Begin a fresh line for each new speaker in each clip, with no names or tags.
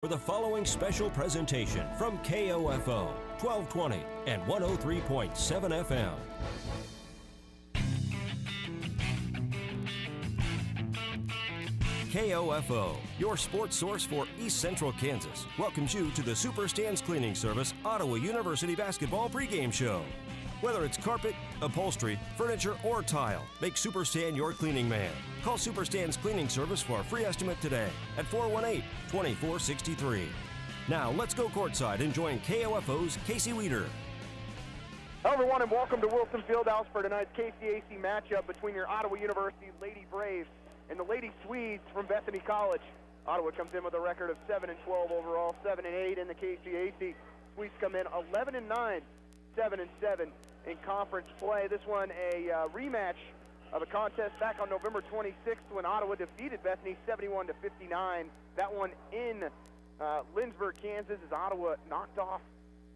For the following special presentation from KOFO 1220 and 103.7 FM. KOFO, your sports source for East Central Kansas, welcomes you to the Superstands Cleaning Service Ottawa University Basketball pregame show. Whether it's carpet, upholstery, furniture, or tile, make Superstand your cleaning man. Call Superstand's Cleaning Service for a free estimate today at 418-2463. Now, let's go courtside and join KOFO's Casey Weeder.
Hello, everyone, and welcome to Wilson Fieldhouse for tonight's KCAC matchup between your Ottawa University Lady Braves and the Lady Swedes from Bethany College. Ottawa comes in with a record of 7-12 overall, 7-8 in the KCAC. Swedes come in 11-9, 7-7 in conference play. This one a rematch of a contest back on November 26th when Ottawa defeated Bethany 71-59. That one in Lindsborg, Kansas, as Ottawa knocked off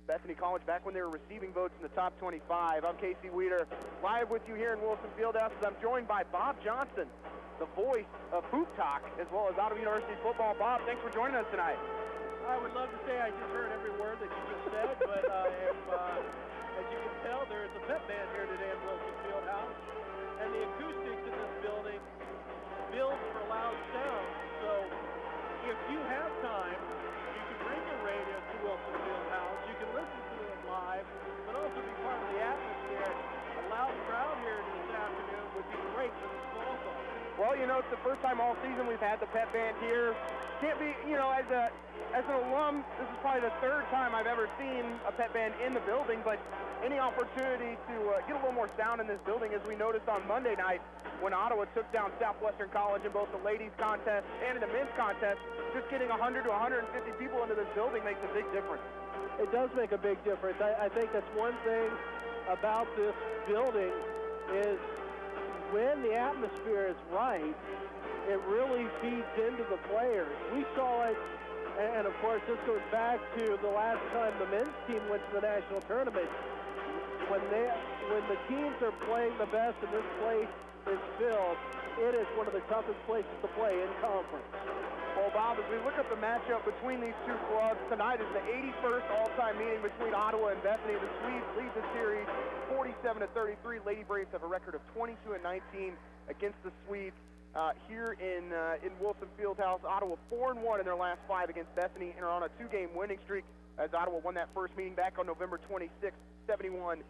Bethany College back when they were receiving votes in the top 25. I'm Casey Weeder, live with you here in Wilson Fieldhouse, as I'm joined by Bob Johnson, the voice of Hoop Talk, as well as Ottawa University football. Bob, thanks for joining us tonight.
I would love to say I just heard every word that you just said, but as you can tell, there is a pep band here today at Wilson Fieldhouse, and the acoustics in this building builds for loud sound. So if you have time, you can bring your radio to Wilson Fieldhouse. You can listen to it live, but also be part of the atmosphere. A loud crowd here this afternoon would be great for this ball club.
Well, you know, it's the first time all season we've had the pep band here. Can't be, you know, as an alum, this is probably the third time I've ever seen a pep band in the building, but any opportunity to get a little more sound in this building, as we noticed on Monday night when Ottawa took down Southwestern College in both the ladies contest and in the men's contest, just getting 100 to 150 people into this building makes a big difference.
It does make a big difference. I think that's one thing about this building is when the atmosphere is right, it really feeds into the players. We saw it, and of course this goes back to the last time the men's team went to the national tournament. When the teams are playing the best and this place is filled, it is one of the toughest places to play in conference.
Well, Bob, as we look at the matchup between these two clubs, tonight is the 81st all-time meeting between Ottawa and Bethany. The Swedes lead the series 47-33. Lady Braves have a record of 22-19 against the Swedes here in Wilson Fieldhouse. Ottawa 4-1 in their last 5 against Bethany and are on a 2-game winning streak, as Ottawa won that first meeting back on November 26th, 71-59.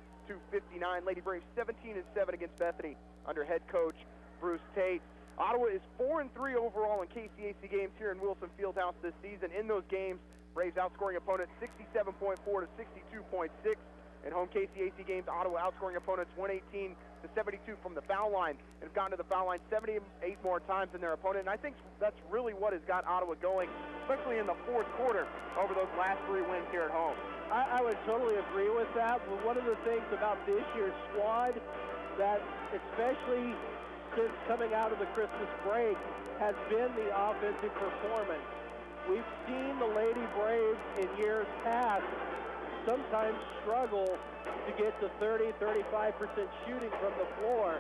Lady Braves 17-7 against Bethany under head coach Bruce Tate. Ottawa is 4-3 overall in KCAC games here in Wilson Fieldhouse this season. In those games, Braves outscoring opponents 67.4 to 62.6. In home KCAC games, Ottawa outscoring opponents 118 to 72 from the foul line, and have gotten to the foul line 78 more times than their opponent. And I think that's really what has got Ottawa going, especially in the fourth quarter over those last 3 wins here at home.
I would totally agree with that. But one of the things about this year's squad that, especially since coming out of the Christmas break, has been the offensive performance. We've seen the Lady Braves in years past sometimes struggle to get to 30-35% shooting from the floor.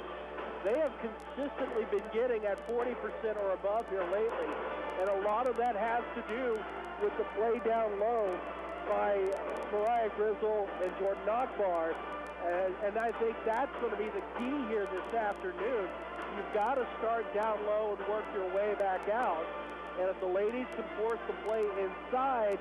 They have consistently been getting at 40% or above here lately, and a lot of that has to do with the play down low by Mariah Grizzle and Jordan Akbar, and I think that's going to be the key here this afternoon. You've got to start down low and work your way back out, and if the ladies can force the play inside,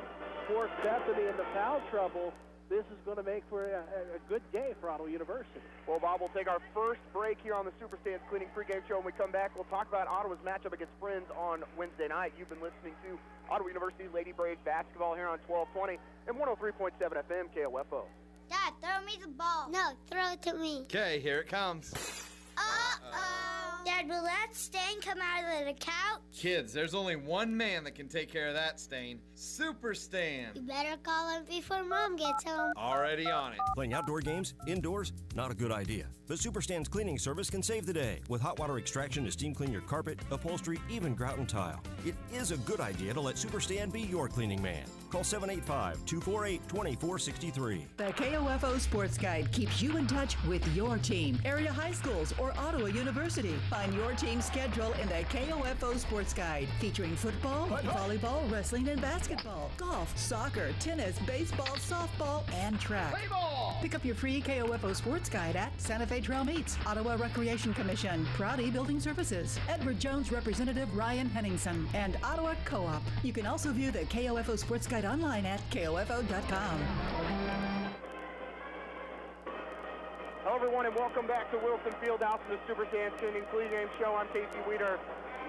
force Bethany into foul trouble, this is going to make for a good day for Ottawa University.
Well, Bob, we'll take our first break here on the Superstands Cleaning pregame show. When we come back, we'll talk about Ottawa's matchup against Friends on Wednesday night. You've been listening to Ottawa University Lady Braves basketball here on 1220 and 103.7 FM KOFO.
Dad, throw me the ball. No, throw it to me.
Okay, here it comes.
Uh-oh. Dad, will that stain come out of the couch?
Kids, there's only one man that can take care of that stain. Superstan.
You better call him before Mom gets home.
Already on it.
Playing outdoor games indoors? Not a good idea. The Superstands Cleaning Service can save the day with hot water extraction to steam clean your carpet, upholstery, even grout and tile. It is a good idea to let Superstand be your cleaning man. Call 785-248-2463.
The KOFO Sports Guide keeps you in touch with your team, area high schools, or Ottawa University. Find your team's schedule in the KOFO Sports Guide, featuring football, volleyball, wrestling, and basketball, golf, soccer, tennis, baseball, softball, and track. Pick up your free KOFO Sports Guide at Santa Fe Trail Meets, Ottawa Recreation Commission, Proudy Building Services, Edward Jones Representative Ryan Henningsen, and Ottawa Co-op. You can also view the KOFO Sports Guide online at KOFO.com.
Hello, everyone, and welcome back to Wilson Fieldhouse for the Super Stands Cleaning Pregame Show. I'm Casey Weeder,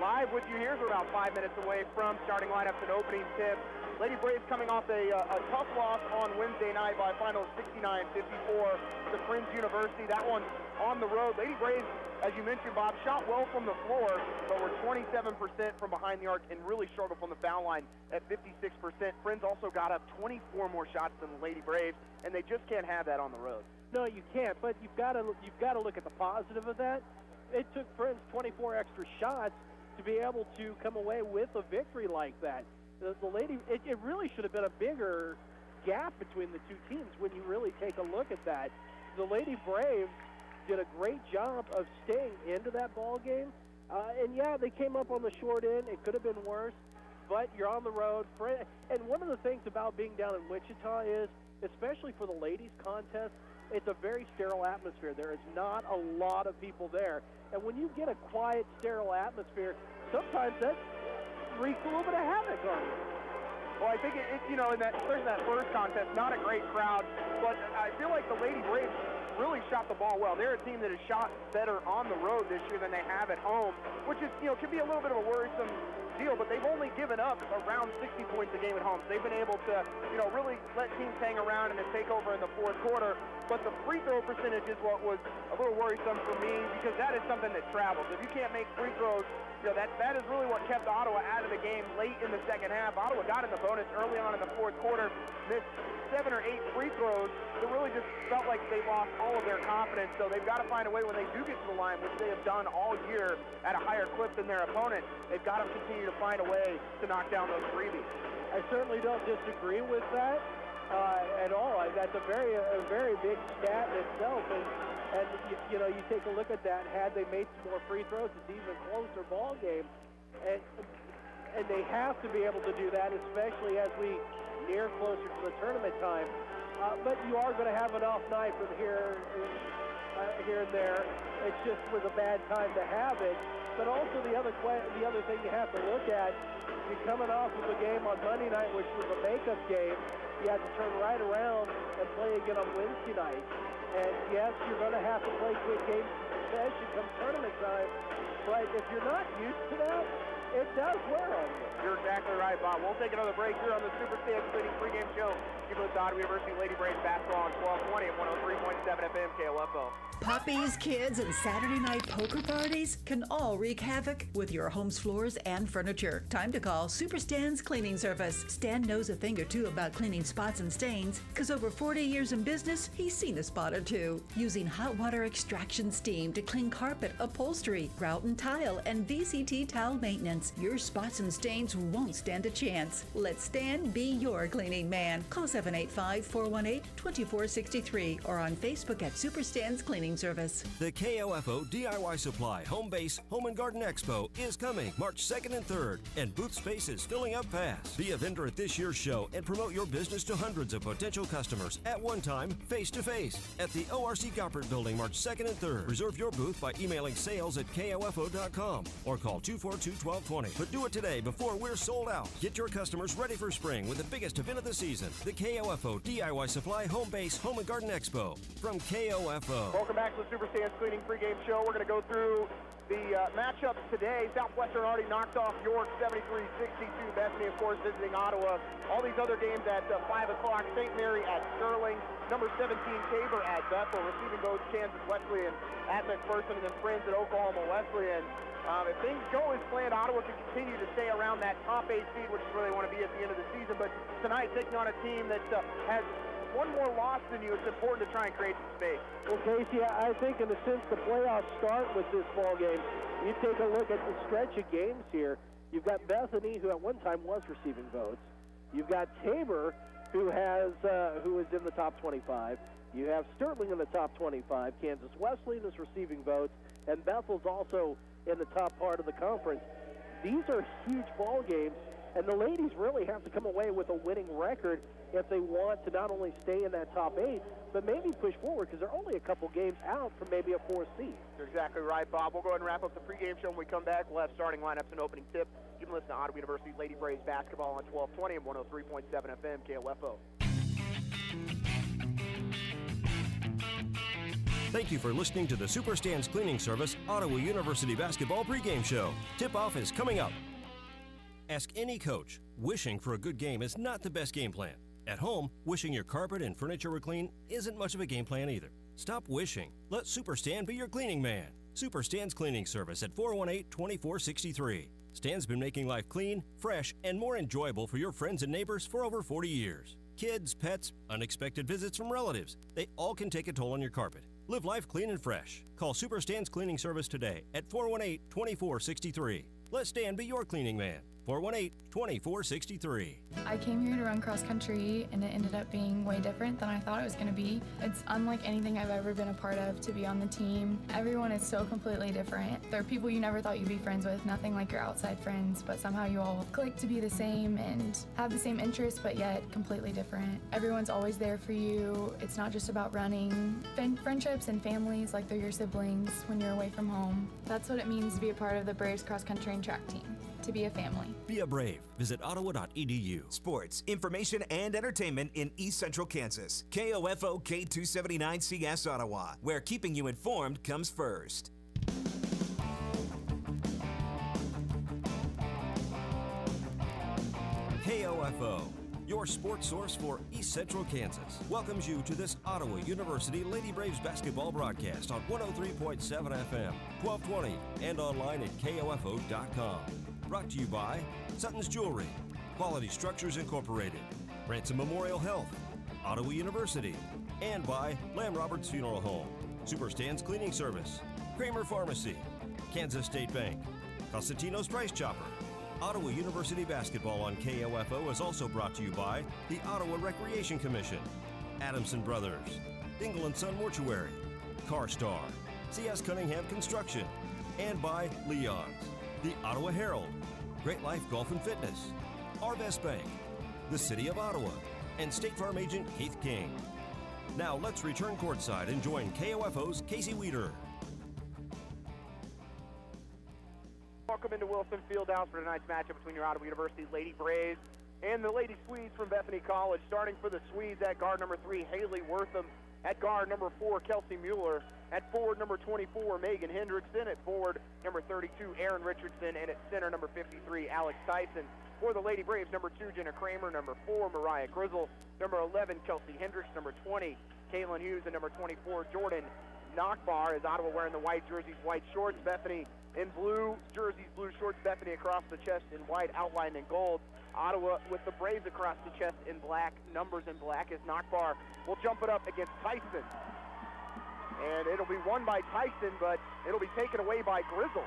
live with you here. We're about 5 minutes away from starting lineups and opening tip. Lady Braves coming off a tough loss on Wednesday night by a final of 69-54 to Friends University. That one on the road. Lady Braves, as you mentioned, Bob, shot well from the floor, but were 27% from behind the arc and really struggled from the foul line at 56%. Friends also got up 24 more shots than the Lady Braves, and they just can't have that on the road.
No, you can't, but you've got to look at the positive of that. It took Friends 24 extra shots to be able to come away with a victory like that. The Lady, it really should have been a bigger gap between the two teams when you really take a look at that. The Lady Braves did a great job of staying into that ball game, and yeah, they came up on the short end. It could have been worse, but you're on the road. And one of the things about being down in Wichita is, especially for the ladies contest, it's a very sterile atmosphere. There is not a lot of people there, and when you get a quiet, sterile atmosphere, sometimes that wreaks a little bit of havoc on you.
Well, I think especially in that first contest, not a great crowd, but I feel like the Lady Braves really shot the ball well. They're a team that has shot better on the road this year than they have at home, which is, can be a little bit of a worrisome deal, but they've only given up around 60 points a game at home. So they've been able to, really let teams hang around and then take over in the fourth quarter. But the free throw percentage is what was a little worrisome for me, because that is something that travels. If you can't make free throws, that is really what kept Ottawa out of the game late in the second half. Ottawa got in the bonus early on in the fourth quarter, missed 7 or 8 free throws. It really just felt like they lost all of their confidence. So they've got to find a way when they do get to the line, which they have done all year at a higher clip than their opponent. They've got to continue to find a way to knock down those freebies.
I certainly don't disagree with that at all. That's a very big stat in itself. And you take a look at that. Had they made some more free throws, it's an even closer ball game. And they have to be able to do that, especially as we near closer to the tournament time. But you are going to have an off night from here and there. It just was a bad time to have it. But also the other thing you have to look at, you're coming off of a game on Monday night, which was a makeup game. You had to turn right around and play again on Wednesday night. And yes, you're going to have to play quick games, especially come tournament time. But if you're not used to that, it does wear on you.
You're exactly right, Bob. We'll take another break here on the Super Stands Cleaning pregame show. Keep it with Ottawa University Lady Braves basketball on 1220 at 103.7 FM KLFO.
Puppies, kids, and Saturday night poker parties can all wreak havoc with your home's floors and furniture. Time to call Super Stands Cleaning Service. Stan knows a thing or two about cleaning spots and stains, because over 40 years in business, he's seen a spot or two. Using hot water extraction steam to clean carpet, upholstery, grout and tile, and VCT towel maintenance, your spots and stains won't stand a chance. Let Stan be your cleaning man. Call 785-418-2463 or on Facebook at Super Stands Cleaning Service.
The KOFO DIY Supply Home Base Home and Garden Expo is coming March 2nd and 3rd, and booth space is filling up fast. Be a vendor at this year's show and promote your business to hundreds of potential customers at one time, face-to-face, at the ORC Goppert Building March 2nd and 3rd. Reserve your booth by emailing sales@KOFO.com or call 242-1220. But do it today before we're sold out. Get your customers ready for spring with the biggest event of the season, the KOFO DIY Supply Home Base Home and Garden Expo from KOFO.
Welcome back to the Super Stands Cleaning pregame show. We're going to go through the matchups today. Southwestern already knocked off York 73-62. Bethany, of course, visiting Ottawa. All these other games at 5 o'clock. St. Mary at Sterling. Number 17, Tabor at Bethel. Receiving both Kansas Wesleyan at McPherson, and then Friends at Oklahoma Wesleyan. If things go as planned, Ottawa can continue to stay around that top 8 seed, which is where they want to be at the end of the season. But tonight, taking on a team that has one more loss than you, it's important to try and create some space.
Well, Casey, I think in a sense the playoffs start with this ball game. You take a look at the stretch of games here. You've got Bethany, who at one time was receiving votes. You've got Tabor, who is in the top 25. You have Sterling in the top 25. Kansas Wesleyan is receiving votes, and Bethel's also in the top part of the conference. These are huge ball games, and the ladies really have to come away with a winning record if they want to not only stay in that top 8, but maybe push forward, because they're only a couple games out from maybe a 4th seed.
You're exactly right, Bob. We'll go ahead and wrap up the pregame show. When we come back, we'll have starting lineups and opening tip. You can listen to Ottawa University Lady Braves basketball on 1220 and 103.7 FM KOFO.
Thank you for listening to the Superstands Cleaning Service Ottawa University Basketball pregame show. Tip-off is coming up. Ask any coach. Wishing for a good game is not the best game plan. At home, wishing your carpet and furniture were clean isn't much of a game plan either. Stop wishing. Let Superstand be your cleaning man. Superstand's Cleaning Service at 418-2463. Stan's been making life clean, fresh, and more enjoyable for your friends and neighbors for over 40 years. Kids, pets, unexpected visits from relatives, they all can take a toll on your carpet. Live life clean and fresh. Call Superstand's Cleaning Service today at 418-2463. Let Stan be your cleaning man. 418-2463.
I came here to run cross country, and it ended up being way different than I thought it was going to be. It's unlike anything I've ever been a part of to be on the team. Everyone is so completely different. There are people you never thought you'd be friends with, nothing like your outside friends, but somehow you all click to be the same and have the same interests, but yet completely different. Everyone's always there for you. It's not just about running. Friendships and families like they're your siblings when you're away from home. That's what it means to be a part of the Braves cross country and track team. To be a family.
Be a Brave. Visit ottawa.edu.
Sports, information, and entertainment in East Central Kansas. KOFO K279CS Ottawa, where keeping you informed comes first.
KOFO, your sports source for East Central Kansas, welcomes you to this Ottawa University Lady Braves basketball broadcast on 103.7 FM, 1220, and online at KOFO.com. Brought to you by Sutton's Jewelry, Quality Structures Incorporated, Ransom Memorial Health, Ottawa University, and by Lamb Roberts Funeral Home, Superstand's Cleaning Service, Kramer Pharmacy, Kansas State Bank, Costantino's Price Chopper. Ottawa University basketball on KOFO is also brought to you by the Ottawa Recreation Commission, Adamson Brothers, Dingle & Son Mortuary, CarStar, C.S. Cunningham Construction, and by Leon's, the Ottawa Herald, Great Life Golf and Fitness, Arvest Bank, the City of Ottawa, and State Farm agent Keith King. Now let's return courtside and join KOFO's Casey Weeder.
Welcome into Wilson Fieldhouse for tonight's matchup between your Ottawa University Lady Braves and the Lady Swedes from Bethany College. Starting for the Swedes at guard number 3, Haley Wortham. At guard number 4, Kelsey Mueller. At forward number 24, Megan Hendrickson. At forward number 32, Aaron Richardson. And at center number 53, Alex Tyson. For the Lady Braves, number 2, Jenna Kramer. Number 4, Mariah Grizzle. Number 11, Kelsey Hendricks. Number 20, Kaylin Hughes. And number 24, Jordan Knockbar. As Ottawa wearing the white jerseys, white shorts. Bethany in blue jerseys, blue shorts. Bethany across the chest in white, outlined in gold. Ottawa with the Braves across the chest in black, numbers in black, as Knockbar will jump it up against Tyson. And it'll be won by Tyson, but it'll be taken away by Grizzle,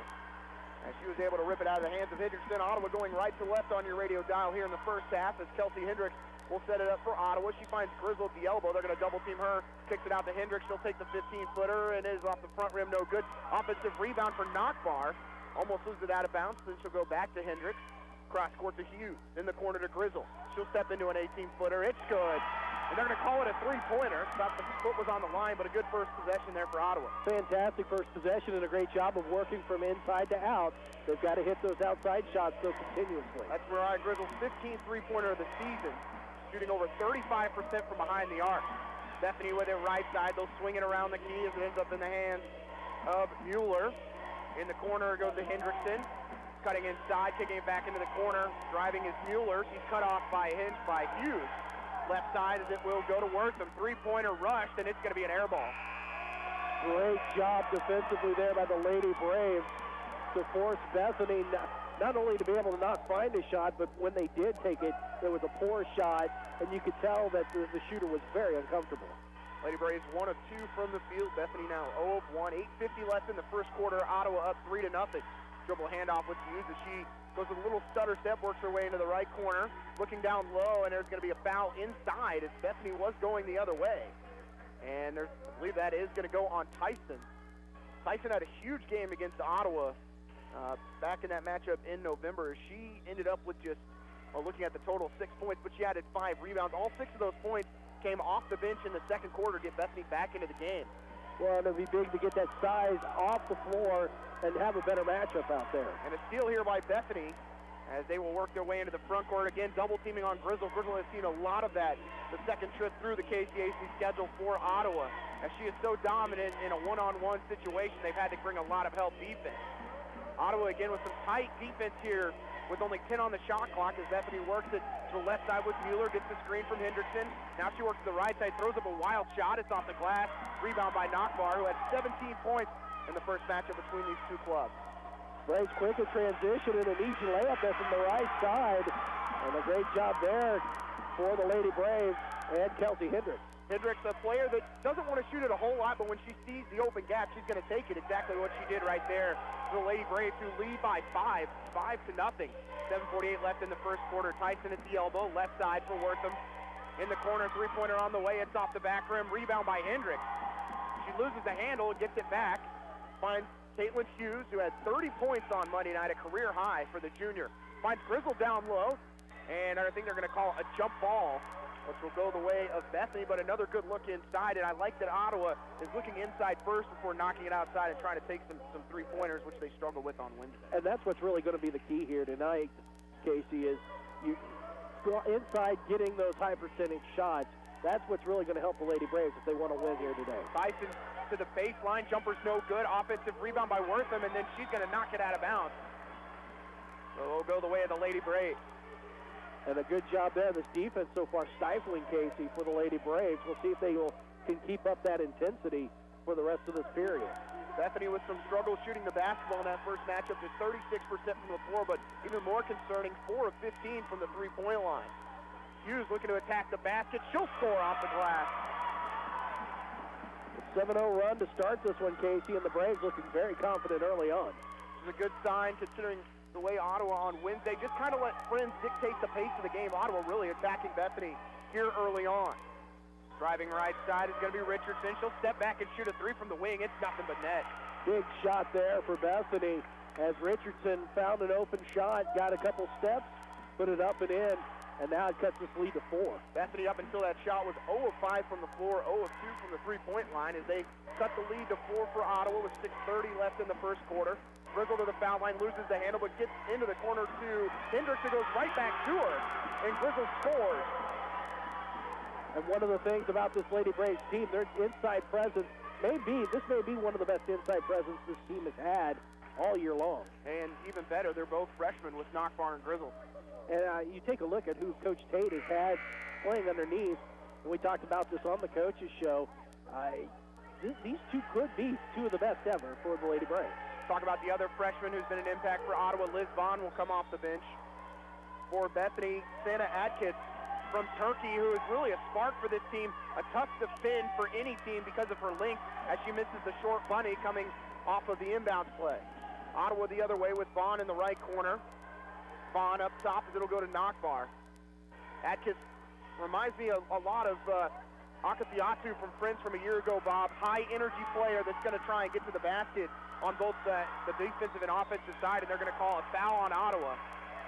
as she was able to rip it out of the hands of Hendrickson. Ottawa going right to left on your radio dial here in the first half, as Kelsey Hendricks will set it up for Ottawa. She finds Grizzle at the elbow. They're going to double team her. Kicks it out to Hendricks. She'll take the 15-footer, and it is off the front rim, no good. Offensive rebound for Knockbar. Almost loses it out of bounds, then she'll go back to Hendricks. Cross court to Hughes, in the corner to Grizzle. She'll step into an 18-footer. It's good. And they're going to call it a three-pointer. About the foot was on the line, but a good first possession there for Ottawa.
Fantastic first possession and a great job of working from inside to out. They've got to hit those outside shots so continuously.
That's Mariah Grizzle's 15th three-pointer of the season, shooting over 35% from behind the arc. Bethany with it right side. They'll swing it around the key as it ends up in the hands of Mueller. In the corner goes to Hendrickson. Cutting inside, kicking it back into the corner. Driving is Mueller. She's cut off by Hughes. Left side as it will go to Wortham. Three-pointer rushed, and it's going to be an air ball.
Great job defensively there by the Lady Braves to force Bethany not only to be able to not find a shot, but when they did take it, it was a poor shot, and you could tell that the shooter was very uncomfortable.
Lady Braves 1 of 2 from the field. Bethany now 0 of 1. 8:50 left in the first quarter. Ottawa up 3-0. Dribble handoff with Hughes as she goes with a little stutter step, works her way into the right corner, looking down low, and there's going to be a foul inside as Bethany was going the other way. And I believe that is going to go on Tyson. Tyson had a huge game against Ottawa back in that matchup in November. She ended up with just, looking at the total, 6 points, but she added 5 rebounds. All 6 of those points came off the bench in the second quarter to get Bethany back into the game.
Well, it'll be big to get that size off the floor and have a better matchup out there.
And a steal here by Bethany as they will work their way into the front court. Again, double teaming on Grizzle. Grizzle has seen a lot of that the second trip through the KCAC schedule for Ottawa. As she is so dominant in a one-on-one situation, they've had to bring a lot of help defense. Ottawa again with some tight defense here with only 10 on the shot clock as Bethany works it to the left side with Mueller, gets the screen from Hendrickson. Now she works to the right side, throws up a wild shot. It's off the glass. Rebound by Nockbar, who had 17 points in the first matchup between these two clubs.
Braves quick in transition and an easy layup there from the right side. And a great job there for the Lady Braves and Kelsey Hendricks.
Hendricks, a player that doesn't want to shoot it a whole lot, but when she sees the open gap, she's going to take it. Exactly what she did right there. The Lady Braves who lead by 5 to nothing. 7:48 left in the first quarter. Tyson at the elbow, left side for Wortham. In the corner, three-pointer on the way. It's off the back rim. Rebound by Hendricks. She loses the handle and gets it back. Finds Caitlin Hughes, who had 30 points on Monday night, a career high for the junior. Finds Grizzle down low, and I think they're going to call a jump ball, which will go the way of Bethany, but another good look inside, and I like that Ottawa is looking inside first before knocking it outside and trying to take some three-pointers, which they struggled with on Wednesday.
And that's what's really going to be the key here tonight, Casey, is you go inside getting those high percentage shots. That's what's really going to help the Lady Braves if they want to win here today.
Tyson to the baseline, jumper's no good, offensive rebound by Wortham, and then she's going to knock it out of bounds. So it'll go the way of the Lady Braves.
And a good job there. This defense so far stifling Casey for the Lady Braves. We'll see if they can keep up that intensity for the rest of this period.
Bethany with some struggle shooting the basketball in that first matchup, just 36% from the floor, but even more concerning, 4 of 15 from the three-point line. Hughes looking to attack the basket. She'll score off the glass.
7-0 run to start this one, Casey, and the Braves looking very confident early on.
This is a good sign considering the way Ottawa on Wednesday just kind of let friends dictate the pace of the game. Ottawa really attacking Bethany here early on. Driving right side is going to be Richardson. She'll step back and shoot a 3 from the wing. It's nothing but net.
Big shot there for Bethany as Richardson found an open shot, got a couple steps, put it up and in, and now it cuts this lead to 4.
Bethany up until that shot was 0 of 5 from the floor, 0 of 2 from the three-point line as they cut the lead to 4 for Ottawa with 6:30 left in the first quarter. Grizzle to the foul line, loses the handle, but gets into the corner to Hendricks, who goes right back to her, and Grizzle scores.
And one of the things about this Lady Braves team, their inside presence may be one of the best inside presence this team has had all year long.
And even better, they're both freshmen with Nockbar and Grizzle.
And you take a look at who Coach Tate has had playing underneath, and we talked about this on the coaches show. These two could be 2 of the best ever for the Lady Braves.
Talk about the other freshman who's been an impact for Ottawa. Liz Vaughn will come off the bench. For Bethany, Santa Adkins from Turkey, who is really a spark for this team. A tough defend for any team because of her length as she misses the short bunny coming off of the inbounds play. Ottawa the other way with Vaughn in the right corner. Vaughn up top as it'll go to Nockbar. Adkins reminds me a lot of Akafiatu from Friends from a year ago, Bob. High energy player that's going to try and get to the basket on both the defensive and offensive side, and they're going to call a foul on Ottawa.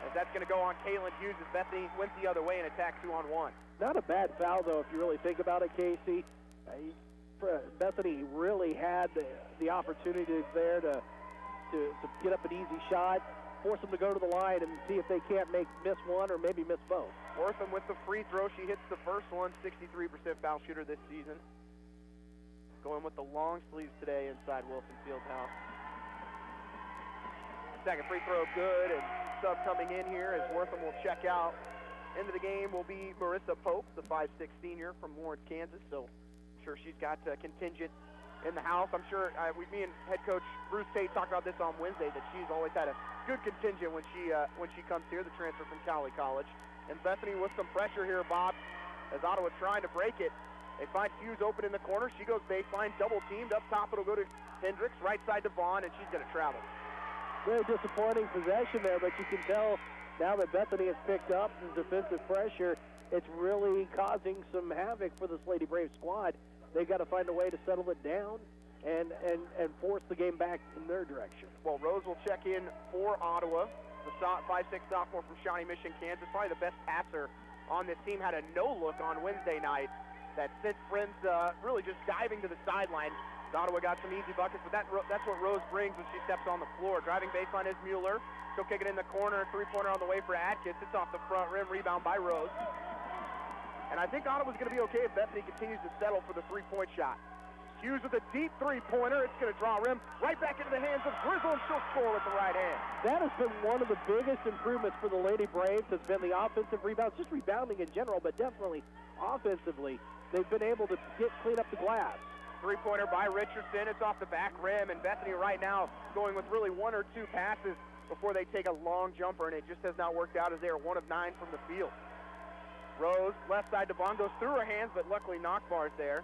As that's going to go on Caitlin Hughes as Bethany went the other way and attacked 2-on-1.
Not a bad foul, though, if you really think about it, Casey. Bethany really had the opportunity there to get up an easy shot, force them to go to the line and see if they can't miss one or maybe miss both.
Wortham with the free throw. She hits the first one, 63% foul shooter this season. Going with the long sleeves today inside Wilson Fieldhouse. Second free throw good, and sub coming in here as Wortham will check out. Into the game will be Marissa Pope, the 5'6" senior from Lawrence, Kansas. So I'm sure she's got a contingent in the house. I'm sure me and head coach Bruce Tate talked about this on Wednesday, that she's always had a good contingent when she comes here, the transfer from Cali College. And Bethany with some pressure here, Bob, as Ottawa trying to break it. They find Hughes open in the corner. She goes baseline, double teamed. Up top, it'll go to Hendricks, right side to Vaughn, and she's going to travel.
Very disappointing possession there, but you can tell now that Bethany has picked up some defensive pressure, it's really causing some havoc for this Lady Brave squad. They've got to find a way to settle it down and force the game back in their direction.
Well, Rose will check in for Ottawa. The 5'6" sophomore from Shawnee Mission, Kansas, probably the best passer on this team, had a no-look on Wednesday night that sent Friends really just diving to the sideline. Ottawa got some easy buckets, but that's what Rose brings when she steps on the floor. Driving baseline is Mueller. She'll kick it in the corner. Three-pointer on the way for Atkins. It's off the front rim. Rebound by Rose. And I think Ottawa's going to be okay if Bethany continues to settle for the three-point shot. Hughes with a deep three-pointer. It's going to draw rim right back into the hands of Grizzle, and she'll score with the right hand. That has been one of the biggest improvements for the Lady Braves, has been the offensive rebounds, just rebounding in general, but definitely offensively. They've been able to clean up the glass. Three-pointer by Richardson. It's off the back rim, and Bethany right now going with really one or two passes before they take a long jumper, and it just has not worked out as they are 1 of 9 from the field. Rose, left side to Vaughn, goes through her hands, but luckily knockbars there.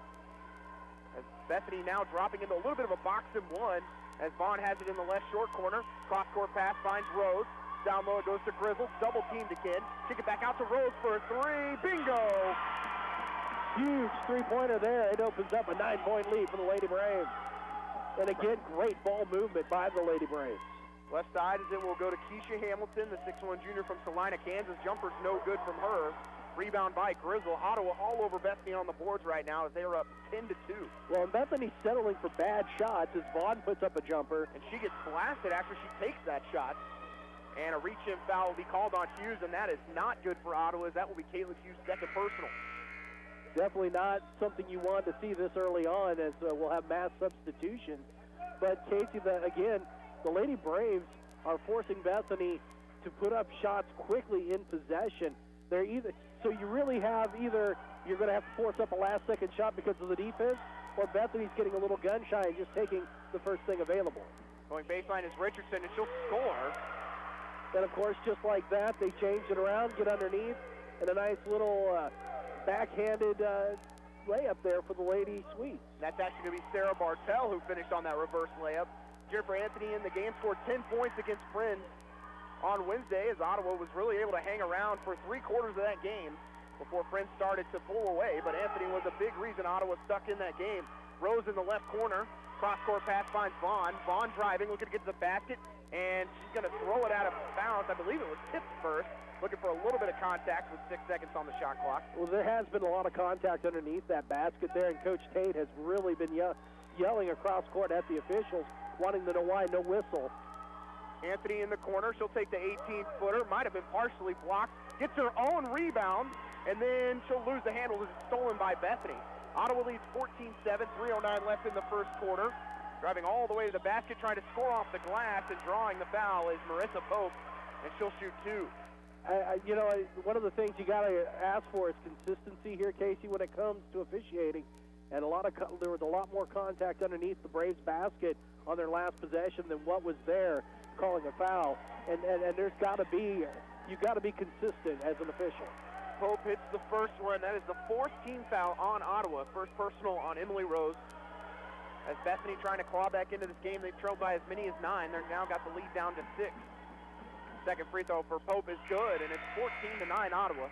As Bethany now dropping into a little bit of a box and one, as Vaughn has it in the left short corner. Cross-court pass finds Rose. Down low it goes to Grizzle. Double teamed again. Kick it back out to Rose for a three. Bingo! Huge three-pointer there. It opens up a 9-point lead for the Lady Braves. And again, great ball movement by the Lady Braves. Left side is it will go to Keisha Hamilton, the 6'1" junior from Salina, Kansas. Jumper's no good from her. Rebound by Grizzle. Ottawa all over Bethany on the boards right now as they are up 10-2. Well, and Bethany's settling for bad shots as Vaughn puts up a jumper. And she gets blasted after she takes that shot. And a reach-in foul will be called on Hughes, and that is not good for Ottawa, as that will be Caitlin Hughes' second personal. Definitely not something you want to see this early on, as we'll have mass substitutions. But, Casey, again, the Lady Braves are forcing Bethany to put up shots quickly in possession. So you really have either you're going to have to force up a last-second shot because of the defense, or Bethany's getting a little gun-shy and just taking the first thing available. Going baseline is Richardson, and she'll score. Then, of course, just like that, they change it around, get underneath, and a nice little backhanded layup there for the Lady Sweets. That's actually going to be Sarah Bartell who finished on that reverse layup. Jennifer Anthony in the game scored 10 points against Friends on Wednesday, as Ottawa was really able to hang around for 3/4 of that game before Friends started to pull away. But Anthony was a big reason Ottawa stuck in that game. Rose in the left corner. Cross-court pass finds Vaughn. Vaughn driving, looking to get to the basket, and she's going to throw it out of bounds. I believe it was tipped first. Looking for a little bit of contact with 6 seconds on the shot clock. Well, there has been a lot of contact underneath that basket there, and Coach Tate has really been yelling across court at the officials, wanting to know why no whistle. Anthony in the corner. She'll take the 18-footer. Might have been partially blocked. Gets her own rebound, and then she'll lose the handle as it's stolen by Bethany. Ottawa leads 14-7, 3:09 left in the first quarter. Driving all the way to the basket, trying to score off the glass, and drawing the foul is Marissa Pope, and she'll shoot 2. One of the things you got to ask for is consistency here, Casey, when it comes to officiating. And there was a lot more contact underneath the Braves basket on their last possession than what was there, calling a foul. And there's got to be, you've got to be consistent as an official. Pope hits the first one. That is the 4th team foul on Ottawa. First personal on Emily Rose. As Bethany trying to claw back into this game, they've trailed by as many as 9. They've now got the lead down to 6. Second free throw for Pope is good, and it's 14-9 Ottawa.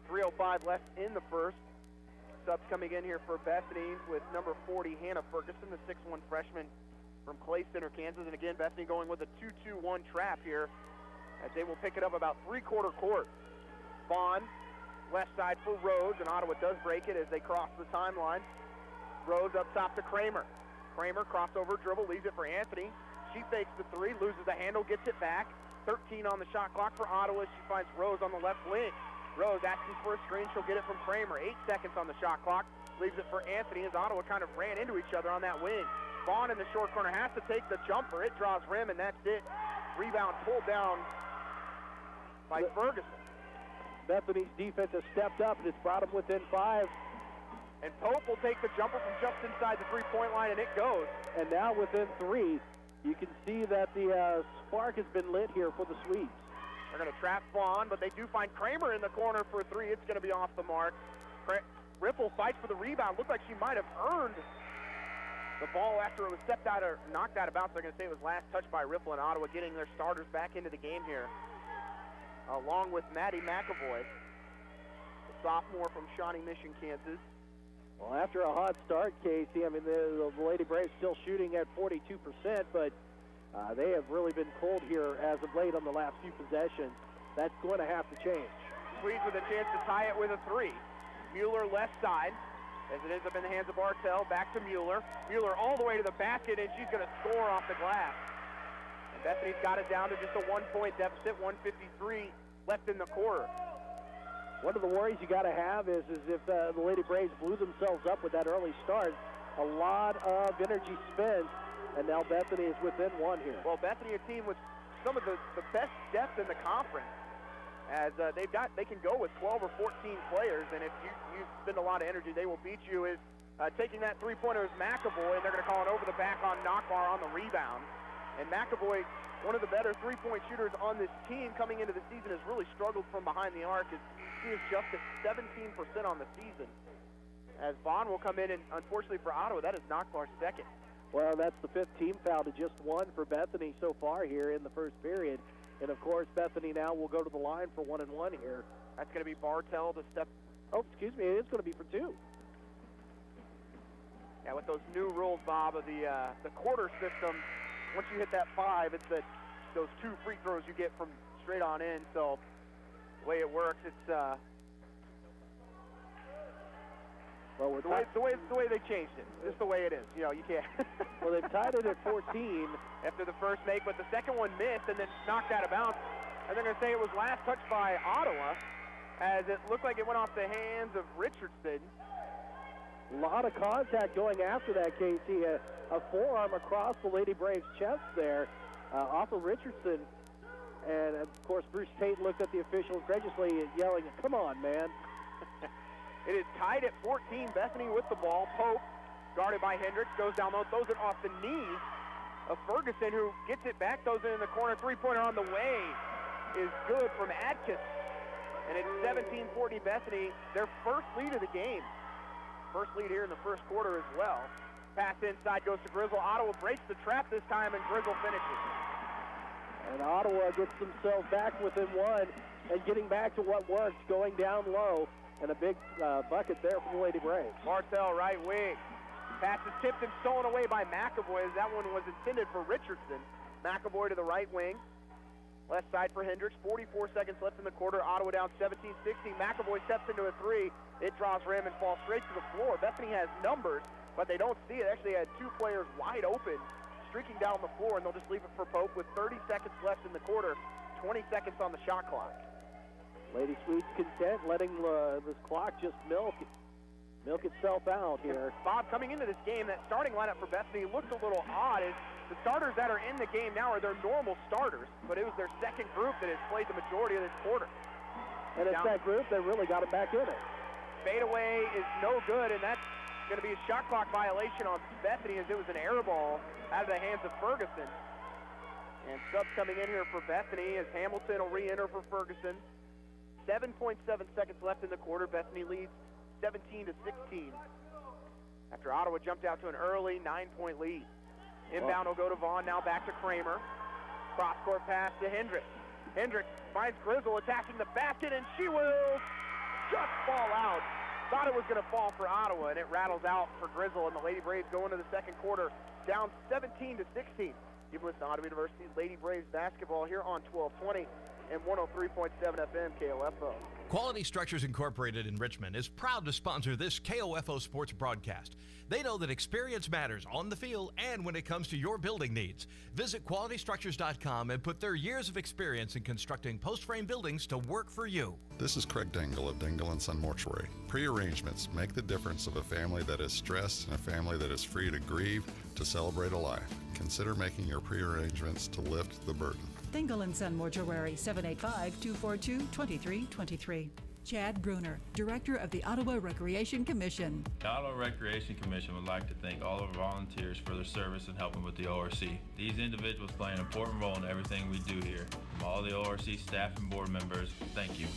3:05 left in the first. Subs coming in here for Bethany with number 40, Hannah Ferguson, the 6'1" freshman from Clay Center, Kansas. And again, Bethany going with a 2-2-1 trap here, as they will pick it up about 3/4 court. Vaughn, left side for Rose, and Ottawa does break it as they cross the timeline. Rose up top to Kramer. Kramer, crossover dribble, leaves it for Anthony. She fakes the 3, loses the handle, gets it back. 13 on the shot clock for Ottawa. She finds Rose on the left wing. Rose asking for a screen. She'll get it from Kramer. 8 seconds on the shot clock. Leaves it for Anthony as Ottawa kind of ran into each other on that wing. Vaughn in the short corner has to take the jumper. It draws rim, and that's it. Rebound pulled down by Ferguson. Bethany's defense has stepped up, and it's brought them within 5. And Pope will take the jumper from just inside the three-point line, and it goes. And now within 3, you can see that the spark has been lit here for the Swedes. They're going to trap Vaughn, but they do find Kramer in the corner for 3. It's going to be off the mark. Ripple fights for the rebound. Looked like she might have earned The ball, after it was stepped out or knocked out of bounds, they're going to say it was last touched by Ripple and Ottawa, getting their starters back into the game here, along with Maddie McAvoy, the sophomore from Shawnee Mission, Kansas.
Well, after a hot start, Casey, I mean, the Lady Braves still shooting at 42%, but they have really been cold here as of late on the last few possessions. That's going to have to change.
Swedes with a chance to tie it with a three. Mueller left side, as it ends up in the hands of Bartell. Back to Mueller. Mueller all the way to the basket, and she's going to score off the glass. And Bethany's got it down to just a 1-point deficit, 1:53 left in the quarter.
One of the worries you got to have is if the Lady Braves blew themselves up with that early start, a lot of energy spent, and now Bethany is within one here.
Well, Bethany, a team with some of the best depth in the conference, as they can go with 12 or 14 players, and if you spend a lot of energy, they will beat you. Is taking that three-pointer is McAvoy, and they're going to call it over the back on Knockbar on the rebound. And McAvoy, one of the better three-point shooters on this team coming into the season, has really struggled from behind the arc. He is just at 17% on the season. As Vaughn will come in, and unfortunately for Ottawa, that is Knockbar's second.
Well, that's the fifth team foul to just one for Bethany so far here in the first period. And, of course, Bethany now will go to the line for 1-and-1 here.
That's going to be Bartell to step.
Oh, excuse me, it is going to be for two.
Yeah, with those new rules, Bob, of the quarter system, once you hit that 5, it's those 2 free throws you get from straight on in. So the way it works, it's
well,
the way they changed it. Just the way it is. You know, you can't.
Well, they've tied it at 14
after the first make, but the second one missed and then knocked out of bounds. And they're going to say it was last touched by Ottawa, as it looked like it went off the hands of Richardson.
A lot of contact going after that, Casey. A forearm across the Lady Braves' chest there off of Richardson. And, of course, Bruce Tate looked at the officials graciously yelling, "Come on, man."
It is tied at 14. Bethany with the ball. Pope, guarded by Hendricks, goes down low, throws it off the knees of Ferguson, who gets it back, throws it in the corner. Three-pointer on the way is good from Atkins. And it's 17-14 Bethany, their first lead of the game. First lead here in the first quarter as well. Pass inside goes to Grizzle. Ottawa breaks the trap this time, and Grizzle finishes.
And Ottawa gets themselves back within one and getting back to what works, going down low. And a big bucket there from the Lady Braves.
Martell, right wing. Pass is tipped and stolen away by McAvoy, as that one was intended for Richardson. McAvoy to the right wing. Left side for Hendricks. 44 seconds left in the quarter. Ottawa down 17-16. McAvoy steps into a three. It draws rim and falls straight to the floor. Bethany has numbers, but they don't see it. Actually had 2 players wide open, streaking down the floor, and they'll just leave it for Pope with 30 seconds left in the quarter. 20 seconds on the shot clock.
Lady Swedes content, letting this clock just milk itself out here.
Bob, coming into this game, that starting lineup for Bethany looks a little odd. As the starters that are in the game now are their normal starters, but it was their second group that has played the majority of this quarter.
And it's that group that really got them back in it.
Fadeaway is no good, and that's going to be a shot clock violation on Bethany, as it was an air ball out of the hands of Ferguson. And subs coming in here for Bethany as Hamilton will re-enter for Ferguson. 7.7 seconds left in the quarter. Bethany leads 17-16. After Ottawa jumped out to an early 9-point lead. Inbound will go to Vaughn, now back to Kramer. Cross-court pass to Hendricks. Hendricks finds Grizzle attacking the basket, and she will just fall out. Thought it was going to fall for Ottawa, and it rattles out for Grizzle, and the Lady Braves go into the second quarter down 17-16. You've listened to Ottawa University's Lady Braves basketball here on 1220 and 103.7 FM KOFO.
Quality Structures Incorporated in Richmond is proud to sponsor this KOFO sports broadcast. They know that experience matters on the field and when it comes to your building needs. Visit qualitystructures.com and put their years of experience in constructing post-frame buildings to work for you.
This is Craig Dingle of Dingle & Son Mortuary. Pre-arrangements make the difference of a family that is stressed and a family that is free to grieve, to celebrate a life. Consider making your pre-arrangements to lift the burden.
Dingle & Son Mortuary, 785-242-2323. Chad Bruner, Director of the Ottawa Recreation Commission.
The Ottawa Recreation Commission would like to thank all of our volunteers for their service in helping with the ORC. These individuals play an important role in everything we do here. From all the ORC staff and board members, thank you.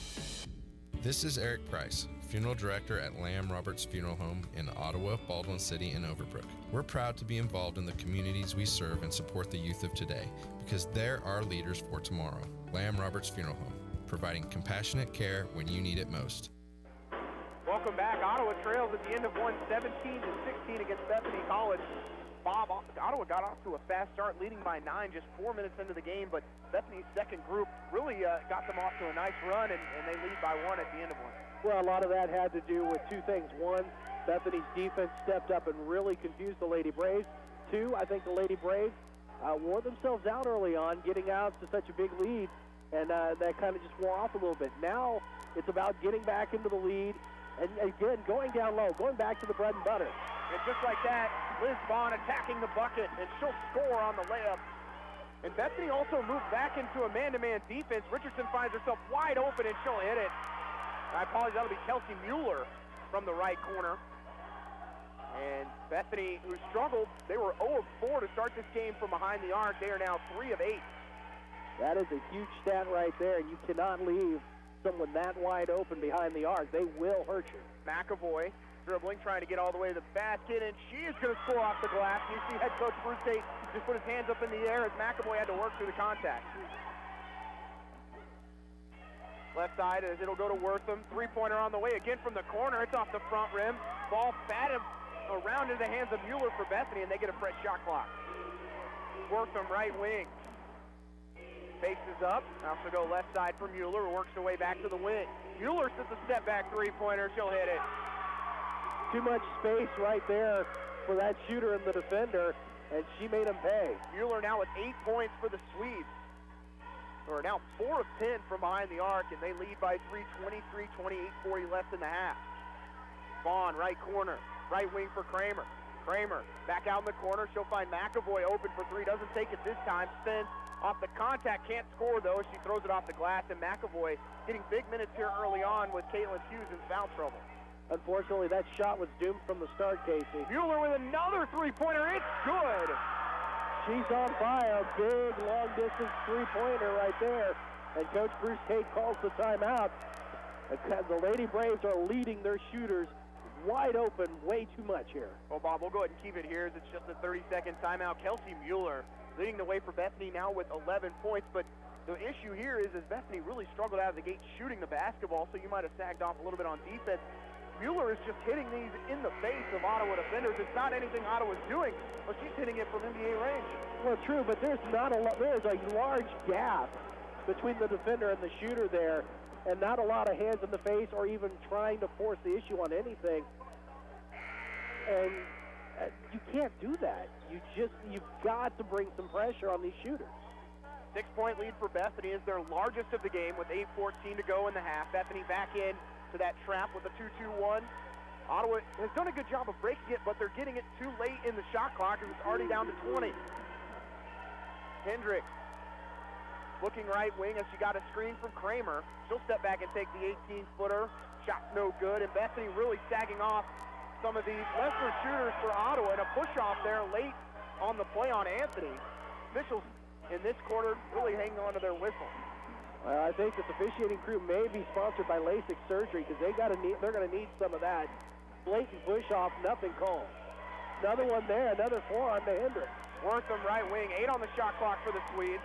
This is Eric Price, funeral director at Lamb Roberts Funeral Home in Ottawa, Baldwin City, and Overbrook. We're proud to be involved in the communities we serve and support the youth of today, because they're our leaders for tomorrow. Lamb Roberts Funeral Home, providing compassionate care when you need it most.
Welcome back. Ottawa trails at the end of one, 17-16 against Bethany College. Bob, Ottawa got off to a fast start, leading by 9 just 4 minutes into the game, but Bethany's second group really got them off to a nice run, and they lead by 1 at the end of one.
Well, a lot of that had to do with two things. One, Bethany's defense stepped up and really confused the Lady Braves. Two, I think the Lady Braves wore themselves out early on, getting out to such a big lead, and that kind of just wore off a little bit. Now it's about getting back into the lead, and again, going down low, going back to the bread and butter.
And just like that, Liz Vaughn attacking the bucket, and she'll score on the layup. And Bethany also moved back into a man-to-man defense. Richardson finds herself wide open, and she'll hit it. I apologize, that'll be Kelsey Mueller from the right corner. And Bethany, who struggled, they were 0 of 4 to start this game from behind the arc. They are now 3 of 8.
That is a huge stat right there. You cannot leave someone that wide open behind the arc. They will hurt you.
McAvoy dribbling, trying to get all the way to the basket, and she is going to score off the glass. You see head coach Bruce Tate just put his hands up in the air as McAvoy had to work through the contact. Left side as it'll go to Wortham. Three-pointer on the way again from the corner. It's off the front rim. Ball batted around into the hands of Mueller for Bethany, and they get a fresh shot clock. Wortham right wing. Faces up. Also go left side for Mueller, who works her way back to the wing. Mueller sits a step back three-pointer. She'll hit it.
Too much space right there for that shooter and the defender, and she made him pay.
Mueller now with 8 points for the Swedes. They're now 4 of 10 from behind the arc, and they lead by 3, 23-28, 40 left in the half. Vaughn, right corner, right wing for Kramer. Kramer back out in the corner. She'll find McAvoy open for 3. Doesn't take it this time. Spins off the contact. Can't score, though. She throws it off the glass, and McAvoy getting big minutes here early on with Caitlin Hughes in foul trouble.
Unfortunately, that shot was doomed from the start, Casey.
Mueller with another three-pointer. It's good.
She's on fire. Big, long-distance three-pointer right there. And Coach Bruce Tate calls the timeout. The Lady Braves are leading their shooters wide open way too much here.
Well, Bob, we'll go ahead and keep it here as it's just a 30-second timeout. Kelsey Mueller leading the way for Bethany now with 11 points. But the issue here is Bethany really struggled out of the gate shooting the basketball, so you might have sagged off a little bit on defense. Mueller is just hitting these in the face of Ottawa defenders. It's not anything Ottawa's doing, but she's hitting it from NBA range.
Well, true, but there's a large gap between the defender and the shooter there, and not a lot of hands in the face or even trying to force the issue on anything. And you can't do that. You've got to bring some pressure on these shooters.
6-point lead for Bethany is their largest of the game with 8:14 to go in the half. Bethany back in to that trap with a 2-2-1. Ottawa has done a good job of breaking it, but they're getting it too late in the shot clock, and it's already down to 20. Hendricks looking right wing as she got a screen from Kramer. She'll step back and take the 18-footer. Shot's no good, and Bethany really sagging off some of these lesser shooters for Ottawa, and a push-off there late on the play on Anthony. Officials in this quarter really hanging on to their whistle.
I think this officiating crew may be sponsored by LASIK surgery because they're going to need some of that. Blatant push-off, nothing called. Another one there, another forearm to Hendricks.
Wortham right wing, 8 on the shot clock for the Swedes.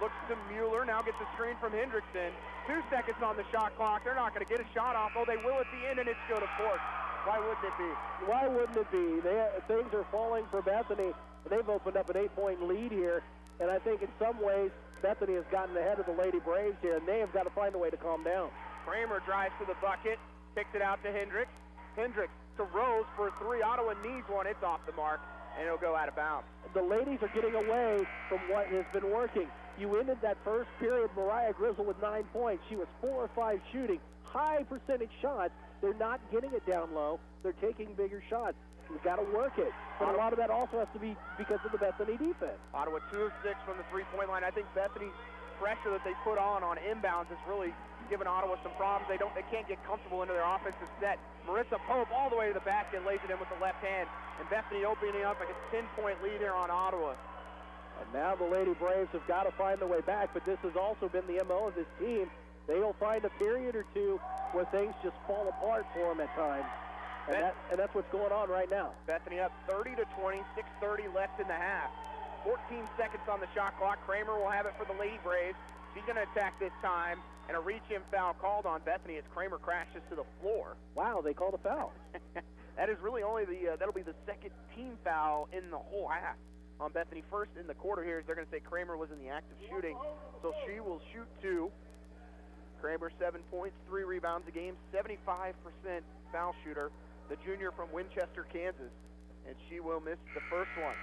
Looks to Mueller, now gets a screen from Hendrickson. 2 seconds on the shot clock. They're not going to get a shot off. Oh, they will at the end, and it's go to Fort. Why wouldn't it be?
Why wouldn't it be? Things are falling for Bethany. They've opened up an 8-point lead here, and I think in some ways Bethany has gotten ahead of the Lady Braves here, and they have got to find a way to calm down.
Kramer drives to the bucket, kicks it out to Hendricks. Hendricks to Rose for 3. Ottawa needs one. It's off the mark, and it'll go out of bounds.
The ladies are getting away from what has been working. You ended that first period, Mariah Grizzle, with 9 points. She was 4 or 5 shooting. High percentage shots. They're not getting it down low. They're taking bigger shots. You've got to work it. But a lot of that also has to be because of the Bethany defense. Ottawa
2 of 6 from the three-point line. I think Bethany's pressure that they put on inbounds has really given Ottawa some problems. They can't get comfortable into their offensive set. Marissa Pope all the way to the basket, lays it in with the left hand. And Bethany opening up like a 10-point lead here on Ottawa.
And now the Lady Braves have got to find their way back, but this has also been the MO of this team. they'll find a period or two where things just fall apart for them at times. And that's what's going on right now.
Bethany up 30-20, 6:30 left in the half. 14 seconds on the shot clock. Kramer will have it for the Lady Braves. She's going to attack this time, and a reach-in foul called on Bethany as Kramer crashes to the floor.
Wow, they called a foul.
That is really only that'll be the second team foul in the whole half on Bethany. First in the quarter here, they're going to say Kramer was in the act of shooting, so she will shoot 2. Kramer 7 points, 3 rebounds a game, 75% foul shooter. The junior from Winchester, Kansas, and she will miss the first one.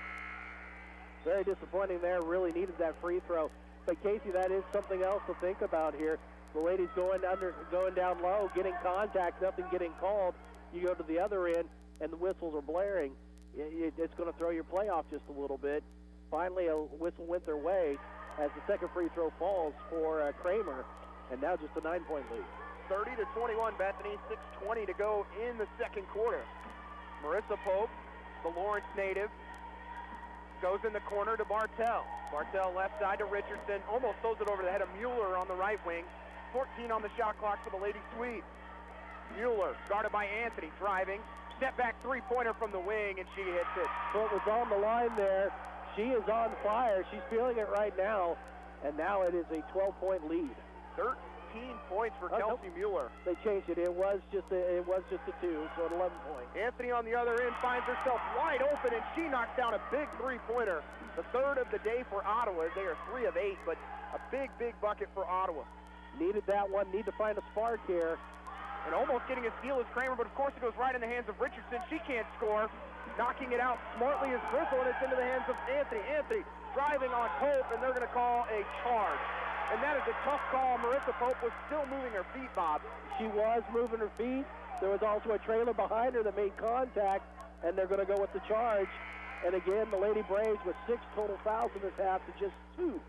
Very disappointing there. Really needed that free throw. But Casey, that is something else to think about here. The ladies going down low, getting contact, nothing getting called. You go to the other end, and the whistles are blaring. It's going to throw your play off just a little bit. Finally, a whistle went their way as the second free throw falls for Kramer, and now just a 9-point lead.
30-21, Bethany, 6:20 to go in the second quarter. Marissa Pope, the Lawrence native, goes in the corner to Bartell. Bartell left side to Richardson, almost throws it over the head of Mueller on the right wing. 14 on the shot clock for the Lady Swedes. Mueller, guarded by Anthony, driving. Step back three-pointer from the wing, and she hits it.
Well, it was on the line there. She is on fire. She's feeling it right now, and now it is a 12-point lead.
13 points for Kelsey Mueller.
They changed it. It was just a 2, so at 11 points.
Anthony on the other end finds herself wide open, and she knocks down a big three-pointer. The third of the day for Ottawa. They are 3 of 8, but a big bucket for Ottawa.
Needed that one. Need to find a spark here.
And almost getting a steal is Kramer, but of course it goes right in the hands of Richardson. She can't score. Knocking it out smartly is Grizzle, and it's into the hands of Anthony. Anthony driving on Pope, and they're going to call a charge. And that is a tough call. Marissa Pope was still moving her feet, Bob.
She was moving her feet. There was also a trailer behind her that made contact, and they're going to go with the charge. And again, the Lady Braves with 6 total fouls in this half to just 2.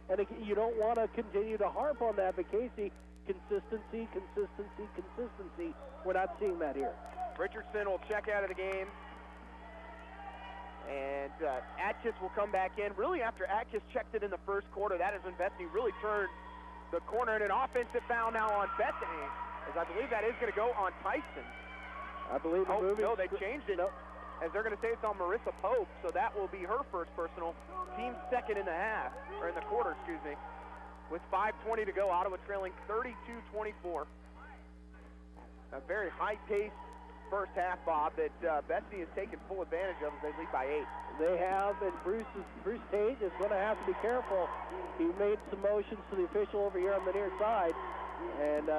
And again, you don't want to continue to harp on that, but Casey, consistency. We're not seeing that here.
Richardson will check out of the game. And Atkins will come back in. Really, after Atkins checked it in the first quarter, that is when Bethany really turned the corner. And an offensive foul now on Bethany, as I believe that is going to go on Tyson.
I believe
no, they changed it. Nope. As they're going to say it's on Marissa Pope, so that will be her first personal. Team second in the half, or in the quarter, excuse me. With 5:20 to go, Ottawa trailing 32-24. A very high-paced first half, Bob, that Bethany has taken full advantage of as they lead by 8.
They have, and Bruce Tate is going to have to be careful. He made some motions to the official over here on the near side, and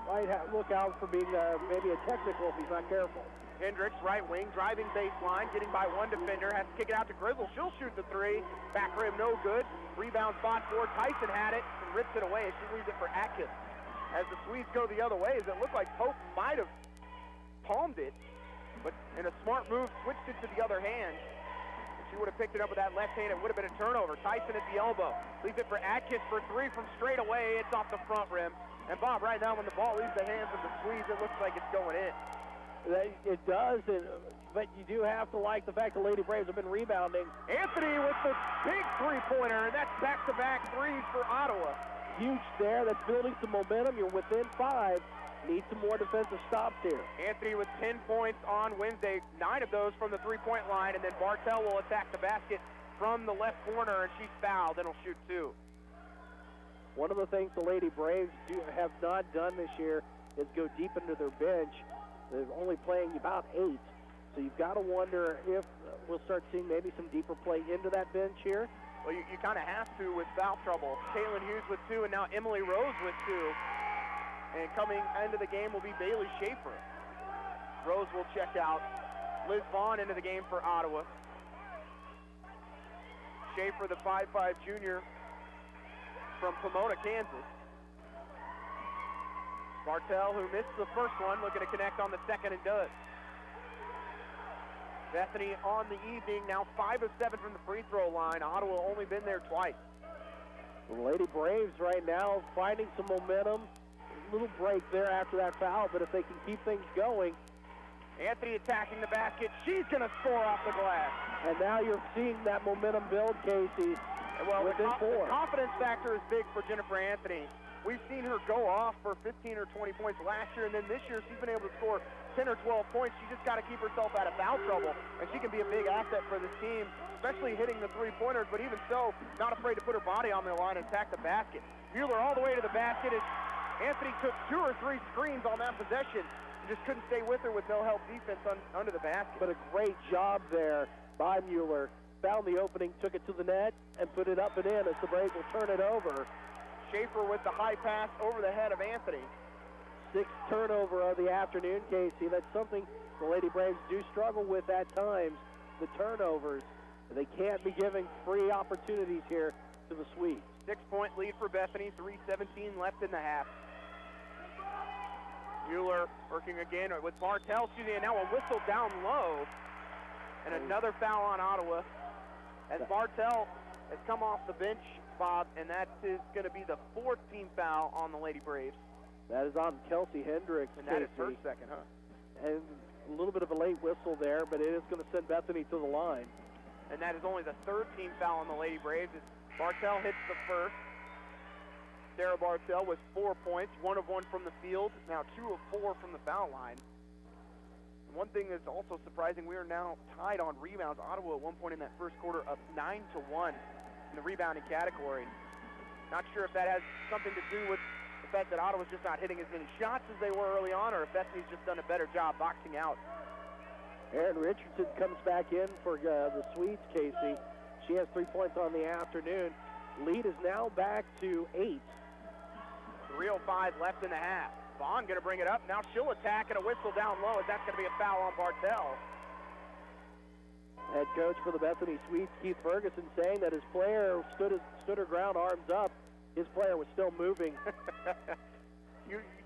might look out for being maybe a technical if he's not careful.
Hendricks, right wing, driving baseline, getting by one defender, has to kick it out to Grizzle. She'll shoot the 3. Back rim, no good. Rebound spot for Tyson, had it and rips it away as she leaves it for Atkins. As the Swedes go the other way, as it looked like Pope might have palmed it, but in a smart move, switched it to the other hand. If she would have picked it up with that left hand, it would have been a turnover. Tyson at the elbow. Leaves it for Atkins for 3 from straight away. It's off the front rim. And Bob, right now when the ball leaves the hands of the Swedes, it looks like it's going in.
It does, but you do have to like the fact the Lady Braves have been rebounding.
Anthony with the big three-pointer, and that's back-to-back threes for Ottawa.
Huge there. That's building some momentum. You're within 5. Need some more defensive stops here.
Anthony with 10 points on Wednesday, 9 of those from the three-point line, and then Bartell will attack the basket from the left corner, and she's fouled, and will shoot 2.
One of the things the Lady Braves have not done this year is go deep into their bench. They're only playing about 8, so you've got to wonder if we'll start seeing maybe some deeper play into that bench here.
Well, you kind of have to with foul trouble. Kaylin Hughes with 2, and now Emily Rose with 2. And coming into the game will be Bailey Schaefer. Rose will check out. Liz Vaughn into the game for Ottawa. Schaefer, the 5'5" junior from Pomona, Kansas. Bartell, who missed the first one, looking to connect on the second and does. Bethany on the evening, now 5 of 7 from the free throw line. Ottawa only been there twice.
The Lady Braves right now finding some momentum. A little break there after that foul, but if they can keep things going.
Anthony attacking the basket. She's going to score off the glass.
And now you're seeing that momentum build, Casey.
Well,
within 4.
The confidence factor is big for Jennifer Anthony. We've seen her go off for 15 or 20 points last year, and then this year she's been able to score 10 or 12 points. She just got to keep herself out of foul trouble, and she can be a big asset for this team, especially hitting the three-pointers, but even so, not afraid to put her body on the line and attack the basket. Mueller all the way to the basket as Anthony took 2 or 3 screens on that possession. Just couldn't stay with her with no help defense under the basket.
But a great job there by Mueller. Found the opening, took it to the net, and put it up and in as the Braves will turn it over.
Schaefer with the high pass over the head of Anthony.
6th turnover of the afternoon, Casey. That's something the Lady Braves do struggle with at times, the turnovers. They can't be giving free opportunities here to the Swedes.
6-point lead for Bethany, 3:17 left in the half. Mueller working again with Bartell shooting, and now a whistle down low. And another foul on Ottawa. As Bartell has come off the bench, Bob, and that is going to be the 4th team foul on the Lady Braves.
That is on Kelsey Hendricks.
And that is her second, huh?
And a little bit of a late whistle there, but it is going to send Bethany to the line.
And that is only the 3rd team foul on the Lady Braves as Bartell hits the first. Sarah Bartell with 4 points, 1 of 1 from the field, now 2 of 4 from the foul line. And one thing that's also surprising, we are now tied on rebounds. Ottawa at one point in that first quarter up 9-1 in the rebounding category. Not sure if that has something to do with the fact that Ottawa's just not hitting as many shots as they were early on, or if Bethany's just done a better job boxing out.
Erin Richardson comes back in for the Swedes, Casey. She has 3 points on the afternoon. Lead is now back to 8.
3:05 left in the half. Vaughn going to bring it up. Now she'll attack and a whistle down low as that's going to be a foul on Bartell.
Head coach for the Bethany Swedes, Keith Ferguson, saying that his player stood her ground, arms up. His player was still moving.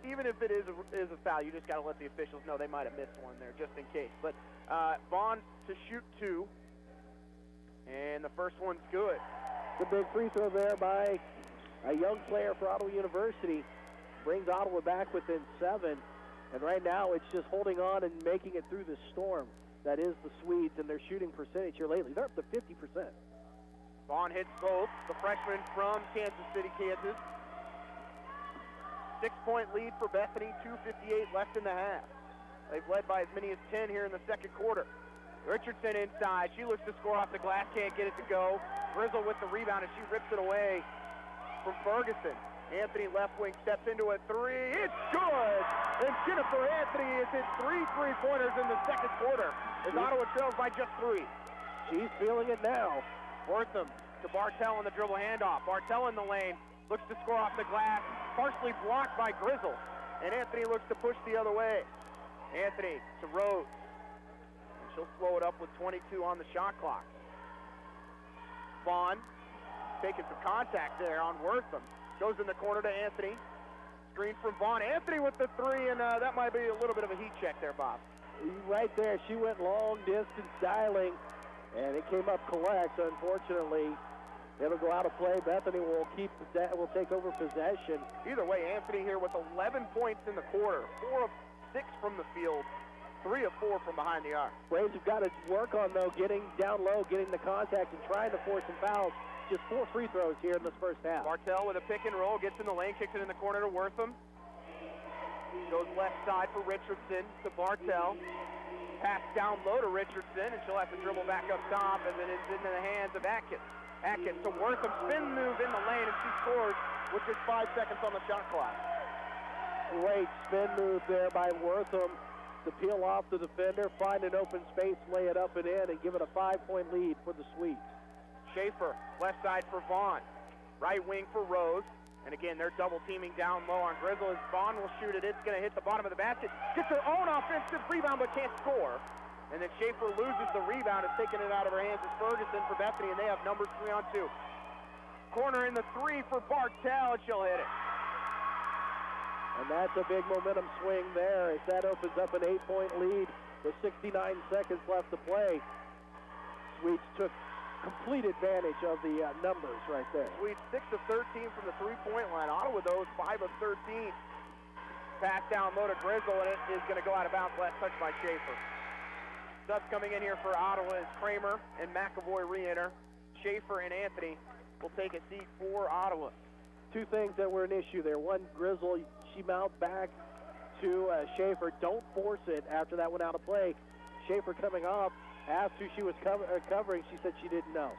Even if it is a foul, you just got to let the officials know they might have missed one there just in case. But Vaughn to shoot 2. And the first one's good.
The big free throw there by a young player for Ottawa University. Brings Ottawa back within 7. And right now it's just holding on and making it through this storm. That is the Swedes and their shooting percentage here lately. They're up to 50%.
Vaughn hits both. The freshman from Kansas City, Kansas. 6-point lead for Bethany, 2:58 left in the half. They've led by as many as 10 here in the second quarter. Richardson inside. She looks to score off the glass, can't get it to go. Grizzle with the rebound, and she rips it away from Ferguson. Anthony left wing steps into a 3. It's good! And Jennifer Anthony has hit 3 3-pointers in the second quarter as Ottawa trails by just 3.
She's feeling it now.
Wortham to Bartell on the dribble handoff. Bartell in the lane, looks to score off the glass, partially blocked by Grizzle. And Anthony looks to push the other way. Anthony to Rose. And she'll slow it up with 22 on the shot clock. Vaughn taking some contact there on Wortham. Goes in the corner to Anthony. Screen from Vaughn. Anthony with the 3, and that might be a little bit of a heat check there, Bob.
Right there, she went long distance dialing, and it came up collect. Unfortunately, it'll go out of play. Bethany will take over possession.
Either way, Anthony here with 11 points in the quarter. 4 of 6 from the field. 3 of 4 from behind the arc.
Braves have got to work on, though, getting down low, getting the contact, and trying to force some fouls. Just 4 free throws here in this first half.
Bartell with a pick and roll, gets in the lane, kicks it in the corner to Wortham. Goes left side for Richardson to Bartell. Pass down low to Richardson, and she'll have to dribble back up top, and then it's into the hands of Atkins. Atkins to Wortham, spin move in the lane, and she scores with just 5 seconds on the shot clock.
Great spin move there by Wortham to peel off the defender, find an open space, lay it up and in, and give it a 5-point lead for the Swedes.
Schaefer, left side for Vaughn. Right wing for Rose. And again, they're double teaming down low on Grizzle as Vaughn will shoot it. It's going to hit the bottom of the basket. Gets her own offensive rebound but can't score. And then Schaefer loses the rebound and taking it out of her hands is Ferguson for Bethany, and they have numbers 3 on 2. Corner in the 3 for Bartell, and she'll hit it.
And that's a big momentum swing there as that opens up an 8-point lead with 69 seconds left to play. Swedes took complete advantage of the numbers right there.
Swedes 6 of 13 from the 3-point line. Ottawa, those 5 of 13. Pass down low to Grizzle, and it is going to go out of bounds. Last touch by Schaefer. Subs coming in here for Ottawa is Kramer and McAvoy re-enter. Schaefer and Anthony will take a seat for Ottawa.
two things that were an issue there. One, Grizzle, she mouthed back to Schaefer, don't force it after that went out of play. Schaefer coming off, asked who she was covering. She said she didn't know.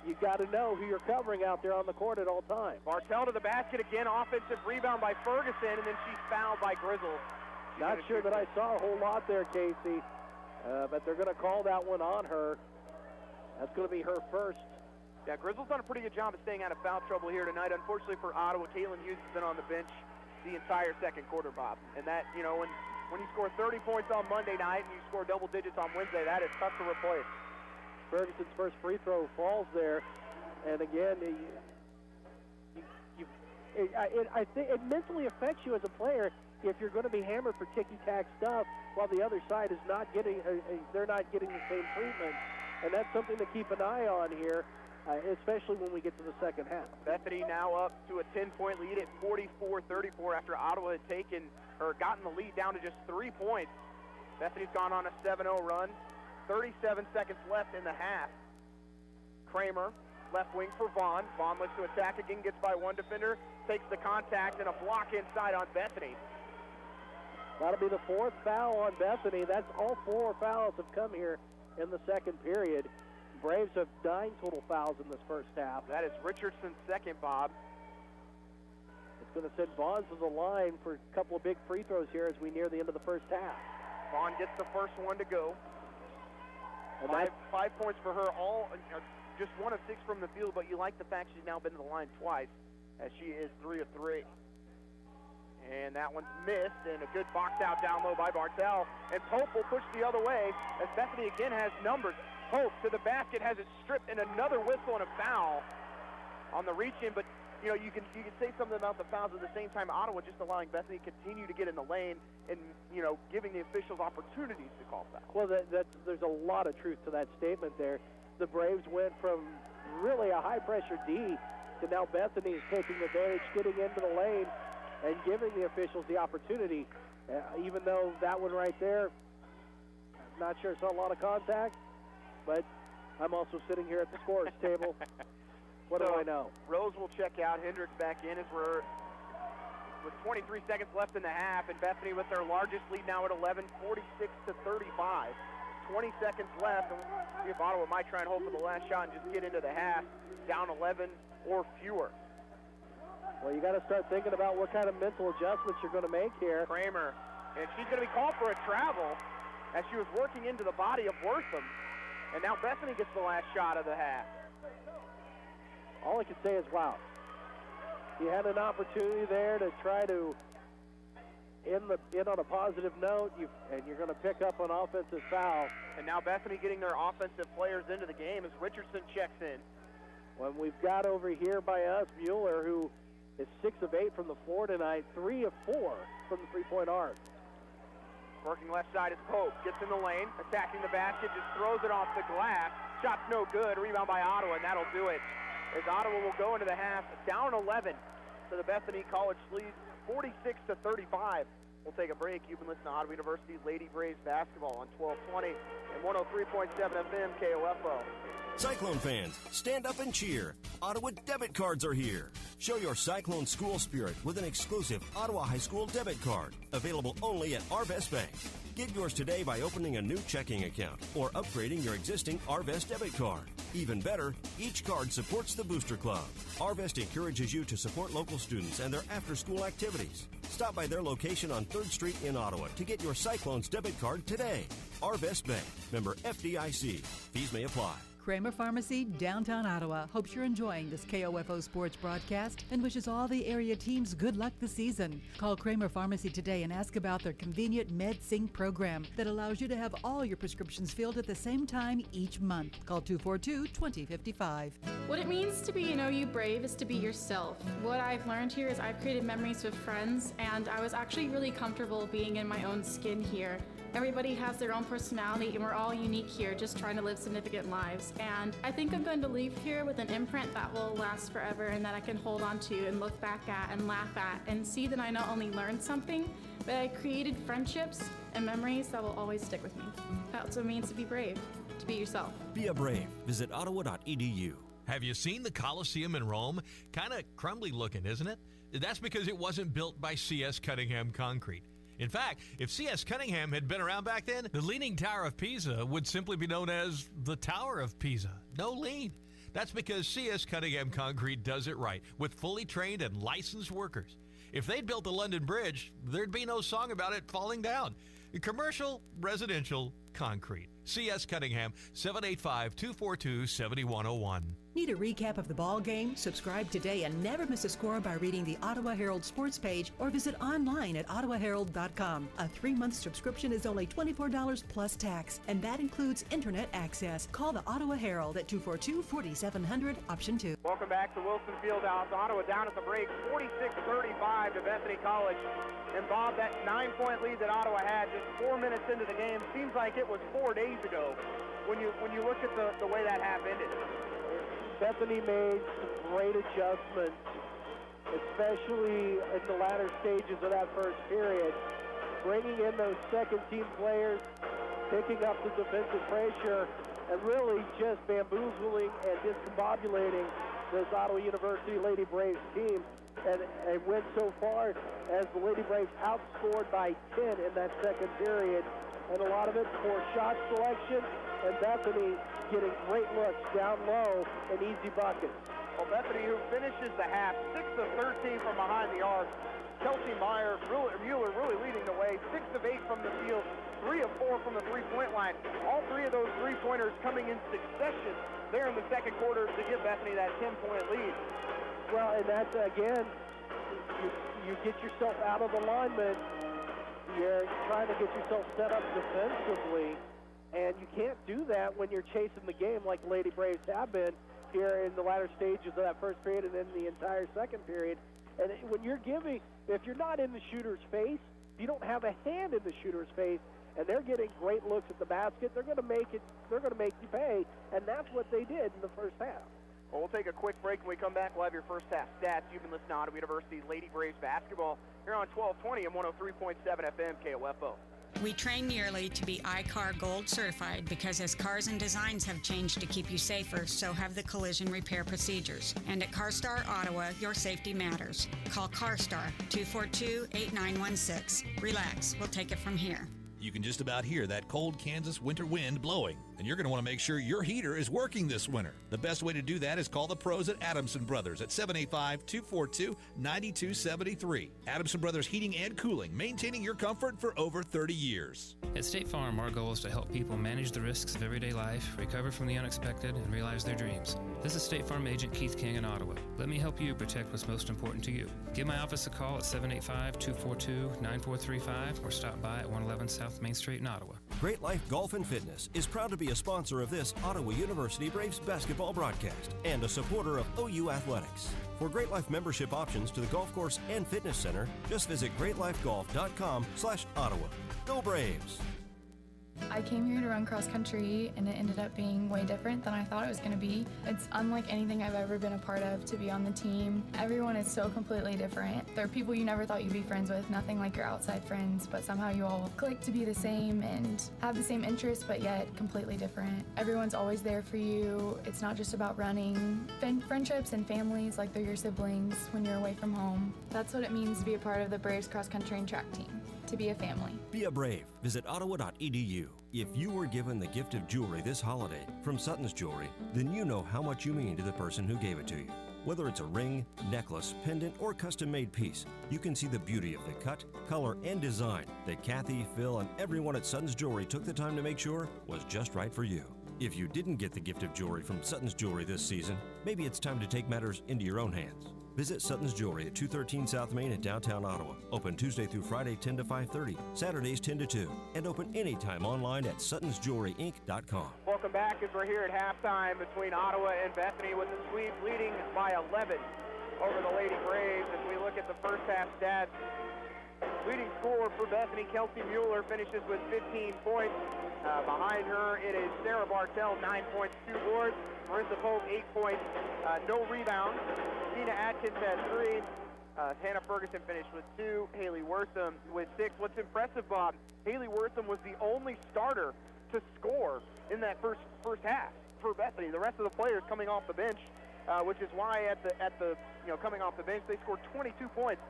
You got to know who you're covering out there on the court at all times.
Martell to the basket again, offensive rebound by Ferguson, and then she's fouled by Grizzle.
Not sure that I saw a whole lot there, Casey, but they're going to call that one on her. That's going to be her first.
Yeah, Grizzle's done a pretty good job of staying out of foul trouble here tonight. Unfortunately for Ottawa, Caitlin Hughes has been on the bench the entire second quarter, Bob. And that, you know, when you score 30 points on Monday night and you score double digits on Wednesday, that is tough to replace.
Ferguson's first free throw falls there, and again, I think it mentally affects you as a player if you're going to be hammered for ticky-tack stuff while the other side is not getting, they're not getting the same treatment, and that's something to keep an eye on here, especially when we get to the second half.
Bethany now up to a 10-point lead at 44-34 after Ottawa had gotten the lead down to just 3 points. Bethany's gone on a 7-0 run. 37 seconds left in the half. Kramer, left wing for Vaughn. Vaughn looks to attack again, gets by one defender, takes the contact, and a block inside on Bethany.
That'll be the fourth foul on Bethany. That's all 4 fouls have come here in the second period. Braves have 9 total fouls in this first half.
That is Richardson's second, Bob.
It's going to send Vaughn to the line for a couple of big free throws here as we near the end of the first half.
Vaughn gets the first one to go. And 5 points for her, all just 1 of 6 from the field, but you like the fact she's now been to the line twice, as she is 3 of 3. And that one's missed, and a good box out down low by Bartel. And Pope will push the other way, as Bethany again has numbers. Pope to the basket, has it stripped, and another whistle and a foul on the reach-in. But, you know, you can say something about the fouls at the same time. Ottawa just allowing Bethany to continue to get in the lane and, you know, giving the officials opportunities to call fouls.
Well, there's a lot of truth to that statement there. The Braves went from really a high-pressure D to now Bethany is taking advantage, getting into the lane, and giving the officials the opportunity. Even though that one right there, I'm not sure saw a lot of contact, but I'm also sitting here at the scorer's table. What do I know? Rose will check out. Hendricks back in as we're with 23 seconds left in the half, and Bethany with their largest lead now at 11, 46-35. 20 seconds left, and we'll see if Ottawa might try and hold for the last shot and just get into the half, down 11 or fewer. Well, you got to start thinking about what kind of mental adjustments you're going to make here. Kramer, and she's going to be called for a travel as she was working into the body of Wortham, and now Bethany gets the last shot of the half. All I can say is, wow. You had an opportunity there to try to end on a positive note, and you're going to pick up an offensive foul. And now Bethany getting their offensive players into the game as Richardson checks in. When we've got over here by us, Mueller, who is 6 of 8 from the floor tonight, 3 of 4 from the three-point arc. Working left side is Pope. Gets in the lane, attacking the basket, just throws it off the glass. Shot's no good. Rebound by Ottawa, and that'll do it. As Ottawa will go into the half, down 11 to the Bethany College lead, 46-35. We'll take a break. You've been listening to Ottawa University Lady Braves basketball on 1220 and 103.7 FM KOFO.
Cyclone fans, stand up and cheer. Ottawa debit cards are here. Show your Cyclone school spirit with an exclusive Ottawa High School debit card, available only at Arvest Bank. Get yours today by opening a new checking account or upgrading your existing Arvest debit card. Even better, each card supports the Booster Club. Arvest encourages you to support local students and their after-school activities. Stop by their location on 3rd Street in Ottawa to get your Cyclones debit card today. Arvest Bank, member FDIC. Fees may apply.
Kramer Pharmacy, downtown Ottawa, hopes you're enjoying this KOFO Sports broadcast and wishes all the area teams good luck this season. Call Kramer Pharmacy today and ask about their convenient MedSync program that allows you to have all your prescriptions filled at the same time each month. Call 242-2055.
What it means to be an OU Brave is to be yourself. What I've learned here is I've created memories with friends, and I was actually really comfortable being in my own skin here. Everybody has their own personality, and we're all unique here, just trying to live significant lives. And I think I'm going to leave here with an imprint that will last forever and that I can hold on to and look back at and laugh at and see that I not only learned something, but I created friendships and memories that will always stick with me. That's what it means to be brave, to be yourself.
Be a Brave. Visit ottawa.edu.
Have you seen the Coliseum in Rome? Kind of crumbly looking, isn't it? That's because it wasn't built by C.S. Cunningham Concrete. In fact, if C.S. Cunningham had been around back then, the Leaning Tower of Pisa would simply be known as the Tower of Pisa. No lean. That's because C.S. Cunningham Concrete does it right, with fully trained and licensed workers. If they'd built the London Bridge, there'd be no song about it falling down. Commercial, residential, concrete. C.S. Cunningham, 785-242-7101.
Need a recap of the ball game? Subscribe today and never miss a score by reading the Ottawa Herald sports page or visit online at ottawaherald.com. A 3-month subscription is only $24 plus tax, and that includes internet access. Call the Ottawa Herald at 242-4700, option 2.
Welcome back to Wilson Fieldhouse. Ottawa down at the break, 46-35 to Bethany College. And Bob, that 9-point lead that Ottawa had just 4 minutes into the game seems like it was 4 days ago when you look at the way that half ended.
Bethany made some great adjustments, especially in the latter stages of that first period, bringing in those second-team players, picking up the defensive pressure, and really just bamboozling and discombobulating this Ottawa University Lady Braves team. And it went so far as the Lady Braves outscored by 10 in that second period, and a lot of it for shot selection, and Bethany getting great looks down low and easy buckets.
Well, Bethany, who finishes the half 6 of 13 from behind the arc. Kelsey Mueller really leading the way, 6 of 8 from the field, 3 of 4 from the three-point line. All 3 of those three-pointers coming in succession there in the second quarter to give Bethany that 10-point lead.
Well, and that's, again, you get yourself out of alignment. You're trying to get yourself set up defensively, and you can't do that when you're chasing the game like the Lady Braves have been here in the latter stages of that first period and then the entire second period. And when you're if you're not in the shooter's face, if you don't have a hand in the shooter's face, and they're getting great looks at the basket, they're going to make you pay, and that's what they did in the first half.
Well, we'll take a quick break. When we come back, we'll have your first half stats. You've been listening to Ottawa University Lady Braves basketball here on 1220 and 103.7 FM KOFO.
We train yearly to be ICAR Gold certified because as cars and designs have changed to keep you safer, so have the collision repair procedures. And at CarStar Ottawa, your safety matters. Call CarStar 242-8916. Relax, we'll take it from here.
You can just about hear that cold Kansas winter wind blowing, and you're going to want to make sure your heater is working this winter. The best way to do that is call the pros at Adamson Brothers at 785-242-9273. Adamson Brothers Heating and Cooling, maintaining your comfort for over 30 years.
At State Farm, our goal is to help people manage the risks of everyday life, recover from the unexpected, and realize their dreams. This is State Farm Agent Keith King in Ottawa. Let me help you protect what's most important to you. Give my office a call at 785-242-9435 or stop by at 111 South Main Street in Ottawa.
Great Life Golf and Fitness is proud to be a sponsor of this Ottawa University Braves basketball broadcast and a supporter of OU Athletics. For Great Life membership options to the golf course and fitness center, just visit greatlifegolf.com/Ottawa. Go Braves!
I came here to run cross country and it ended up being way different than I thought it was going to be. It's unlike anything I've ever been a part of to be on the team. Everyone is so completely different. There are people you never thought you'd be friends with, nothing like your outside friends, but somehow you all click to be the same and have the same interests, but yet completely different. Everyone's always there for you. It's not just about running. Friendships and families like they're your siblings when you're away from home. That's what it means to be a part of the Braves cross country and track team. To be a family.
Be a Brave. Visit ottawa.edu. If you were given the gift of jewelry this holiday from Sutton's Jewelry, then you know how much you mean to the person who gave it to you. Whether it's a ring, necklace, pendant, or custom-made piece, you can see the beauty of the cut, color, and design that Kathy, Phil, and everyone at Sutton's Jewelry took the time to make sure was just right for you. If you didn't get the gift of jewelry from Sutton's Jewelry this season, maybe it's time to take matters into your own hands. Visit Sutton's Jewelry at 213 South Main in downtown Ottawa. Open Tuesday through Friday 10 to 5:30, Saturdays 10 to 2, and open anytime online at suttonsjewelryinc.com.
Welcome back as we're here at halftime between Ottawa and Bethany with the Swedes leading by 11 over the Lady Braves. As we look at the first half stats, leading scorer for Bethany, Kelsey Mueller, finishes with 15 points. Behind her, it is Sarah Bartell, 9 points, 2 boards. Marissa Pope, 8 points, no rebounds. Tina Atkins had 3. Hannah Ferguson finished with 2. Haley Wortham with 6. What's impressive, Bob, Haley Wortham was the only starter to score in that first half. for Bethany. The rest of the players coming off the bench, which is why at the coming off the bench, they scored 22 points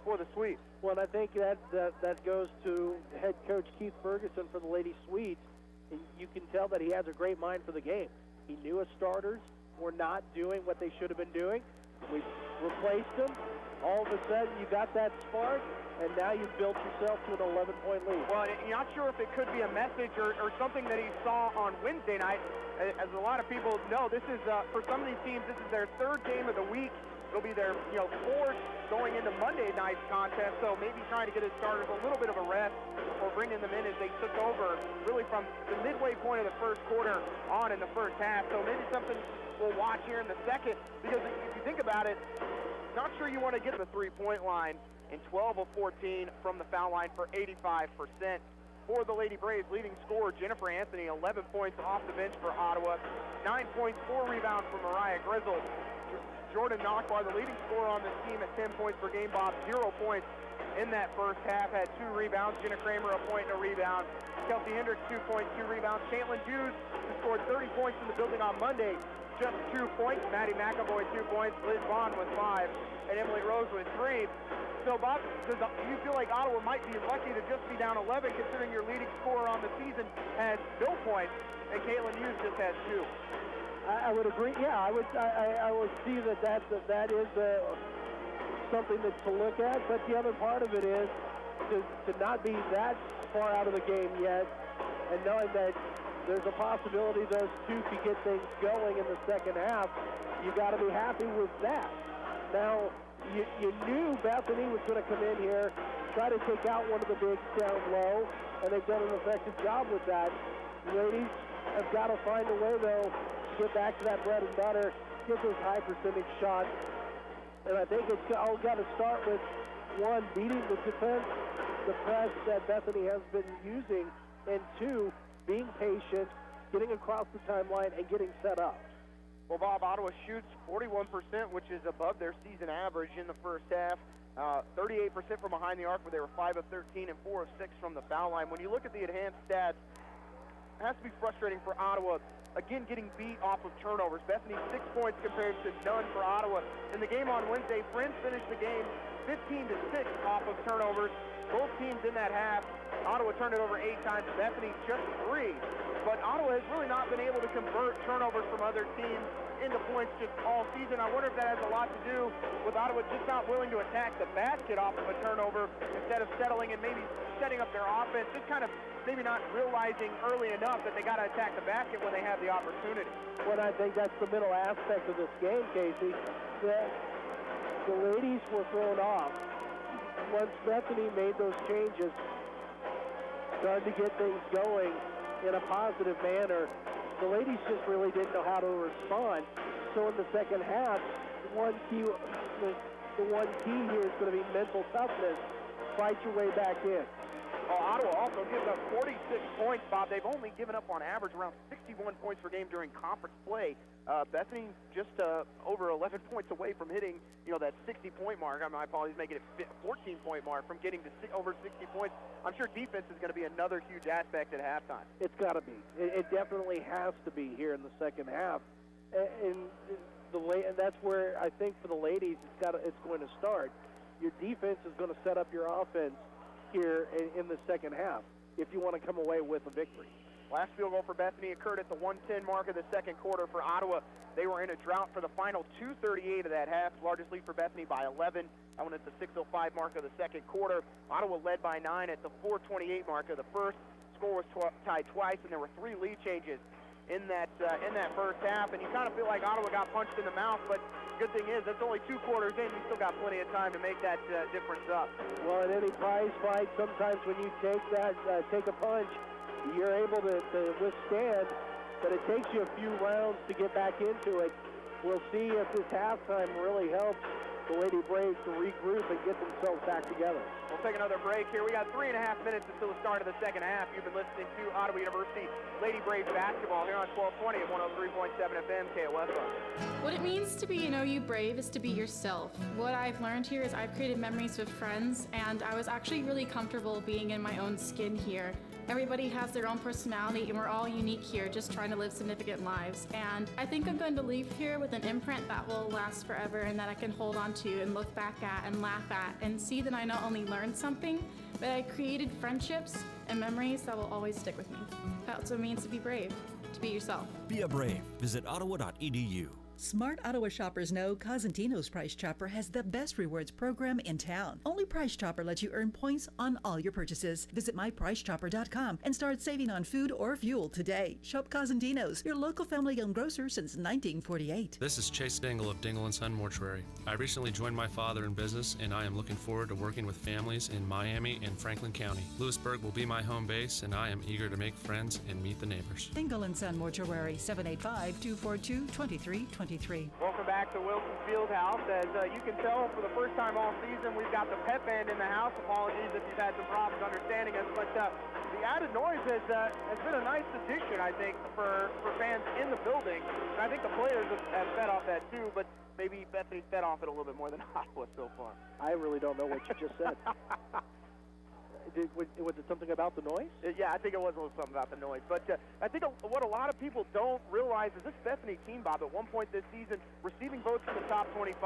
for the Swedes.
Well, and I think that goes to head coach Keith Ferguson for the Lady Swedes. You can tell that he has a great mind for the game. He knew his starters were not doing what they should have been doing. We replaced them. All of a sudden, you got that spark, and now you've built yourself to an 11-point lead.
Well, you're not sure if it could be a message or something that he saw on Wednesday night. As a lot of people know, this is, for some of these teams, this is their third game of the week. It'll be their fourth going into Monday night's contest, so maybe trying to get his starters a little bit of a rest or bringing them in as they took over really from the midway point of the first quarter on in the first half. So maybe something we'll watch here in the second, because if you think about it, not sure you want to get to the three-point line in 12 of 14 from the foul line for 85%. For the Lady Braves, leading scorer Jennifer Anthony, 11 points off the bench for Ottawa, 9 points, 4 rebounds for Mariah Grizzle. Jordan Nockbar, the leading scorer on this team at 10 points per game. Bob, 0 points in that first half, had 2 rebounds. Jenna Kramer, a point and a rebound. Kelsey Hendricks, 2 points, 2 rebounds. Caitlin Hughes, who scored 30 points in the building on Monday, just 2 points. Maddie McAvoy, 2 points. Liz Vaughn with 5, and Emily Rose with 3. So, Bob, do you feel like Ottawa might be lucky to just be down 11, considering your leading scorer on the season has no points, and Caitlin Hughes just has 2?
I would agree. Yeah, I would see that is something to look at. But the other part of it is to not be that far out of the game yet, and knowing that there's a possibility those two could get things going in the second half. You got to be happy with that. Now, you knew Bethany was going to come in here, try to take out one of the bigs down low, and they've done an effective job with that. The ladies have got to find a way, though, get back to that bread and butter, get those high percentage shots. And I think it's all got to start with, one, beating the defense, the press that Bethany has been using, and 2, being patient, getting across the timeline, and getting set up.
Well, Bob, Ottawa shoots 41%, which is above their season average in the first half. 38% from behind the arc, where they were 5 of 13 and 4 of 6 from the foul line. When you look at the enhanced stats, it has to be frustrating for Ottawa. Again, getting beat off of turnovers. Bethany 6 points compared to none for Ottawa. In the game on Wednesday, Friends finished the game 15-6 off of turnovers. Both teams in that half. Ottawa turned it over 8 times. Bethany just 3. But Ottawa has really not been able to convert turnovers from other teams into points just all season. I wonder if that has a lot to do with Ottawa just not willing to attack the basket off of a turnover instead of settling and maybe setting up their offense. Just kind of maybe not realizing early enough that they got to attack the basket when they have the opportunity.
Well, I think that's the middle aspect of this game, Casey. That the ladies were thrown off. Once Bethany made those changes, started to get things going in a positive manner, the ladies just really didn't know how to respond. So in the second half, the one key here is going to be mental toughness. Fight your way back in.
Well, Ottawa also gives up 46 points, Bob. They've only given up on average around 61 points per game during conference play. Bethany just over 11 points away from hitting, that 60-point mark. My apologies, making it 14-point mark from getting to over 60 points. I'm sure defense is going to be another huge aspect at halftime.
It's got to be. It definitely has to be here in the second half, and that's where I think for the ladies it's going to start. Your defense is going to set up your offense here in the second half if you want to come away with a victory.
Last field goal for Bethany occurred at the 1:10 mark of the second quarter. For Ottawa, they were in a drought for the final 2:38 of that half. Largest lead for Bethany by 11. That one at the 6:05 mark of the second quarter. Ottawa led by 9 at the 4:28 mark of the first. Score was tied twice, and there were 3 lead changes in that first half. And you kind of feel like Ottawa got punched in the mouth, but good thing is that's only 2 quarters in. You still got plenty of time to make that difference up.
Well, in any prize fight, sometimes when you take a punch, you're able to withstand, but it takes you a few rounds to get back into it. We'll see if this halftime really helps the Lady Braves to regroup and get themselves back together.
We'll take another break here. We got 3.5 minutes until the start of the second half. You've been listening to Ottawa University Lady Braves basketball here on 1220 and 103.7 FM KOFO.
What it means to be an OU Brave is to be yourself. What I've learned here is I've created memories with friends, and I was actually really comfortable being in my own skin here. Everybody has their own personality, and we're all unique here, just trying to live significant lives. And I think I'm going to leave here with an imprint that will last forever and that I can hold on to and look back at and laugh at and see that I not only learned something, but I created friendships and memories that will always stick with me. That's what it means to be brave, to be yourself.
Be a brave. Visit ottawa.edu.
Smart Ottawa shoppers know Cosentino's Price Chopper has the best rewards program in town. Only Price Chopper lets you earn points on all your purchases. Visit mypricechopper.com and start saving on food or fuel today. Shop Cosentino's, your local family-owned grocer since 1948.
This is Chase Dingle of Dingle & Son Mortuary. I recently joined my father in business, and I am looking forward to working with families in Miami and Franklin County. Lewisburg will be my home base, and I am eager to make friends and meet the neighbors.
Dingle & Son Mortuary, 785-242-2323.
Welcome back to Wilson Fieldhouse. As you can tell, for the first time all season, we've got the pep band in the house. Apologies if you've had some problems understanding us, but the added noise has been a nice addition, I think, for fans in the building. And I think the players have fed off that too, but maybe Bethany fed off it a little bit more than Ottawa so far.
I really don't know what you just said. Was it something about the noise?
Yeah, I think it was a little something about the noise. But I think what a lot of people don't realize is this Bethany team, Bob, at one point this season, receiving votes from the top 25,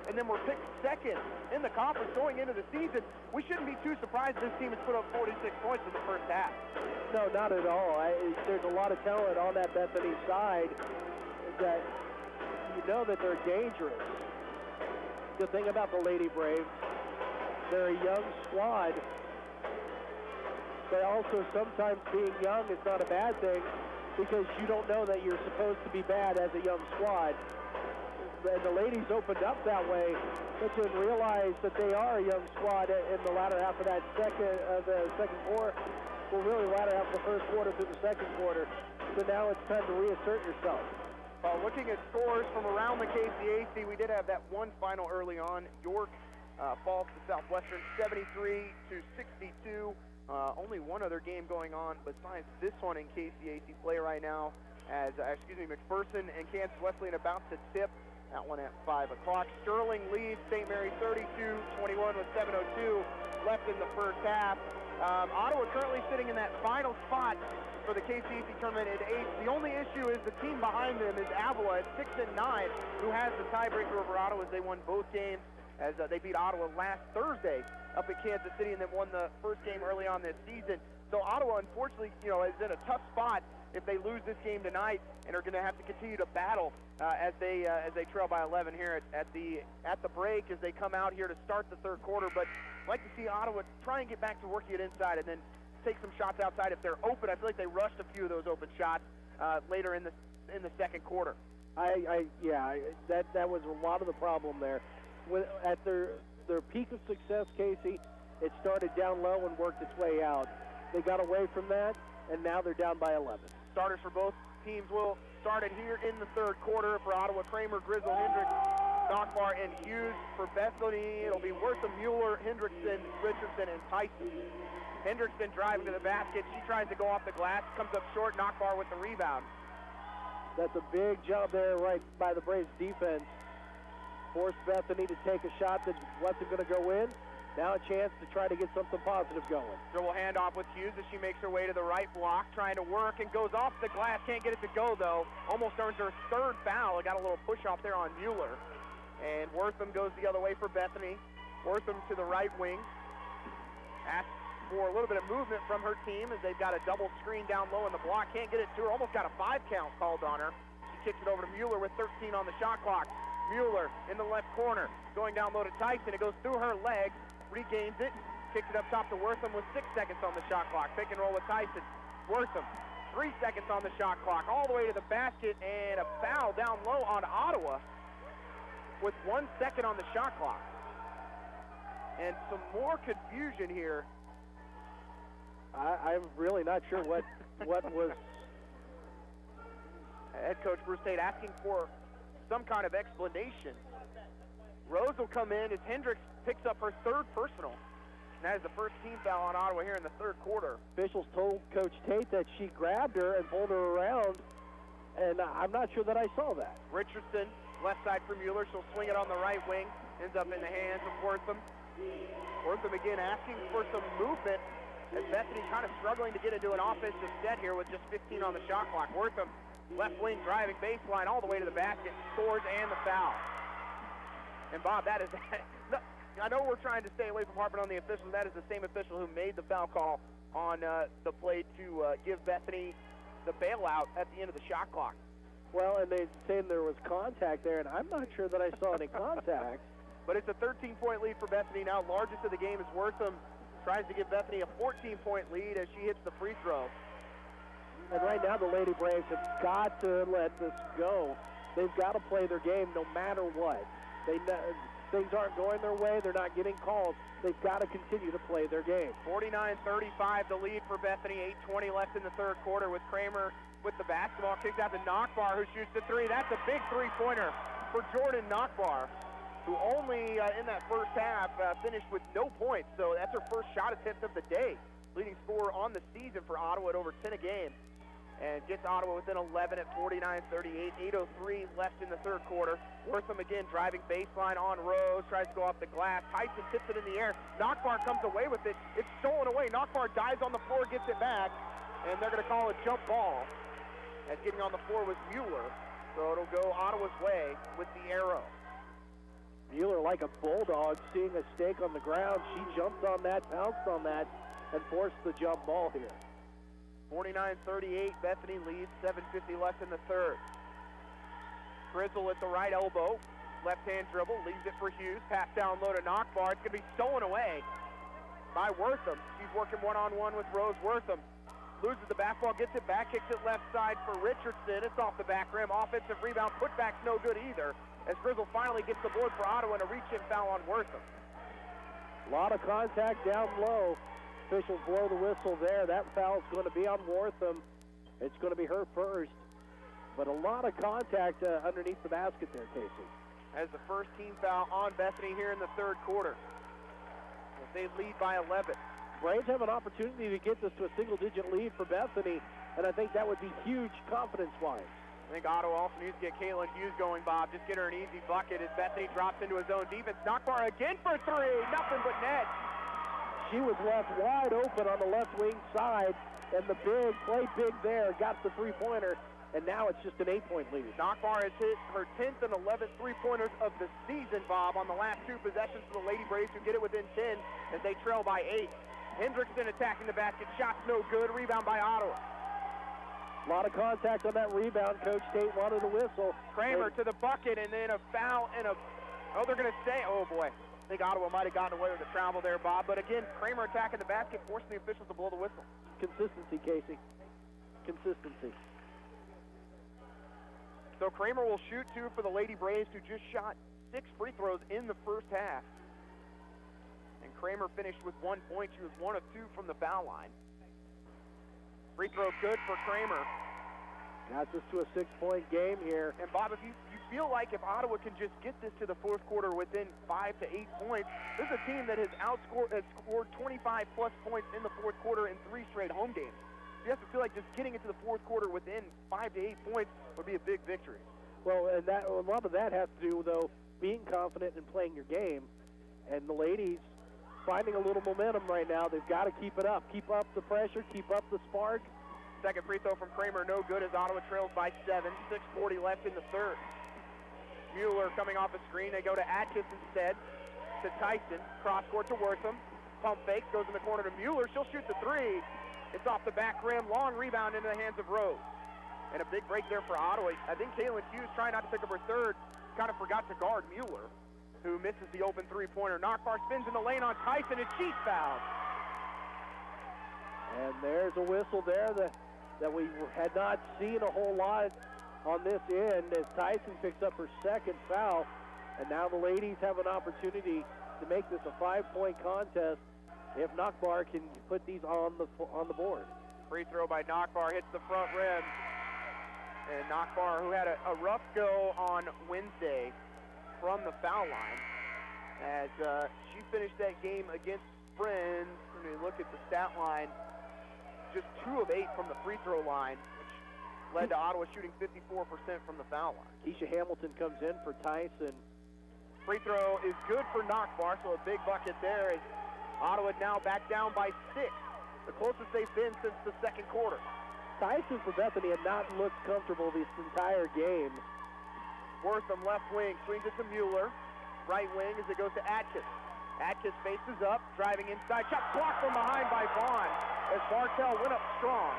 and then we're picked second in the conference going into the season. We shouldn't be too surprised this team has put up 46 points in the first half.
No, not at all. There's a lot of talent on that Bethany side that you know that they're dangerous. The thing about the Lady Braves, they're a young squad. But also sometimes being young is not a bad thing because you don't know that you're supposed to be bad as a young squad. And the ladies opened up that way, but didn't realize that they are a young squad in the latter half of the second quarter. Well, really latter half of the first quarter through the second quarter. So now it's time to reassert yourself.
Looking at scores from around the KCAC, we did have that one final early on. York falls to Southwestern 73-62. Only one other game going on besides this one in KCAC play right now as, McPherson and Kansas Wesleyan about to tip. That one at 5 o'clock. Sterling leads St. Mary 32-21 with 7:02 left in the first half. Ottawa currently sitting in that final spot for the KCAC tournament at 8. The only issue is the team behind them is Avila at 6-9, who has the tiebreaker over Ottawa as they won both games as they beat Ottawa last Thursday up in Kansas City and then won the first game early on this season. So Ottawa, unfortunately, is in a tough spot if they lose this game tonight and are going to have to continue to battle as they trail by 11 here at the break as they come out here to start the third quarter. But I'd like to see Ottawa try and get back to working it inside and then take some shots outside if they're open. I feel like they rushed a few of those open shots later in the second quarter.
That was a lot of the problem there. At their peak of success, Casey, it started down low and worked its way out. They got away from that, and now they're down by 11.
Starters for both teams will start it here in the third quarter. For Ottawa, Kramer, Grizzle, Hendricks, Stockbar, and Hughes. For Bethany, it'll be Wortham, Mueller, Hendrickson, Richardson, and Tyson. Hendrickson driving to the basket. She tries to go off the glass, comes up short. Knockbar with the rebound.
That's a big job there right by the Braves defense. Forced Bethany to take a shot that wasn't going to go in. Now a chance to try to get something positive going.
Dribble handoff with Hughes as she makes her way to the right block, trying to work and goes off the glass. Can't get it to go, though. Almost earns her third foul. Got a little push off there on Mueller. And Wortham goes the other way for Bethany. Wortham to the right wing. Asks for a little bit of movement from her team as they've got a double screen down low in the block. Can't get it to her. Almost got a 5 count called on her. She kicks it over to Mueller with 13 on the shot clock. Mueller in the left corner, going down low to Tyson. It goes through her legs, regains it, kicks it up top to Wortham with 6 seconds on the shot clock. Pick and roll with Tyson. Wortham, 3 seconds on the shot clock, all the way to the basket, and a foul down low on Ottawa with 1 second on the shot clock. And some more confusion here.
I'm really not sure what was.
Head coach Bruce Tate asking for some kind of explanation. Rose will come in as Hendricks picks up her third personal. And that is the first team foul on Ottawa here in the third quarter.
Officials told Coach Tate that she grabbed her and pulled her around, and I'm not sure that I saw that.
Richardson, left side for Mueller. She'll swing it on the right wing. Ends up in the hands of Wortham. Wortham again asking for some movement as Bethany kind of struggling to get into an offensive set here with just 15 on the shot clock. Wortham, left wing driving baseline all the way to the basket, scores and the foul. And Bob, that is, I know we're trying to stay away from harping on the officials. That is the same official who made the foul call on the play to give Bethany the bailout at the end of the shot clock.
Well, and they saying there was contact there, and I'm not sure that I saw any contact.
But it's a 13-point lead for Bethany now. Largest of the game is Wortham. Tries to give Bethany a 14-point lead as she hits the free throw.
And right now the Lady Braves have got to let this go. They've got to play their game no matter what. Things aren't going their way. They're not getting calls. They've got to continue to play their game.
49-35 the lead for Bethany. 8:20 left in the third quarter with Kramer with the basketball. Kicks out to Knockbar, who shoots the three. That's a big three-pointer for Jordan Knockbar, who only in that first half finished with no points. So that's her first shot attempt of the day. Leading scorer on the season for Ottawa at over 10 a game. And gets Ottawa within 11 at 49-38. 8:03 left in the third quarter. Wortham again driving baseline on Rose. Tries to go off the glass. Tyson tips it in the air. Knockbar comes away with it. It's stolen away. Knockbar dives on the floor, gets it back. And they're going to call a jump ball. As getting on the floor was Mueller. So it'll go Ottawa's way with the arrow.
Mueller, like a bulldog, seeing a stake on the ground. She jumped on that, pounced on that, and forced the jump ball here.
49-38, Bethany leads, 7:50 left in the third. Grizzle at the right elbow, left-hand dribble, leaves it for Hughes, pass down low to Knockbar. It's going to be stolen away by Wortham. She's working one-on-one with Rose Wortham. Loses the basketball, gets it back, kicks it left side for Richardson. It's off the back rim, offensive rebound, putback's no good either, as Grizzle finally gets the board for Ottawa and a reach-in foul on Wortham.
A lot of contact down low. Officials blow the whistle there. That foul's going to be on Wortham. It's going to be her first. But a lot of contact underneath the basket there, Casey.
As the first team foul on Bethany here in the third quarter. As they lead by 11.
Braves have an opportunity to get this to a single-digit lead for Bethany, and I think that would be huge confidence-wise.
I think Ottawa also needs to get Caitlin Hughes going, Bob. Just get her an easy bucket as Bethany drops into his own defense. Knockbar again for three. Nothing but net.
She was left wide open on the left wing side, and the big, play big there, got the three-pointer, and now it's just an 8-point lead.
Knockbar has hit her 10th and 11th three-pointers of the season, Bob, on the last two possessions for the Lady Braves, who get it within 10 as they trail by 8. Hendrickson attacking the basket. Shot's no good. Rebound by Ottawa.
A lot of contact on that rebound. Coach Tate wanted a whistle.
Kramer to the bucket, and then a foul and a... Oh, they're going to say... Oh, boy. I think Ottawa might have gotten away with the travel there, Bob. But again, Kramer attacking the basket, forcing the officials to blow the whistle.
Consistency, Casey. Consistency.
So Kramer will shoot two for the Lady Braves, who just shot 6 free throws in the first half. And Kramer finished with 1 point. She was 1 of 2 from the foul line. Free throw good for Kramer.
Got this to a 6-point game here.
And Bob, if you feel like if Ottawa can just get this to the fourth quarter within 5 to 8 points, this is a team that has scored 25 plus points in the fourth quarter in 3 straight home games. You have to feel like just getting into the fourth quarter within 5 to 8 points would be a big victory.
Well, and a lot of that has to do, though, being confident in playing your game. And the ladies finding a little momentum right now. They've got to keep it up. Keep up the pressure. Keep up the spark.
Second free throw from Kramer, no good as Ottawa trails by 7. 6:40 left in the third. Mueller coming off a screen. They go to Atkins instead. To Tyson. Cross court to Wortham. Pump fake. Goes in the corner to Mueller. She'll shoot the 3. It's off the back rim. Long rebound into the hands of Rose. And a big break there for Ottawa. I think Caitlin Hughes, trying not to pick up her third, kind of forgot to guard Mueller, who misses the open three-pointer. Knockbar spins in the lane on Tyson, and she's fouled.
And there's a whistle there that we had not seen a whole lot on this end as Tyson picks up her second foul. And now the ladies have an opportunity to make this a 5-point contest if Knockbar can put these on the board.
Free throw by Knockbar hits the front rim. And Knockbar, who had a rough go on Wednesday from the foul line, as she finished that game against Friends. When we look at the stat line, just 2 of 8 from the free throw line, which led to Ottawa shooting 54% from the foul line.
Keisha Hamilton comes in for Tyson.
Free throw is good for Nockbar, so a big bucket there as Ottawa now back down by 6, the closest they've been since the second quarter.
Tyson for Bethany had not looked comfortable this entire game.
Wortham left wing, swings it to Mueller. Right wing as it goes to Atkins. Atkins faces up, driving inside. Shot blocked from behind by Vaughn as Bartell went up strong.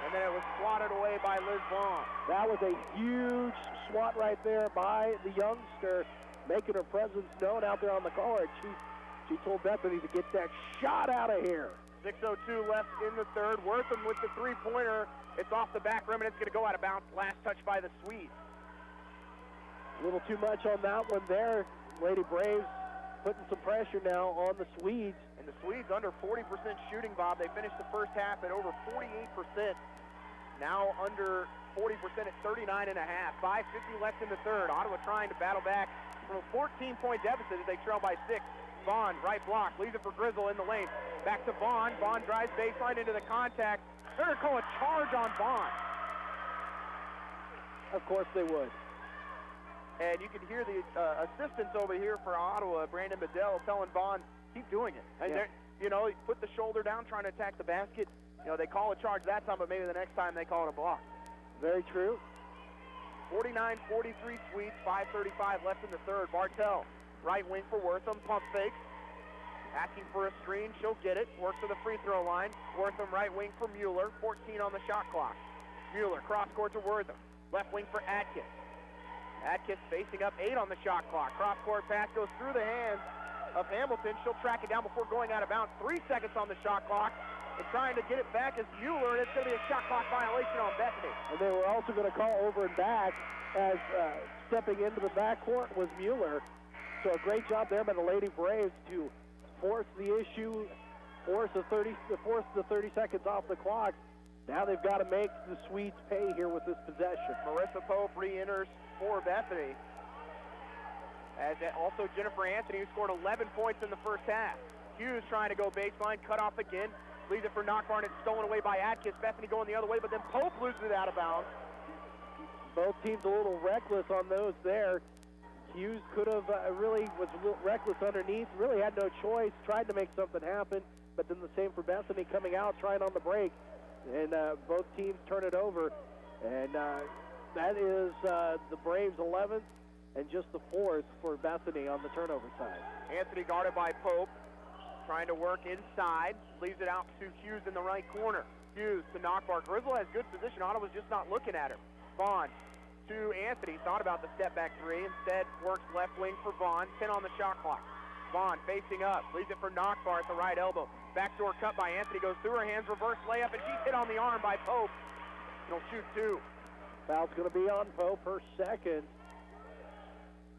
And then it was swatted away by Liz Vaughn.
That was a huge swat right there by the youngster, making her presence known out there on the court. She told Bethany to get that shot out of here.
6:02 left in the third. Wortham with the three-pointer. It's off the back rim, and it's going to go out of bounds. Last touch by the Swedes.
A little too much on that one there. Lady Braves putting some pressure now on the Swedes.
And the Swedes under 40% shooting, Bob. They finished the first half at over 48%. Now under 40% at 39.5. 5:50 left in the third. Ottawa trying to battle back from a 14-point deficit as they trail by 6. Vaughn, right block, leaves it for Grizzle in the lane. Back to Vaughn. Vaughn drives baseline into the contact. They're going to call a charge on Vaughn.
Of course they would.
And you can hear the assistants over here for Ottawa, Brandon Bedell, telling Vaughn, keep doing it. And you know, he put the shoulder down trying to attack the basket. You know, they call a charge that time, but maybe the next time they call it a block.
Very true.
49-43 Swedes, 5:35 left in the third. Bartell, right wing for Wortham, pump fakes. Asking for a screen, she'll get it. Works to the free throw line. Wortham right wing for Mueller, 14 on the shot clock. Mueller, cross court to Wortham. Left wing for Atkins. Atkins facing up, 8 on the shot clock. Cross court pass goes through the hands of Hamilton. She'll track it down before going out of bounds. 3 seconds on the shot clock. And trying to get it back is Mueller, and it's going to be a shot clock violation on Bethany.
And they were also going to call over and back as stepping into the backcourt was Mueller. So a great job there by the Lady Braves to force the issue, force the 30 seconds off the clock. Now they've got to make the Swedes pay here with this possession.
Marissa Pope re-enters for Bethany. As also Jennifer Anthony, who scored 11 points in the first half. Hughes trying to go baseline, cut off again. Leaves it for Nockbar, and it's stolen away by Atkins. Bethany going the other way, but then Pope loses it out of bounds.
Both teams a little reckless on those there. Hughes could have really was a little reckless underneath, really had no choice, tried to make something happen, but then the same for Bethany coming out, trying on the break. And both teams turn it over. And that is the Braves' 11th and just the 4th for Bethany on the turnover side.
Anthony guarded by Pope, trying to work inside, leaves it out to Hughes in the right corner. Hughes to Nockbar. Grizzle has good position. Ottawa's just not looking at her. Vaughn to Anthony. Thought about the step back three. Instead, works left wing for Vaughn. 10 on the shot clock. Vaughn facing up. Leaves it for Nockbar at the right elbow. Backdoor cut by Anthony. Goes through her hands. Reverse layup. And she's hit on the arm by Pope. He'll shoot 2.
Foul's going to be on Pope, her second.